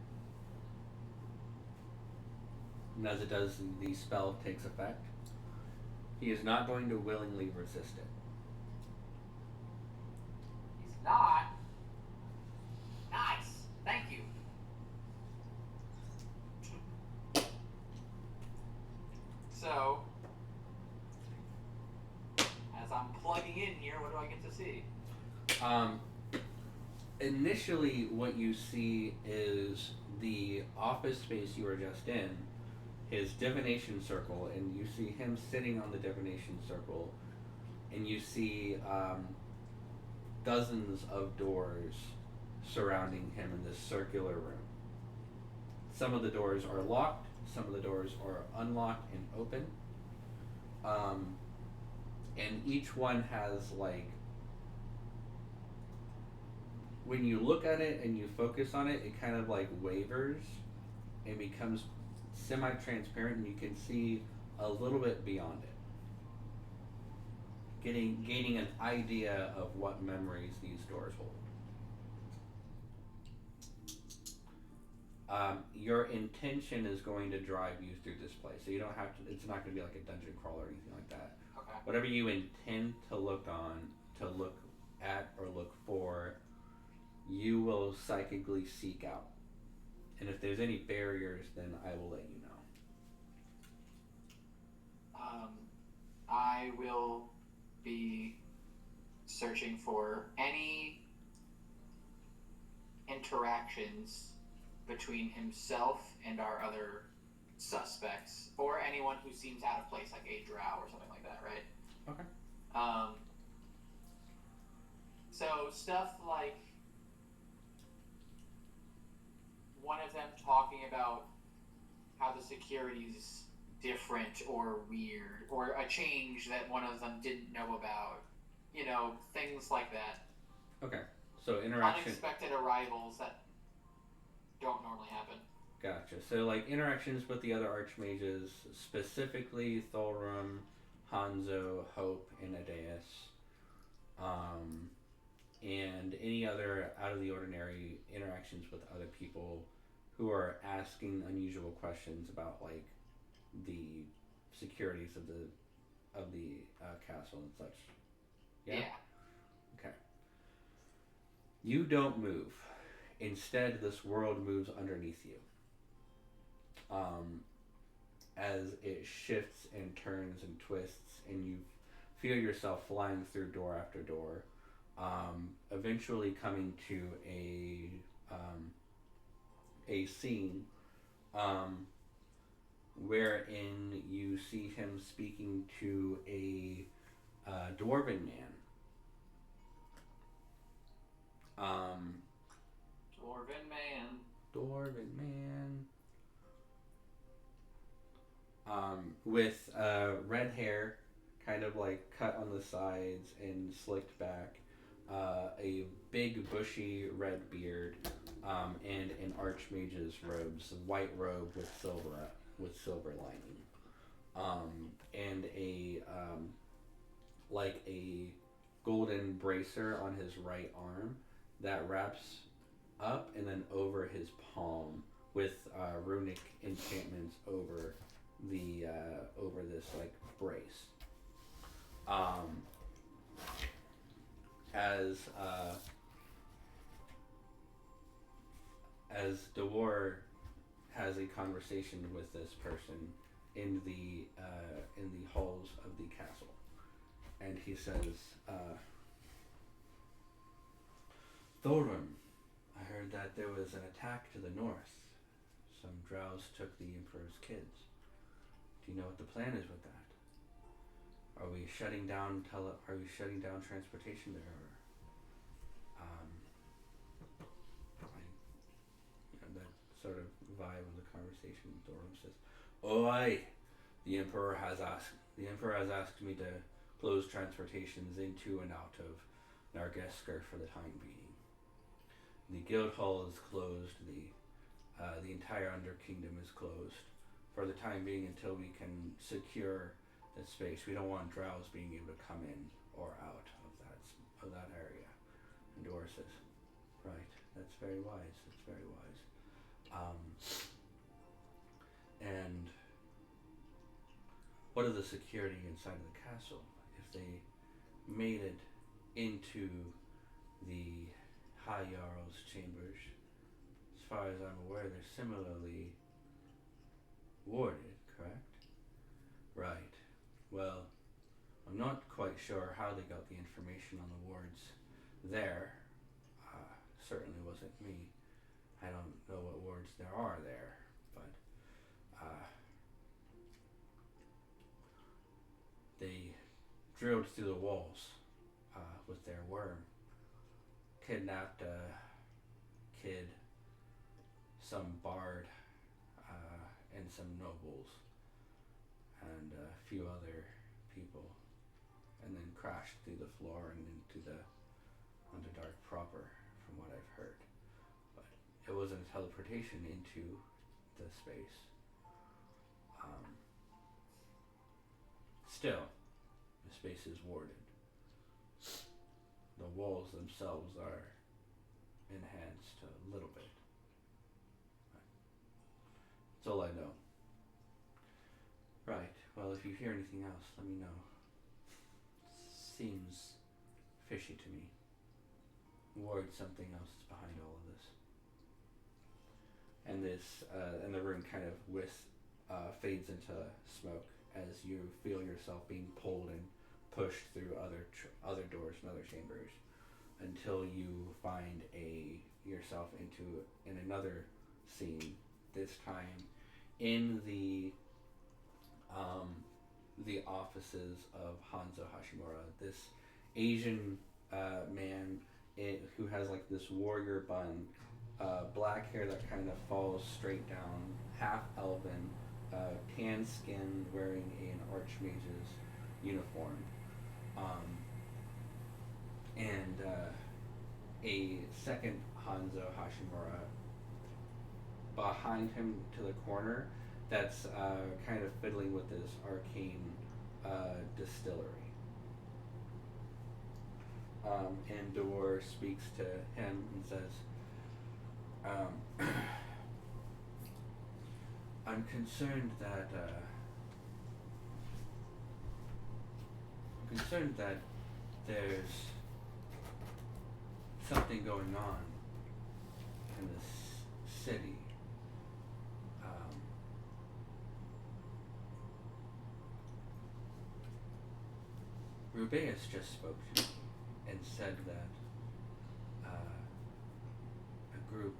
and as it does, the spell takes effect. He is not going to willingly resist it. He's not. Nice. Thank you. So, as I'm plugging in here, what do I get to see? Initially, what you see is the office space you were just in, his divination circle, and you see him sitting on the divination circle, and you see dozens of doors surrounding him in this circular room. Some of the doors are locked, some of the doors are unlocked and open, and each one has, like, when you look at it and you focus on it, it kind of like wavers and becomes semi-transparent, and you can see a little bit beyond it, gaining an idea of what memories these doors hold. Your intention is going to drive you through this place, so you don't have to. It's not going to be like a dungeon crawl or anything like that. Okay. Whatever you intend to look at, or look for, you will psychically seek out. And if there's any barriers, then I will let you know. I will be searching for any interactions between himself and our other suspects, or anyone who seems out of place, like a drow or something like that, right? Okay. So stuff like one of them talking about how the security's different or weird, or a change that one of them didn't know about, you know, things like that. Okay. So interaction. Unexpected arrivals that don't normally happen. Gotcha. So like interactions with the other archmages, specifically Thulrum, Hanzo, Hope, and Adeus, and any other out of the ordinary interactions with other people who are asking unusual questions about like the securities of the castle and such. Yeah. Okay. You don't move. Instead, this world moves underneath you. As it shifts and turns and twists, and you feel yourself flying through door after door, eventually coming to a scene wherein you see him speaking to a dwarven man. Dwarven man. With red hair, kind of like cut on the sides and slicked back, a big bushy red beard, and an archmage's robes, white robe with silver lining, and a like a golden bracer on his right arm that wraps up and then over his palm with runic enchantments over this like brace. As Dewar has a conversation with this person in the halls of the castle, and he says, Thorun, I heard that there was an attack to the north. Some drows took the Emperor's kids. Do you know what the plan is with that? Are we shutting down transportation there? Or, that sort of vibe of the conversation. Thorun says, "Oi, the Emperor has asked me to close transportations into and out of Nargesker for the time being. The guild hall is closed. The entire Underkingdom is closed for the time being until we can secure the space. We don't want drows being able to come in or out of that area." And Dora says, "Right, that's very wise. That's very wise. And what of the security inside of the castle? If they made it into the High Jarl's chambers, as far as I'm aware, they're similarly warded, correct?" "Right. Well, I'm not quite sure how they got the information on the wards there. Certainly wasn't me. I don't know what wards there are there, but they drilled through the walls with their worm, kidnapped a kid, some bard, and some nobles, and a few other people, and then crashed through the floor and into the Underdark proper, from what I've heard. But it wasn't a teleportation into the space. Still, the space is warded. The walls themselves are enhanced a little bit. That's all I know." "Right. Well, if you hear anything else, let me know. Seems fishy to me. Worried something else is behind all of this." And and the room kind of fades into smoke as you feel yourself being pulled and pushed through other doors and other chambers, until you find yourself in another scene. This time in the offices of Hanzo Hashimura, this Asian man who has like this warrior bun, black hair that kind of falls straight down, half elven, tan skin, wearing an archmage's uniform, and a second Hanzo Hashimura behind him to the corner, that's kind of fiddling with this arcane distillery. And Dor speaks to him and says, I'm concerned that there's something going on in this city. Rubeus just spoke to me and said that a group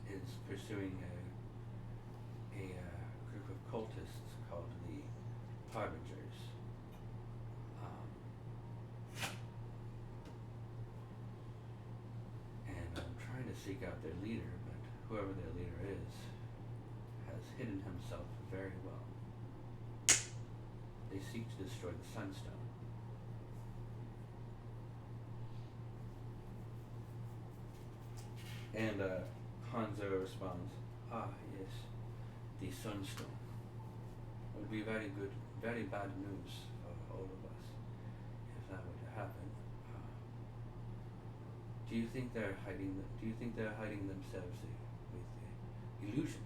is pursuing a group of cultists called the Harbingers. And I'm trying to seek out their leader, but whoever their leader is has hidden himself very well. They seek to destroy the Sunstone. And Hanzo responds, yes, the Sunstone. It would be very bad news for all of us if that were to happen. Do you think they're hiding themselves with illusion?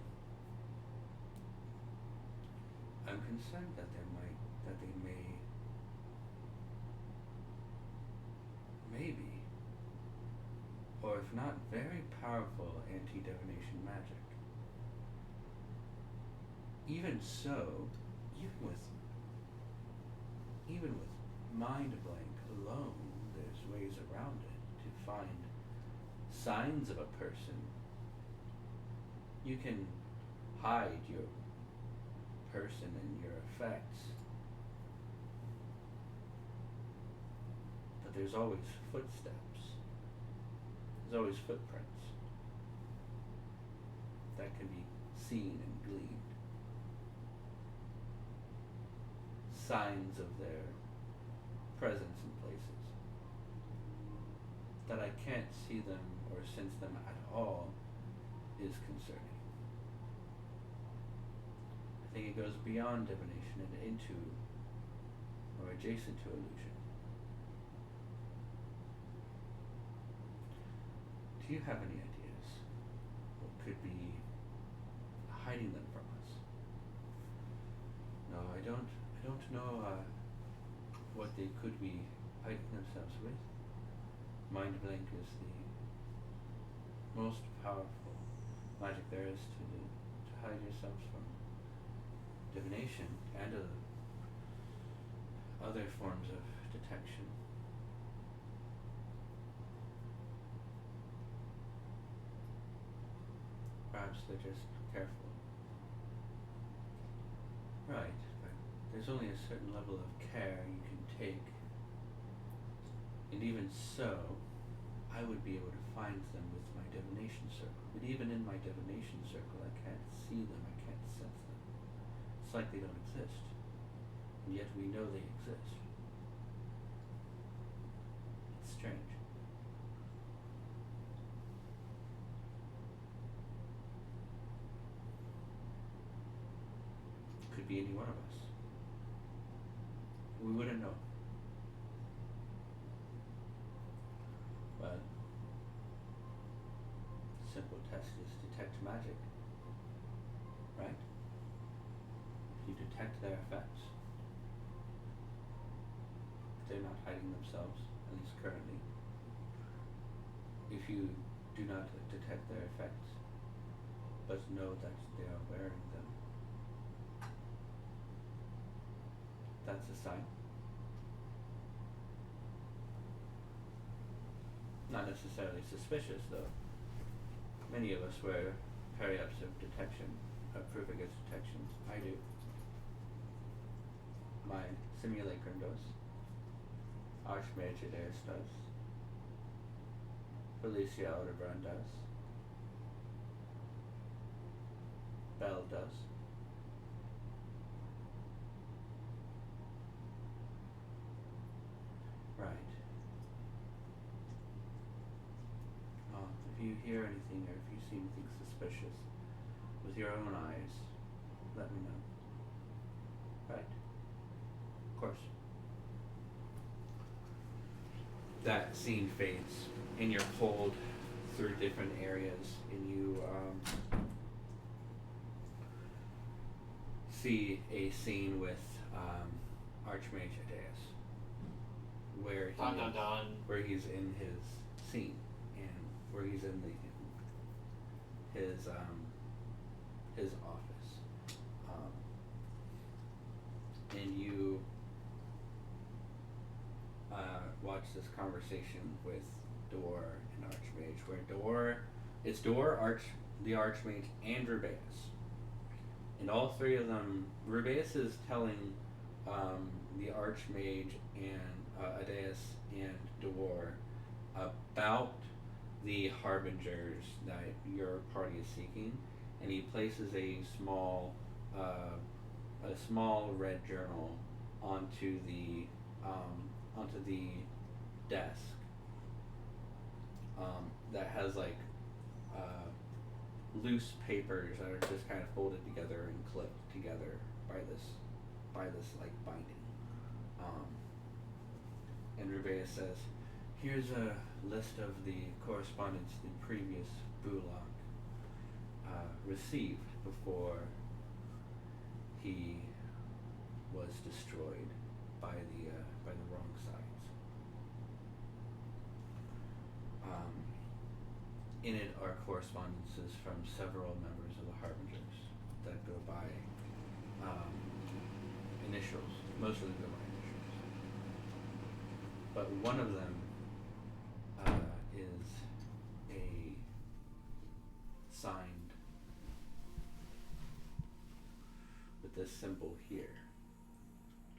I'm concerned that they maybe, or if not, very powerful anti-divination magic. Even so, even with mind blank alone, there's ways around it to find signs of a person. You can hide your person and your effects, but there's always footsteps. There's always footprints that can be seen and gleaned. Signs of their presence in places. That I can't see them or sense them at all is concerning. I think it goes beyond divination and into or adjacent to illusion. Do you have any ideas what could be hiding them from us? No, I don't know what they could be hiding themselves with. Mind blank is the most powerful magic there is to hide yourselves from divination and other forms of detection. Perhaps they're just careful. Right, but there's only a certain level of care you can take. And even so, I would be able to find them with my divination circle. But even in my divination circle, I can't see them, I can't sense them. It's like they don't exist. And yet we know they exist. It's strange. Could be any one of us. We wouldn't know. But simple test is detect magic, right? If you detect their effects, they're not hiding themselves, at least currently. If you do not detect their effects, but know that they are wearing them, that's a sign. Not necessarily suspicious, though. Many of us wear periups of detection, of proof against detection. I do. My simulacrum does. Archmage Artillerist does. Felicia Aldebrand does. Bell does. Right. If you hear anything or if you see anything suspicious with your own eyes, let me know. Right. Of course. That scene fades, and you're pulled through different areas, and you see a scene with Archmage Adeus, where Dun dun dun. where he's in his scene, and where he's in his office, and you watch this conversation with Door and Archmage, where it's Door, the Archmage, and Rubeus. And all three of them, Rubeus is telling the Archmage and Adeus and Door about the Harbingers that your party is seeking, and he places a small red journal onto the desk that has like loose papers that are just kind of folded together and clipped together by this like binding. And Rubeus says, "Here's a list of the correspondence the previous Bullock received before he was destroyed by the Wrongsides. In it are correspondences from several members of the Harbingers that go by initials, mostly go by initials. But one of them is a signed with this symbol here.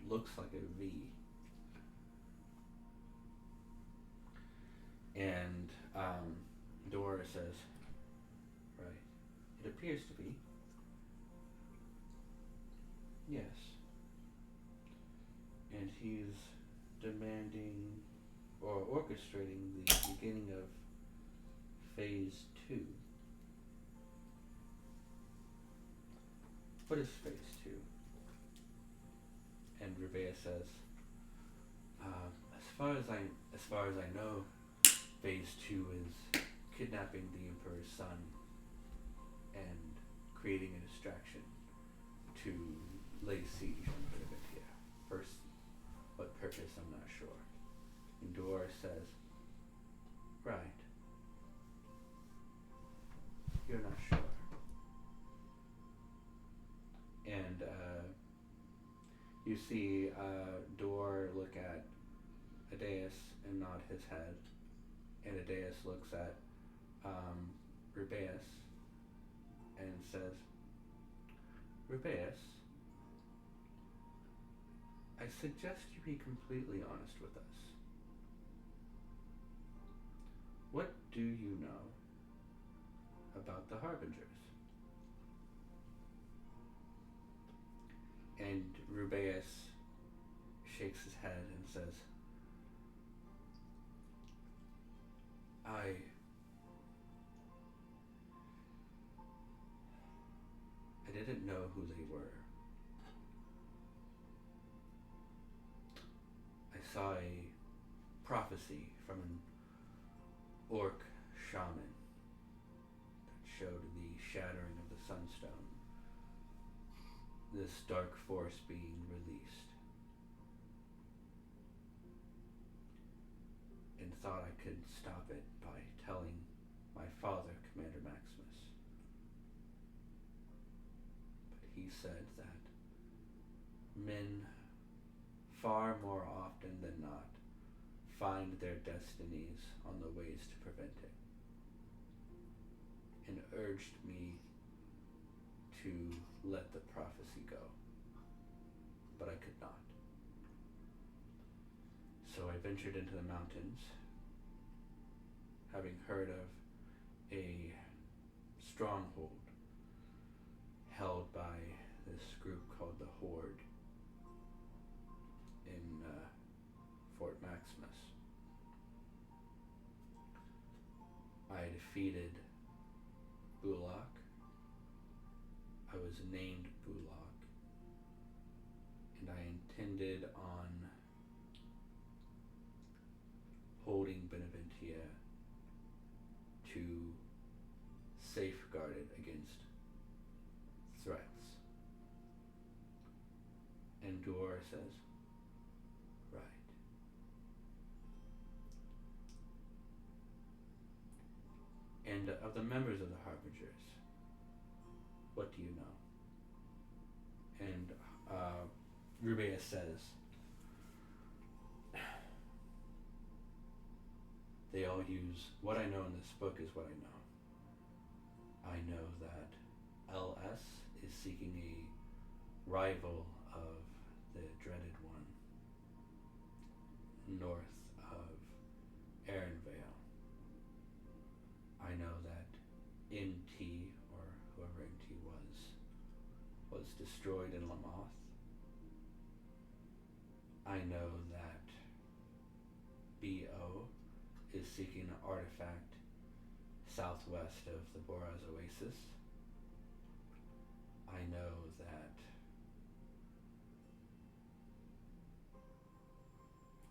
Looks like a V. And Dora says, right, it appears to be. Yes. And he's demanding or orchestrating the beginning of phase 2. What is phase 2? And Rubeus says, as far as I know, phase 2 is kidnapping the Emperor's son and creating a distraction to lay siege on Privitia. First, what purpose, I'm not sure. And Dor says, right. You're not sure. And you see Dor look at Adeus and nod his head, and Adeus looks at Rubeus and says, Rubeus, I suggest you be completely honest with us. What do you know about the Harbingers? And Rubeus shakes his head and says, I didn't know who they were. I saw a prophecy from an orc shaman that showed the shattering of the sunstone, this dark force being released, and thought I could stop it by telling my father, Commander Maximus. But he said that men, far more often than not, find their destinies on the ways to prevent it, and urged me to let the prophecy go, but I could not. So I ventured into the mountains, having heard of a stronghold held by this group called the Horde in Fort Maximus. I defeated Bullock. I was named Bullock, and I intended on safeguarded against threats. And Duor says, right. And of the members of the Harbingers, what do you know? And Rubeus says, they all use, what I know in this book is what I know. I know that LS is seeking a rival of the dreaded one north of Erinvale. I know that NT, or whoever NT was destroyed in Lamoth. I know that BO is seeking an artifact southwest of the Boraz Oasis. I know that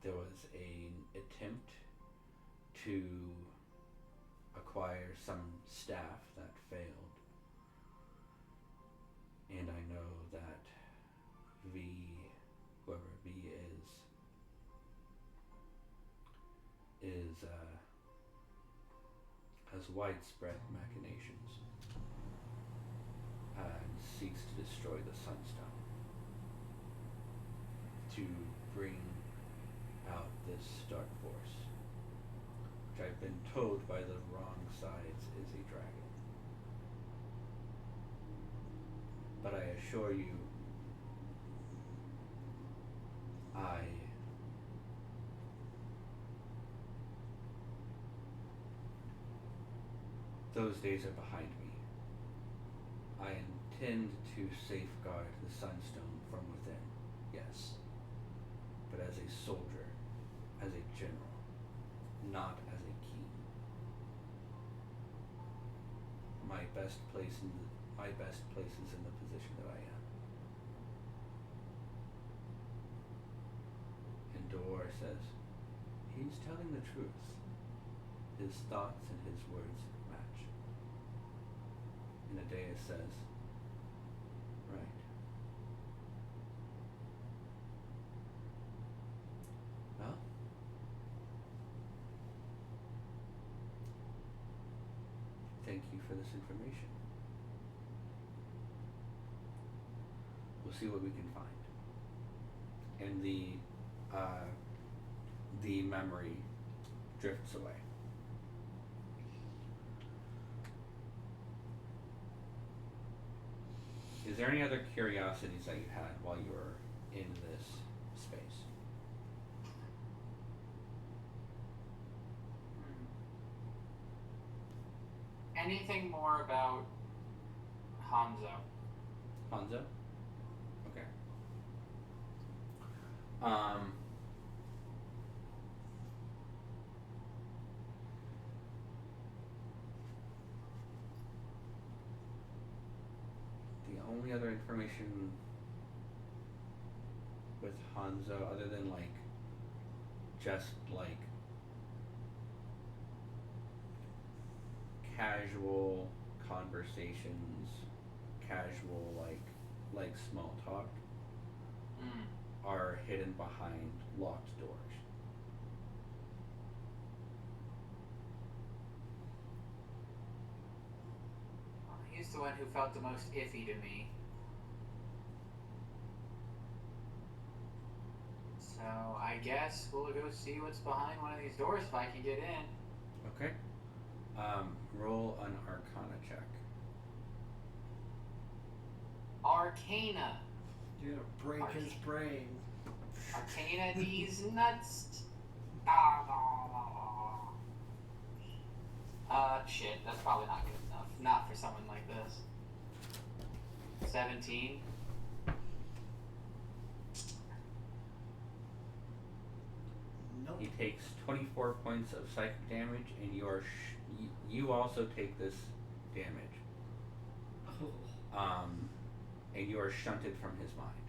there was an attempt to acquire some staff that failed. And I know that whoever V has widespread machinations and seeks to destroy the Sunstone to bring out this dark force, which I've been told by the Wrongsides is a dragon. But I assure you, those days are behind me. I intend to safeguard the Sunstone from within, yes, but as a soldier, as a general, not as a king. My best place is in the position that I am. And Dor says, he's telling the truth. His thoughts and his words match. And Adea says, right. Well, thank you for this information. We'll see what we can find. And the memory drifts away. Is there any other curiosities that you had while you were in this space? Anything more about Hanzo? Hanzo? Okay. The only other information with Hanzo, other than just casual conversations, casual like small talk, are hidden behind locked doors. Well, he's the one who felt the most iffy to me. So I guess we'll go see what's behind one of these doors if I can get in. Okay. Roll an Arcana check. Arcana. You're gonna break his brain. Arcana these nuts. Shit, that's probably not good enough. Not for someone like this. 17. Nope. He takes 24 points of psychic damage, and you also take this damage. And you are shunted from his mind.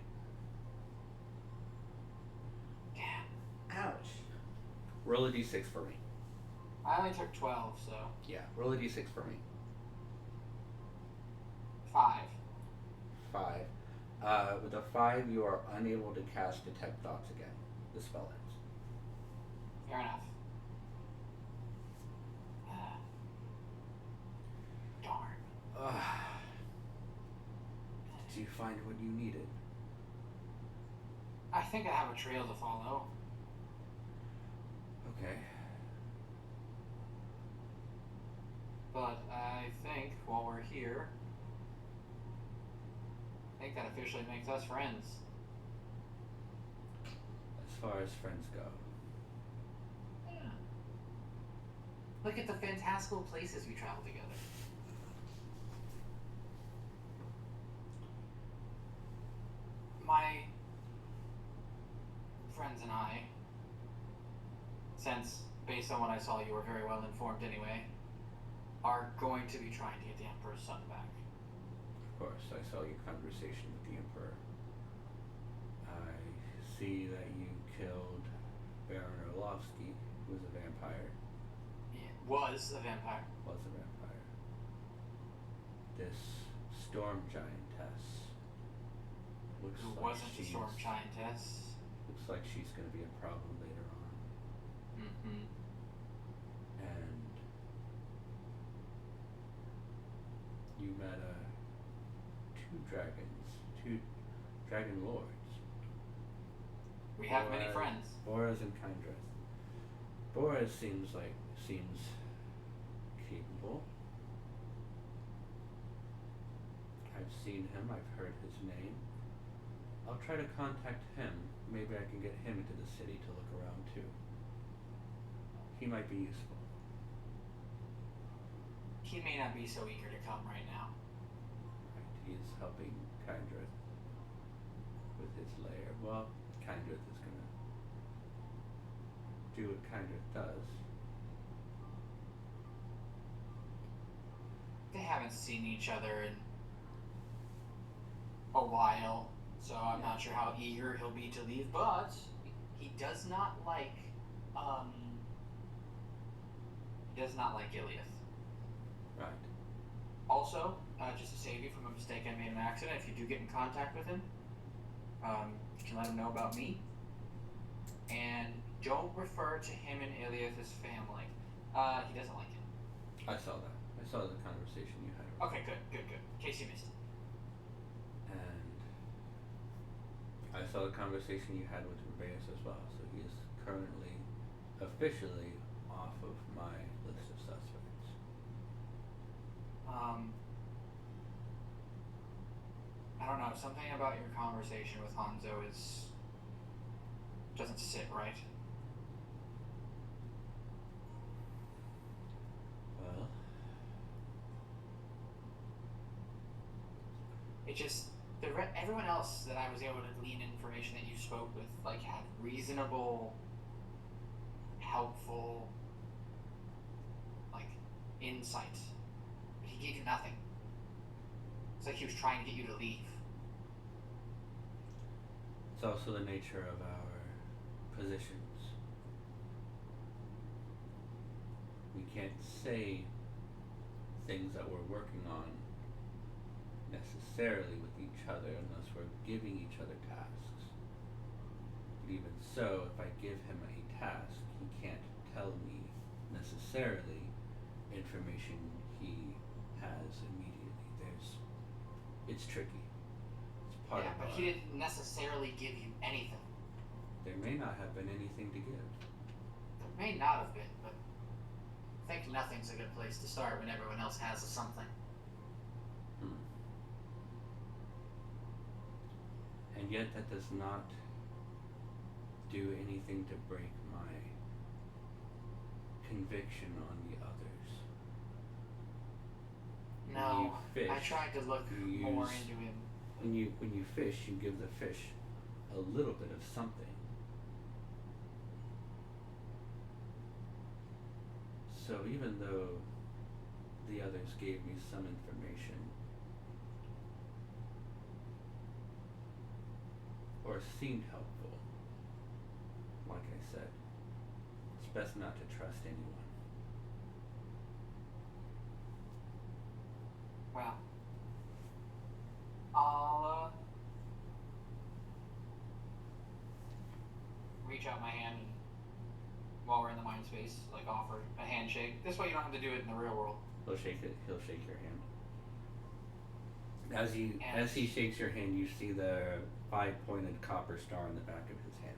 Damn. Ouch. Roll a d6 for me. I only took 12, so. Yeah, roll a d6 for me. With a 5, you are unable to cast Detect Thoughts again. The spell ends. Fair enough. Darn. Did you find what you needed? I think I have a trail to follow. Okay. But I think while we're here, I think that officially makes us friends. As far as friends go. Yeah. Look at the fantastical places we travel together. My friends and I, since based on what I saw you were very well informed anyway, are going to be trying to get the Emperor's son back. Of course, I saw your conversation with the Emperor. I see that you killed Baron Orlovsky, who was a vampire. Yeah, was a vampire. Was a vampire. This storm giantess looks Who like wasn't a she's, storm giantess. looks like she's going to be a problem later on. Mm-hmm. And you met two dragon lords. We have many friends. Boras and Kindred. Boras seems capable. I've seen him, I've heard his name. I'll try to contact him. Maybe I can get him into the city to look around too. He might be useful. He may not be so eager to come right now. Right, he's helping Kindred with his lair. Well, Kindred is gonna do what Kindred does. They haven't seen each other in a while, so I'm not sure how eager he'll be to leave, but he does not like Iliath. Right. Also, just to save you from a mistake I made in accident, if you do get in contact with him, you can let him know about me. And don't refer to him and Iliath as family. He doesn't like it. I saw that. I saw the conversation you had. Okay, good. In case you missed it. And I saw the conversation you had with Rubeus as well, so he is currently officially off of my list of suspects. I don't know, something about your conversation with Hanzo doesn't sit right. Well, It just, everyone else that I was able to glean information that you spoke with, like, had reasonable, helpful, like, insight. But he gave you nothing. It's like he was trying to get you to leave. it's also the nature of our positions. We can't say things that we're working on necessarily with each other unless we're giving each other tasks. But even so, if I give him a task, he can't tell me necessarily information he has immediately. It's tricky. It's part of but he didn't necessarily give you anything. There may not have been anything to give. There may not have been, but I think nothing's a good place to start when everyone else has something. And yet that does not do anything to break my conviction on the others. No, When you I fish, tried to look you more use- into him. When you fish, you give the fish a little bit of something. So even though the others gave me some information, or seemed helpful, like I said, it's best not to trust anyone. Well, reach out my hand and, while we're in the mind space, like offer a handshake. This way you don't have to do it in the real world. He'll shake your hand. As he shakes your hand, you see the 5-pointed copper star on the back of his hand.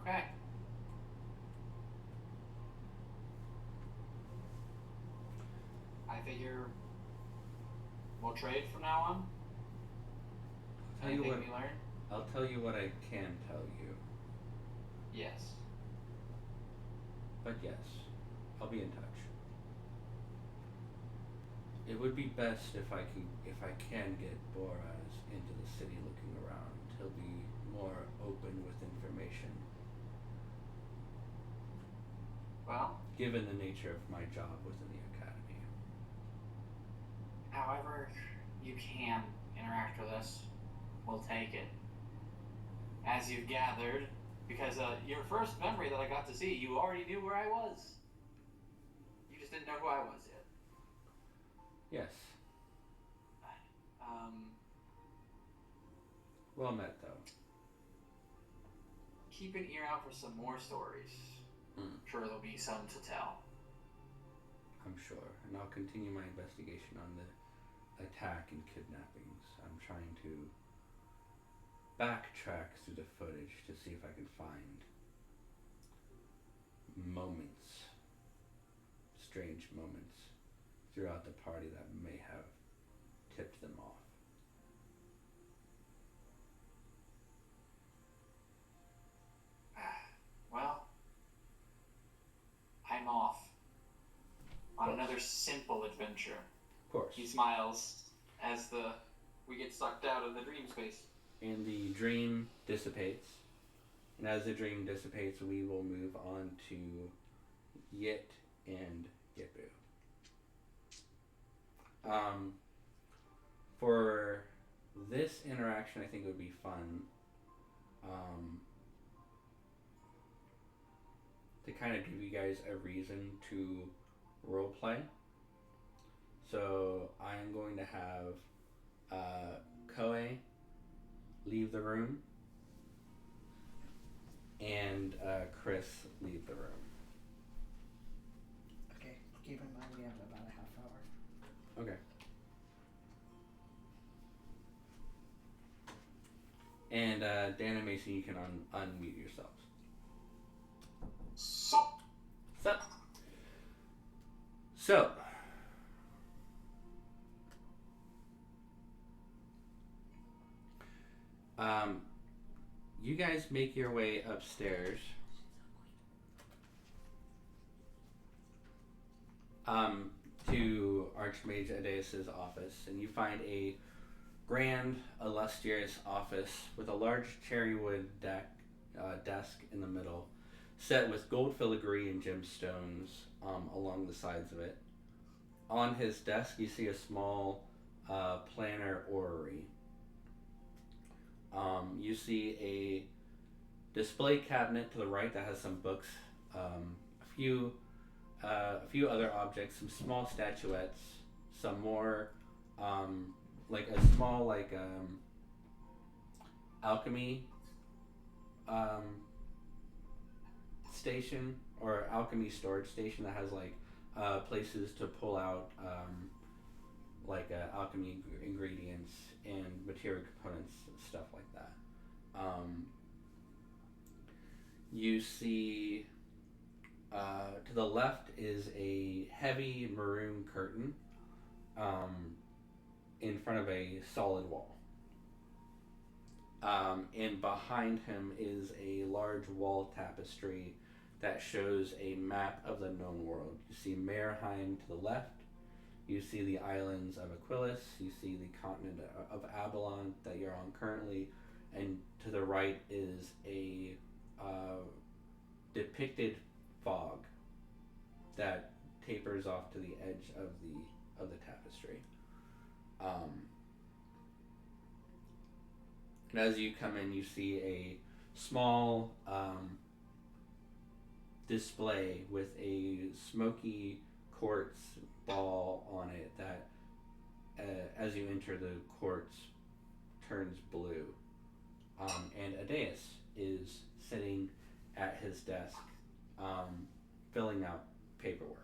Okay. I figure we'll trade from now on. Anything we learn? I'll tell you what I can tell you. Yes. But yes, I'll be in touch. It would be best if I can get Boraz into the city looking around. He'll be more open with information. Well, Given the nature of my job within the academy. however you can interact with us, we'll take it. As you've gathered, because your first memory that I got to see, you already knew where I was. You just didn't know who I was yet. Yes. Well met, though. Keep an ear out for some more stories. Sure there'll be some to tell. I'm sure. And I'll continue my investigation on the attack and kidnappings. I'm trying to backtrack through the footage to see if I can find strange moments throughout the party that may have tipped them off. Well, I'm off on another simple adventure. Of course. He smiles as we get sucked out of the dream space. And the dream dissipates. And as the dream dissipates, we will move on to Yit and Gippu. For this interaction, I think it would be fun to kind of give you guys a reason to roleplay. So I'm going to have Koei leave the room and Chris leave the room. Okay, keep in mind we have about a half hour. Okay. And Dan and Mason, you can unmute yourselves. Sup? So, you guys make your way upstairs. To Archmage Adeus's office, and you find a grand, illustrious office with a large cherrywood desk in the middle, set with gold filigree and gemstones along the sides of it. On his desk, you see a small planar orrery. You see a display cabinet to the right that has some books, a few other objects, some small statuettes, some more, like a small alchemy station or alchemy storage station that has places to pull out alchemy ingredients and material components, stuff like that. You see to the left is a heavy maroon curtain in front of a solid wall. And behind him is a large wall tapestry that shows a map of the known world. You see Merheim to the left. You see the islands of Aquilas. You see the continent of Avalon that you're on currently. And to the right is a depicted fog that tapers off to the edge of the tapestry. And as you come in, you see a small display with a smoky quartz ball on it that, as you enter the quartz turns blue. And Adeus is sitting at his desk, filling out paperwork.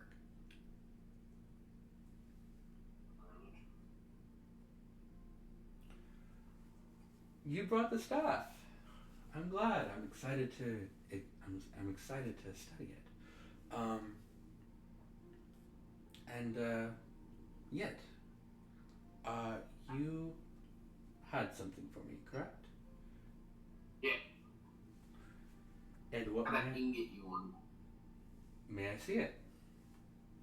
You brought the staff. I'm glad. I'm excited to. I'm excited to study it. Yet, you had something for me, correct? Yeah. And what How that ingot you want? may I see it?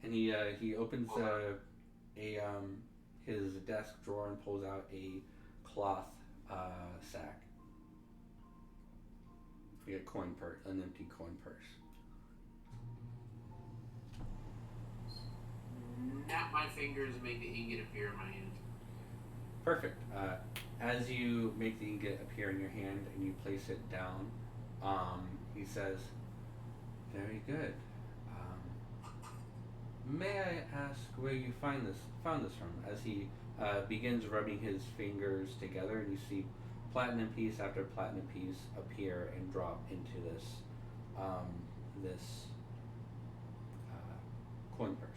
And he opens his desk drawer and pulls out a cloth sack. A coin purse, an empty coin purse. Snap my fingers and make the ingot appear in my hand. Perfect. As you make the ingot appear in your hand and you place it down, he says, "Very good. May I ask where you found this from?" As he begins rubbing his fingers together, and you see platinum piece after platinum piece appear and drop into this coin purse.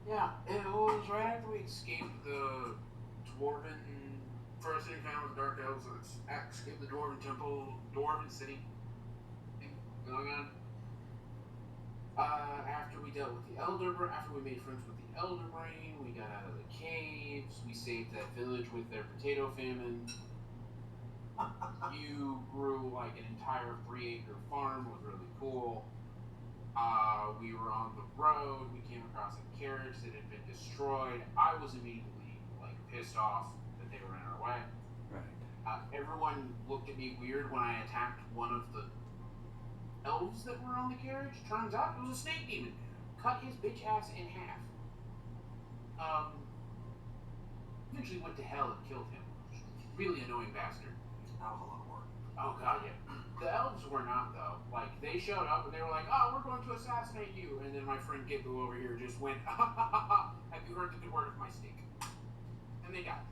Yeah, it was right after we escaped the dwarven first thing found with the dark elves. Let's escape the dwarven temple, dwarven city thing going on. After we dealt with the after we made friends with the Elder Brain, we got out of the caves, we saved that village with their potato famine. You grew like an entire 3-acre farm, was really cool. We were on the road, we came across a carriage that had been destroyed. I was immediately like pissed off that they were in our way. Right. Everyone looked at me weird when I attacked one of the elves that were on the carriage. Turns out it was a snake demon. Cut his bitch ass in half. Eventually went to hell and killed him. Really annoying bastard. That was a lot of work. Oh god, yeah. The elves were not though. Like they showed up and they were like, "Oh, we're going to assassinate you," and then my friend Gippu over here just went, "Have you heard the good word of my stick?" And they got it.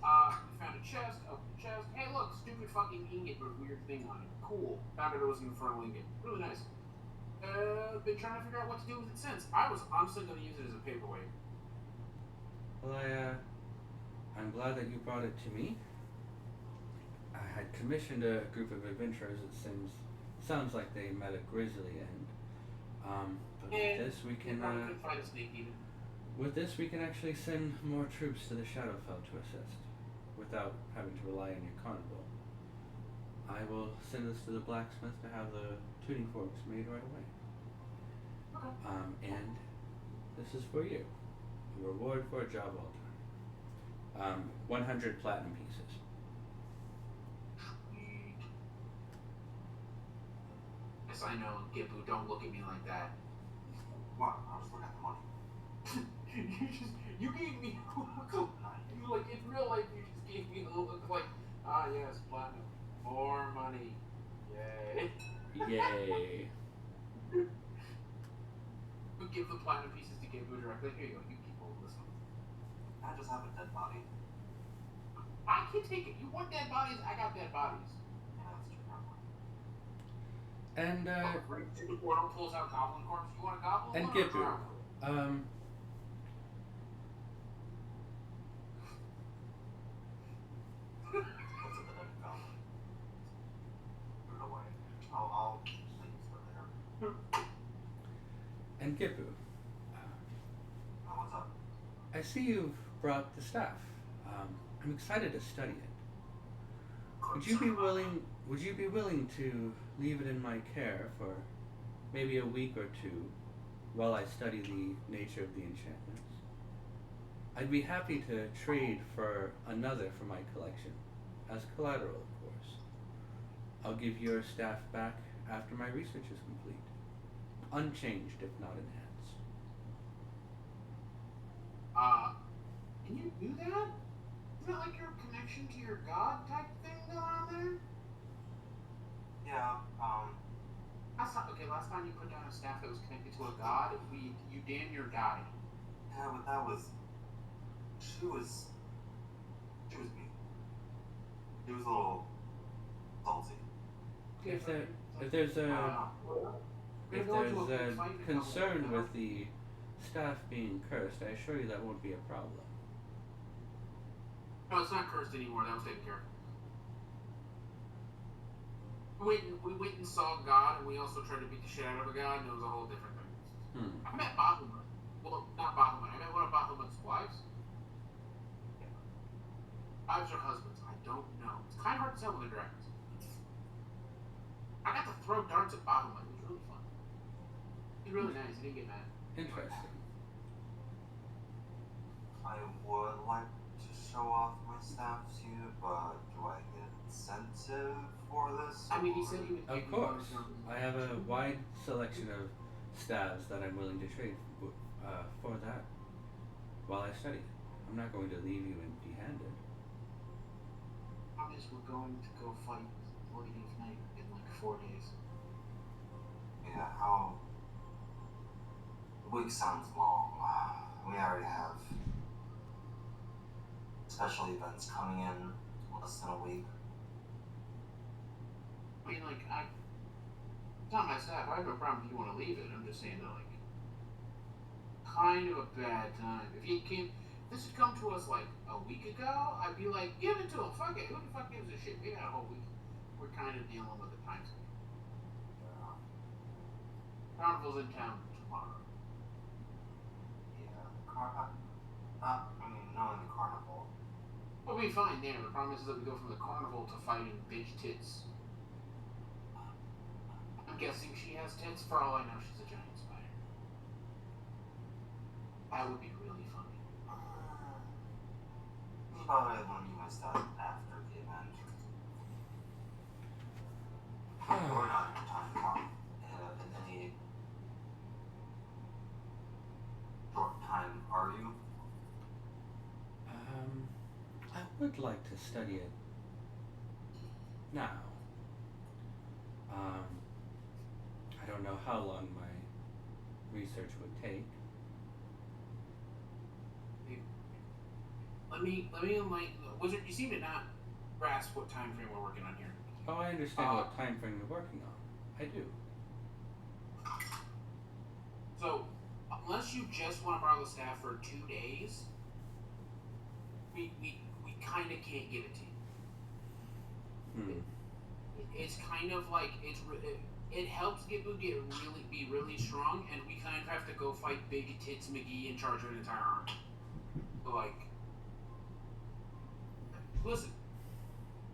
We found a chest, opened the chest. Hey, look, stupid fucking ingot with a weird thing on it. Cool. Found out it was an infernal ingot. Really nice. Been trying to figure out what to do with it since. I was honestly going to use it as a paperweight. Well, I'm glad that you brought it to me. I had commissioned a group of adventurers. Sounds like they met a grisly end. But with this we can fight a snake demon. With this we can actually send more troops to the Shadowfell to assist, without having to rely on your convoy. I will send this to the blacksmith to have the tuning forks made right away. Okay. And this is for you. A reward for a job well done. 100 platinum pieces. Sweet. Yes, I know, Gippu, don't look at me like that. What? I was looking at the money. you gave me a look. You like in real life you just gave me a look like, yes, platinum. More money. Yay. Yay. We give the platinum pieces to Gippu directly. Here you go, you keep all of this one. I just have a dead body. I can take it. You want dead bodies? I got dead bodies. Yeah, that's true. And The portal pulls out goblin corpse. You want a goblin? and one or a Gippu. drow? What's at the dead goblin? Put it away. I'll keep things for there. And Gippu. What's up? I see you've brought the staff. I'm excited to study it. Would you be willing to leave it in my care for maybe a week or two while I study the nature of the enchantments? I'd be happy to trade for another for my collection, as collateral, of course. I'll give your staff back after my research is complete, unchanged if not enhanced. Can you do that? Isn't that like your connection to your god type thing going on there? Yeah, Last time you put down a staff that was connected to a god, you damn near died. yeah, but that was... She was She was mean. She was a little salty. If there's a concern with the staff being cursed, I assure you that won't be a problem. No, it's not cursed anymore. That was taken care of. We went and saw God, and we also tried to beat the shit out of a god, and it was a whole different thing. I met Bahamut. Well, not Bahamut. I met one of Bahamut's wives. Yeah. Wives or husbands? I don't know. It's kind of hard to tell with the dragons. I got to throw darts at Bahamut. It was really fun. He's really nice. He didn't get mad. Interesting. I would like to show off my staff to you, but do I get incentive for this? I mean, he said he would. Of course. I have a wide selection of staves that I'm willing to trade for that while I study. I'm not going to leave you empty-handed. Promise we're going to go fight Lady of Night in like 4 days. Yeah, how... The week sounds long. We already have special events coming in less than a week. I mean, like, it's not my staff. I have no problem if you want to leave it. I'm just saying that, like, kind of a bad time. If this had come to us like a week ago, I'd be like, give it to him. Fuck it. Who the fuck gives a shit? We got a whole week. We're kind of dealing with the time schedule. Carnival's in town tomorrow. Yeah, I mean, knowing the carnival. We'll be fine there. The problem is that we go from the carnival to fighting bitch tits. I'm guessing she has tits. For all I know, she's a giant spider. That would be really funny. Probably when you missed out after the event. We're not in time tomorrow. In any short time, are you? I would like to study it now. I don't know how long my research would take. Let me enlighten the wizard. You seem to not grasp what time frame we're working on here. Oh, I understand what time frame you're working on. I do. So, unless you just want to borrow the staff for 2 days, we kind of can't give it to you. It's kind of like it helps Gippu be really strong, and we kind of have to go fight Big Tits McGee and charge an entire army. So, like, listen.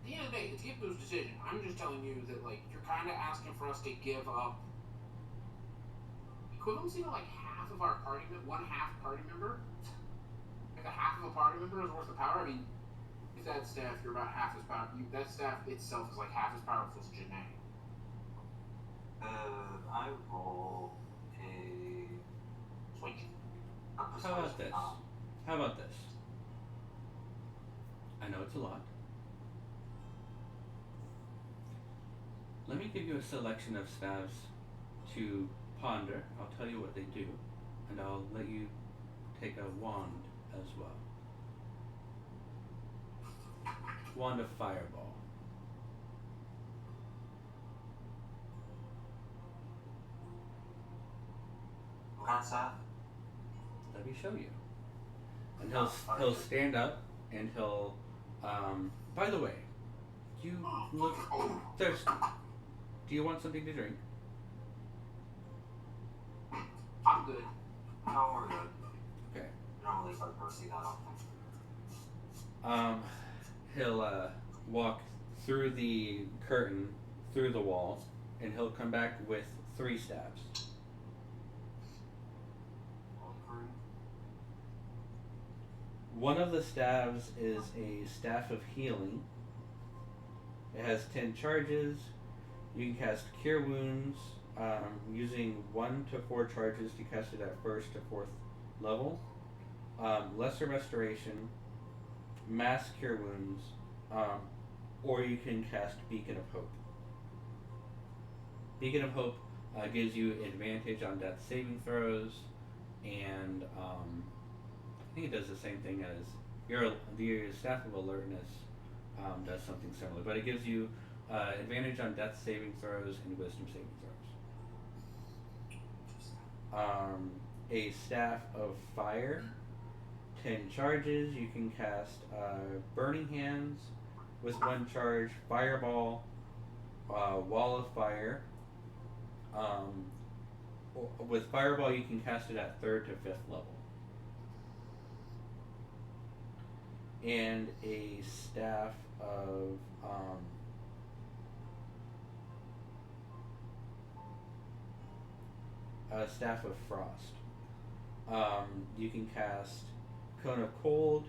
At the end of the day, it's Gippu's decision. I'm just telling you that, like, you're kind of asking for us to give up equivalency to like half of our party, one half party member. Like a half of a party member is worth of power. I mean, with that staff, you're about half as powerful. That staff itself is like half as powerful as Janae. I roll a... Sweet. How about this? How about this? I know it's a lot. Let me give you a selection of staves to ponder. I'll tell you what they do, and I'll let you take a wand as well. Wand of Fireball. What kind of staff? Let me show you. And he'll stand up and he'll by the way, you look thirsty. Do you want something to drink? I'm good. No, we're good. Okay. Don't really start thirsty that often. He'll walk through the curtain, through the wall, and he'll come back with 3 stabs. One of the staves is a staff of healing. It has 10 charges. You can cast Cure Wounds using 1 to 4 charges to cast it at 1st to 4th level. Lesser Restoration, Mass Cure Wounds, or you can cast Beacon of Hope. Beacon of Hope gives you advantage on death saving throws, and I think it does the same thing as the staff of alertness does something similar, but it gives you advantage on death saving throws and wisdom saving throws. A staff of fire, 10 charges. You can cast Burning Hands with 1 charge, Fireball, Wall of Fire. With Fireball, you can cast it at 3rd to 5th level. And a staff of Frost. You can cast Cone of Cold,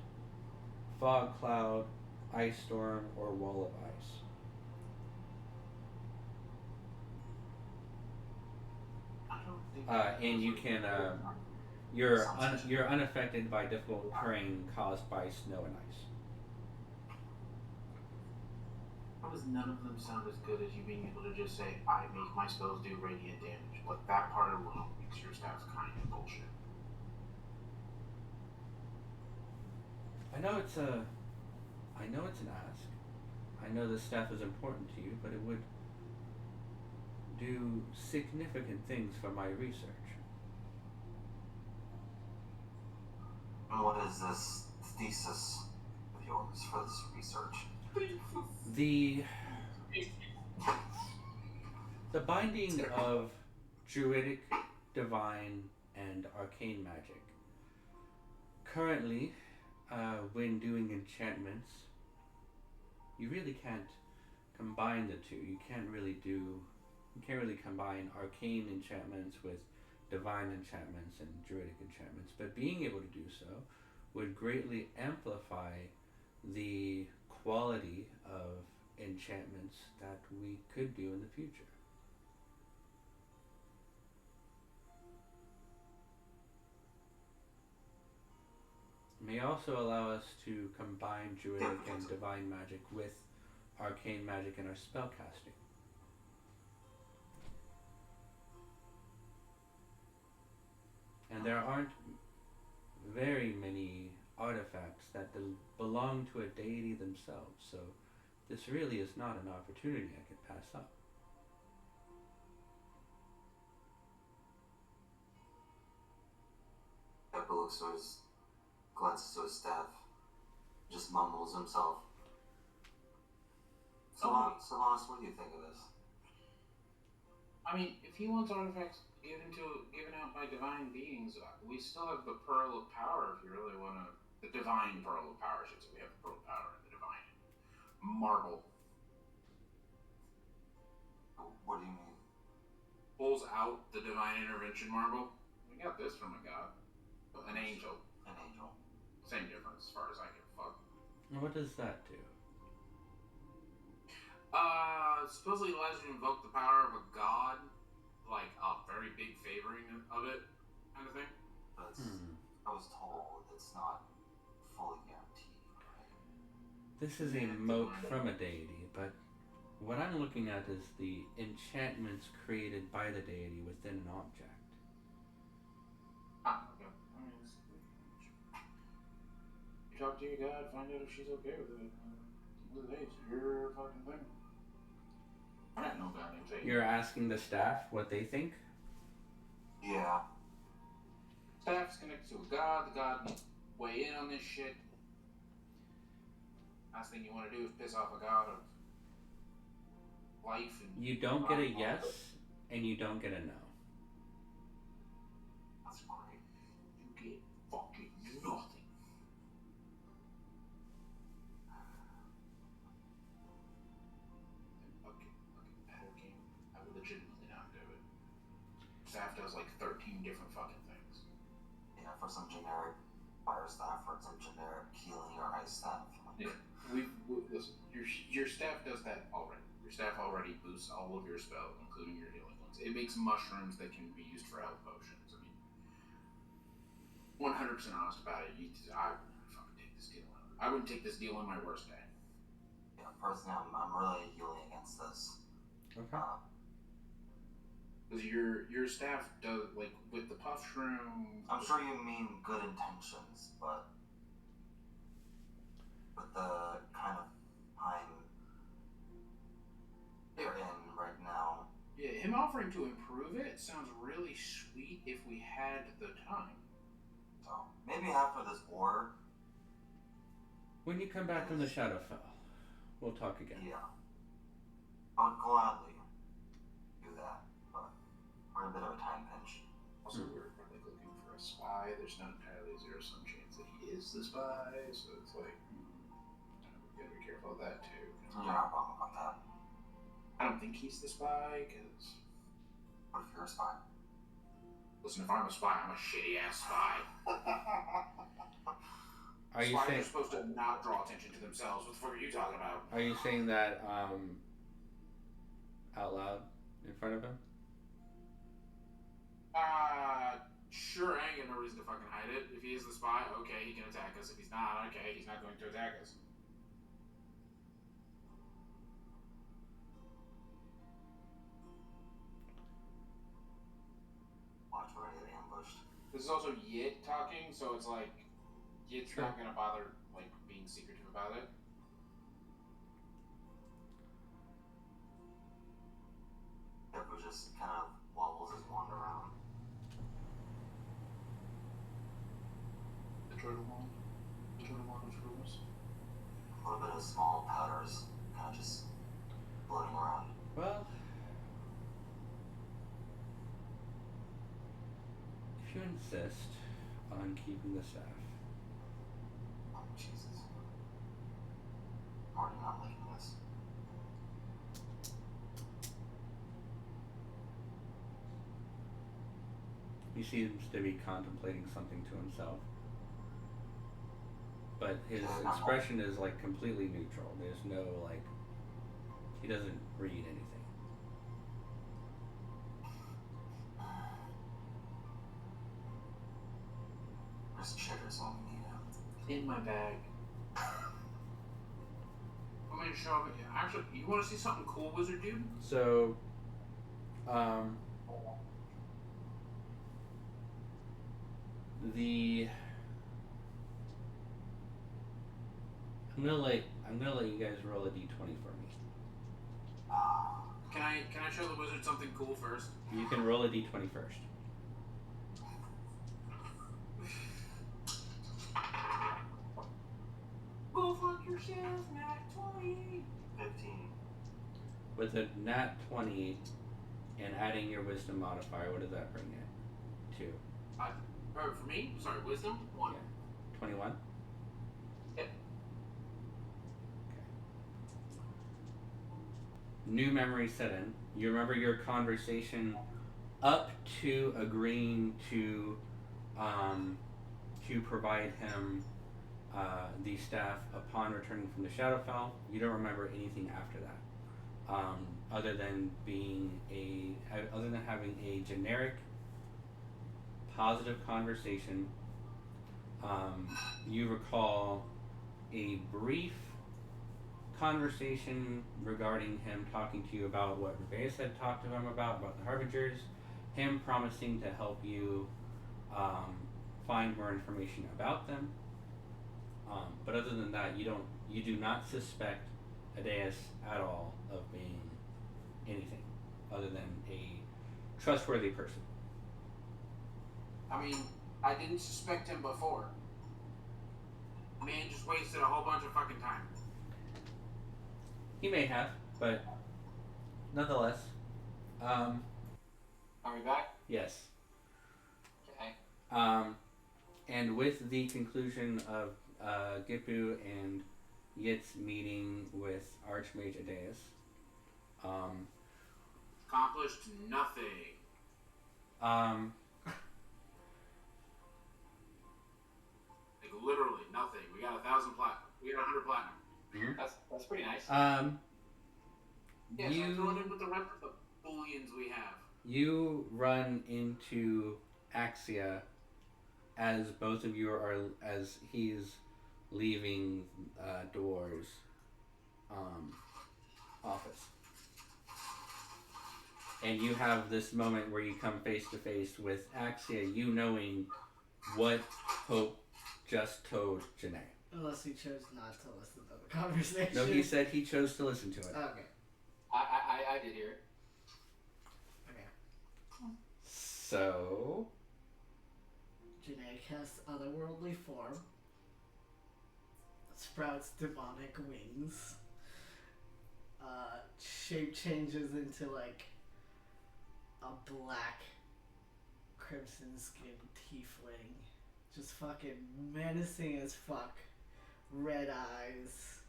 Fog Cloud, Ice Storm, or Wall of Ice. And you can you're unaffected by difficult terrain caused by snow and ice. How does none of them sound as good as you being able to just say, I make my spells do radiant damage? Like, that part alone makes your staffs kind of bullshit. I know it's an ask. I know the staff is important to you, but it would do significant things for my research. And what is this thesis of yours for this research? The binding of druidic, divine, and arcane magic. Currently, when doing enchantments, you really can't combine the two. You can't really combine arcane enchantments with divine enchantments and druidic enchantments, but being able to do so would greatly amplify the quality of enchantments that we could do in the future. It may also allow us to combine druidic and divine magic with arcane magic in our spellcasting. And there aren't very many artifacts that belong to a deity themselves, so this really is not an opportunity I could pass up. Gippu looks to glances to his staff, just mumbles himself. Sylvanas, what do you think of this? I mean, if he wants artifacts given out by divine beings, we still have the Pearl of Power if you really want to. The Divine Pearl of Power, I should say. We have the Pearl of Power and the Divine Marble. What do you mean? Pulls out the Divine Intervention Marble. We got this from a god. An angel. An angel. Same difference as far as I give a fuck. What does that do? Supposedly allows you to invoke the power of a god, like a very big favoring of it, kind of thing. But I was told it's not fully guaranteed, right? This is a mote from a deity, but what I'm looking at is the enchantments created by the deity within an object. Okay. I mean, you talk to your god, find out if she's okay with it. It's your fucking thing. I got no goddamn say. You're asking the staff what they think? Yeah. Staff's connected to a god. The god needs to weigh in on this shit. Last thing you want to do is piss off a god of life. And You don't get a yes, and you don't get a no. That's great. You get fucking nothing. Okay, Arcane. I would legitimately not do it. Staff does like 13 different fucking things. Yeah, for some generic fire staff, for some generic healing or ice staff. Yeah, listen. Your staff does that already. Your staff already boosts all of your spells, including your healing ones. It makes mushrooms that can be used for health potions. I mean, 100% honest about it. I wouldn't fucking take this deal. I wouldn't take this deal on my worst day. Yeah, personally, I'm really healing against this. Okay. Because your staff does, like, with the puff shroom. I'm sure you mean good intentions, but with the kind of time they're in right now. Yeah, him offering to improve it sounds really sweet if we had the time. So maybe after this war. When you come back from the Shadowfell, we'll talk again. Yeah. I'd gladly do that, but we're in a bit of a time pinch. Also, we're like looking for a spy. There's not entirely zero-sum chance that he is the spy, so it's like, we gotta be careful of that too. You're not wrong about that. I don't think he's the spy, because... What if you're a spy? Listen, if I'm a spy, I'm a shitty-ass spy. Are you Spies saying? are supposed to not draw attention to themselves. What the fuck are you talking about? Are you saying that out loud in front of him? Sure, I ain't got no reason to fucking hide it. If he is the spy, okay, he can attack us. If he's not, okay, he's not going to attack us. Watch where I get ambushed. This is also Yit talking, so it's like, Yit's not gonna bother, like, being secretive about it. Gippu just kind of wobbles his wand around. The turtle wand? The turtle wand of rules? A little bit of small powders kind of just floating around. Well, if you insist on keeping the staff. Oh, Jesus. I'm already not liking this. He seems to be contemplating something to himself. But his expression is like completely neutral. There's no like, he doesn't read anything. There's chiggers when we need him. In my bag. I'm gonna show up. Actually, you want to see something cool, wizard dude? So, I'm gonna let you guys roll a d20 for me. Can I show the wizard something cool first? You can roll a d20 first. Go fuck yourself, Nat 20. 15. With a nat 20 and adding your wisdom modifier, what does that bring it to? Or for me? Sorry, wisdom? 1. Yeah. 21? Yep. New memory set in. You remember your conversation up to agreeing to provide him the staff upon returning from the Shadowfell. You don't remember anything after that, other than having a generic positive conversation. You recall a brief conversation regarding him talking to you about what Reveus had talked to him about the Harbingers, him promising to help you find more information about them. But other than that, you do not suspect Adeus at all of being anything other than a trustworthy person. I mean, I didn't suspect him before. Man just wasted a whole bunch of fucking time. He may have, but nonetheless. Are we back? Yes. Okay. And with the conclusion of Gippu and Yit's meeting with Archmage Adeus, Accomplished nothing. Like literally nothing. We got 1,000 platinum. We got 100 platinum. Mm-hmm. That's pretty nice. Yeah, so throw it in with the rest of the bullions we have. You run into Axia as both of you as he's leaving Door's office. And you have this moment where you come face to face with Axia, you knowing what Hope just told Janae. Unless he chose not to listen to the conversation. No, he said he chose to listen to it. Okay. I did hear it. Okay. So... Janae casts otherworldly form. Sprouts demonic wings. Shape changes into like a black crimson skinned tiefling. Just fucking menacing as fuck. Red eyes.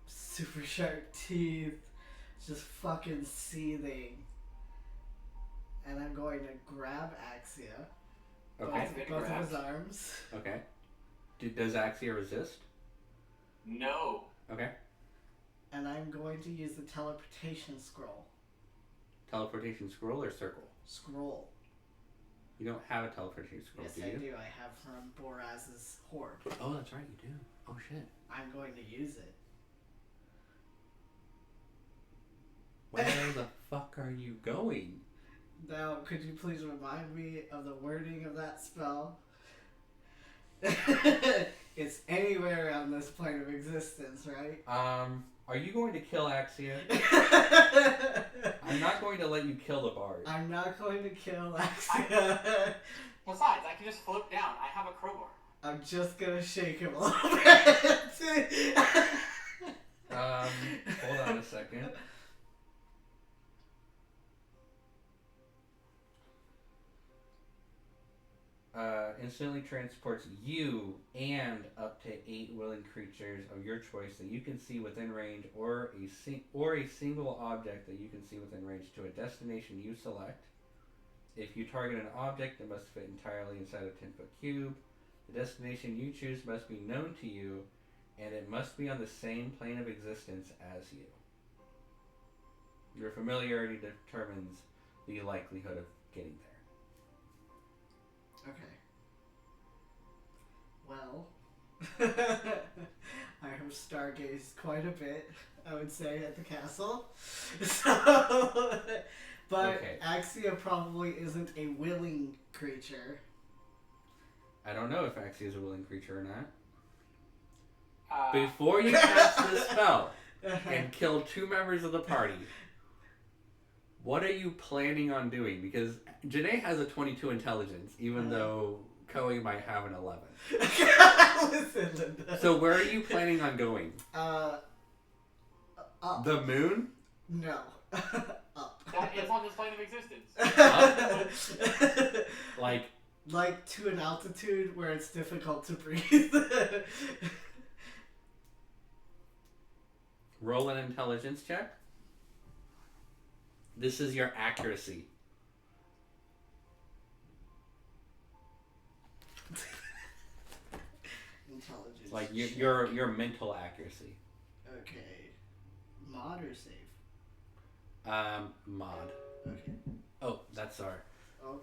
Super sharp teeth. Just fucking seething. And I'm going to grab Axia. Okay. Both of his arms. Okay. Does Axia resist? No. Okay. And I'm going to use the teleportation scroll. Teleportation scroll or circle? Scroll. You don't have a teleportation scroll, Yes, do I you? do. I have from Boraz's horde. Oh, that's right, you do. Oh, shit. I'm going to use it. Where the fuck are you going? Now, could you please remind me of the wording of that spell? It's anywhere around this plane of existence, right? Are you going to kill Axia? I'm not going to let you kill the bard. I'm not going to kill Axia. Besides, I can just float down. I have a crowbar. I'm just gonna shake him a little bit. Hold on a second. Instantly transports you and up to 8 willing creatures of your choice that you can see within range, or a single object that you can see within range to a destination you select. If you target an object, it must fit entirely inside a 10-foot cube. The destination you choose must be known to you, and it must be on the same plane of existence as you. Your familiarity determines the likelihood of getting there. Okay. Well, I have stargazed quite a bit, I would say, at the castle. So, but Okay. Axia probably isn't a willing creature. I don't know if Axia is a willing creature or not. Uh, Before you cast the spell and kill 2 members of the party, what are you planning on doing? Because Janae has a 22 intelligence, even though Koei might have an 11. Listen, Linda. So where are you planning on going? Up. The moon? No. Up. it's on this plane of existence. Like to an altitude where it's difficult to breathe. roll an intelligence check. This is your accuracy. Intelligence. Like your mental accuracy. Okay. Mod or save? Mod. Okay. Oh, that's our. Oh.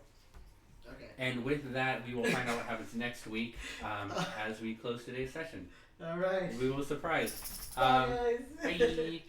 Okay. And with that, we will find out what happens next week as we close today's session. All right. We will surprise. Bye, guys. Bye.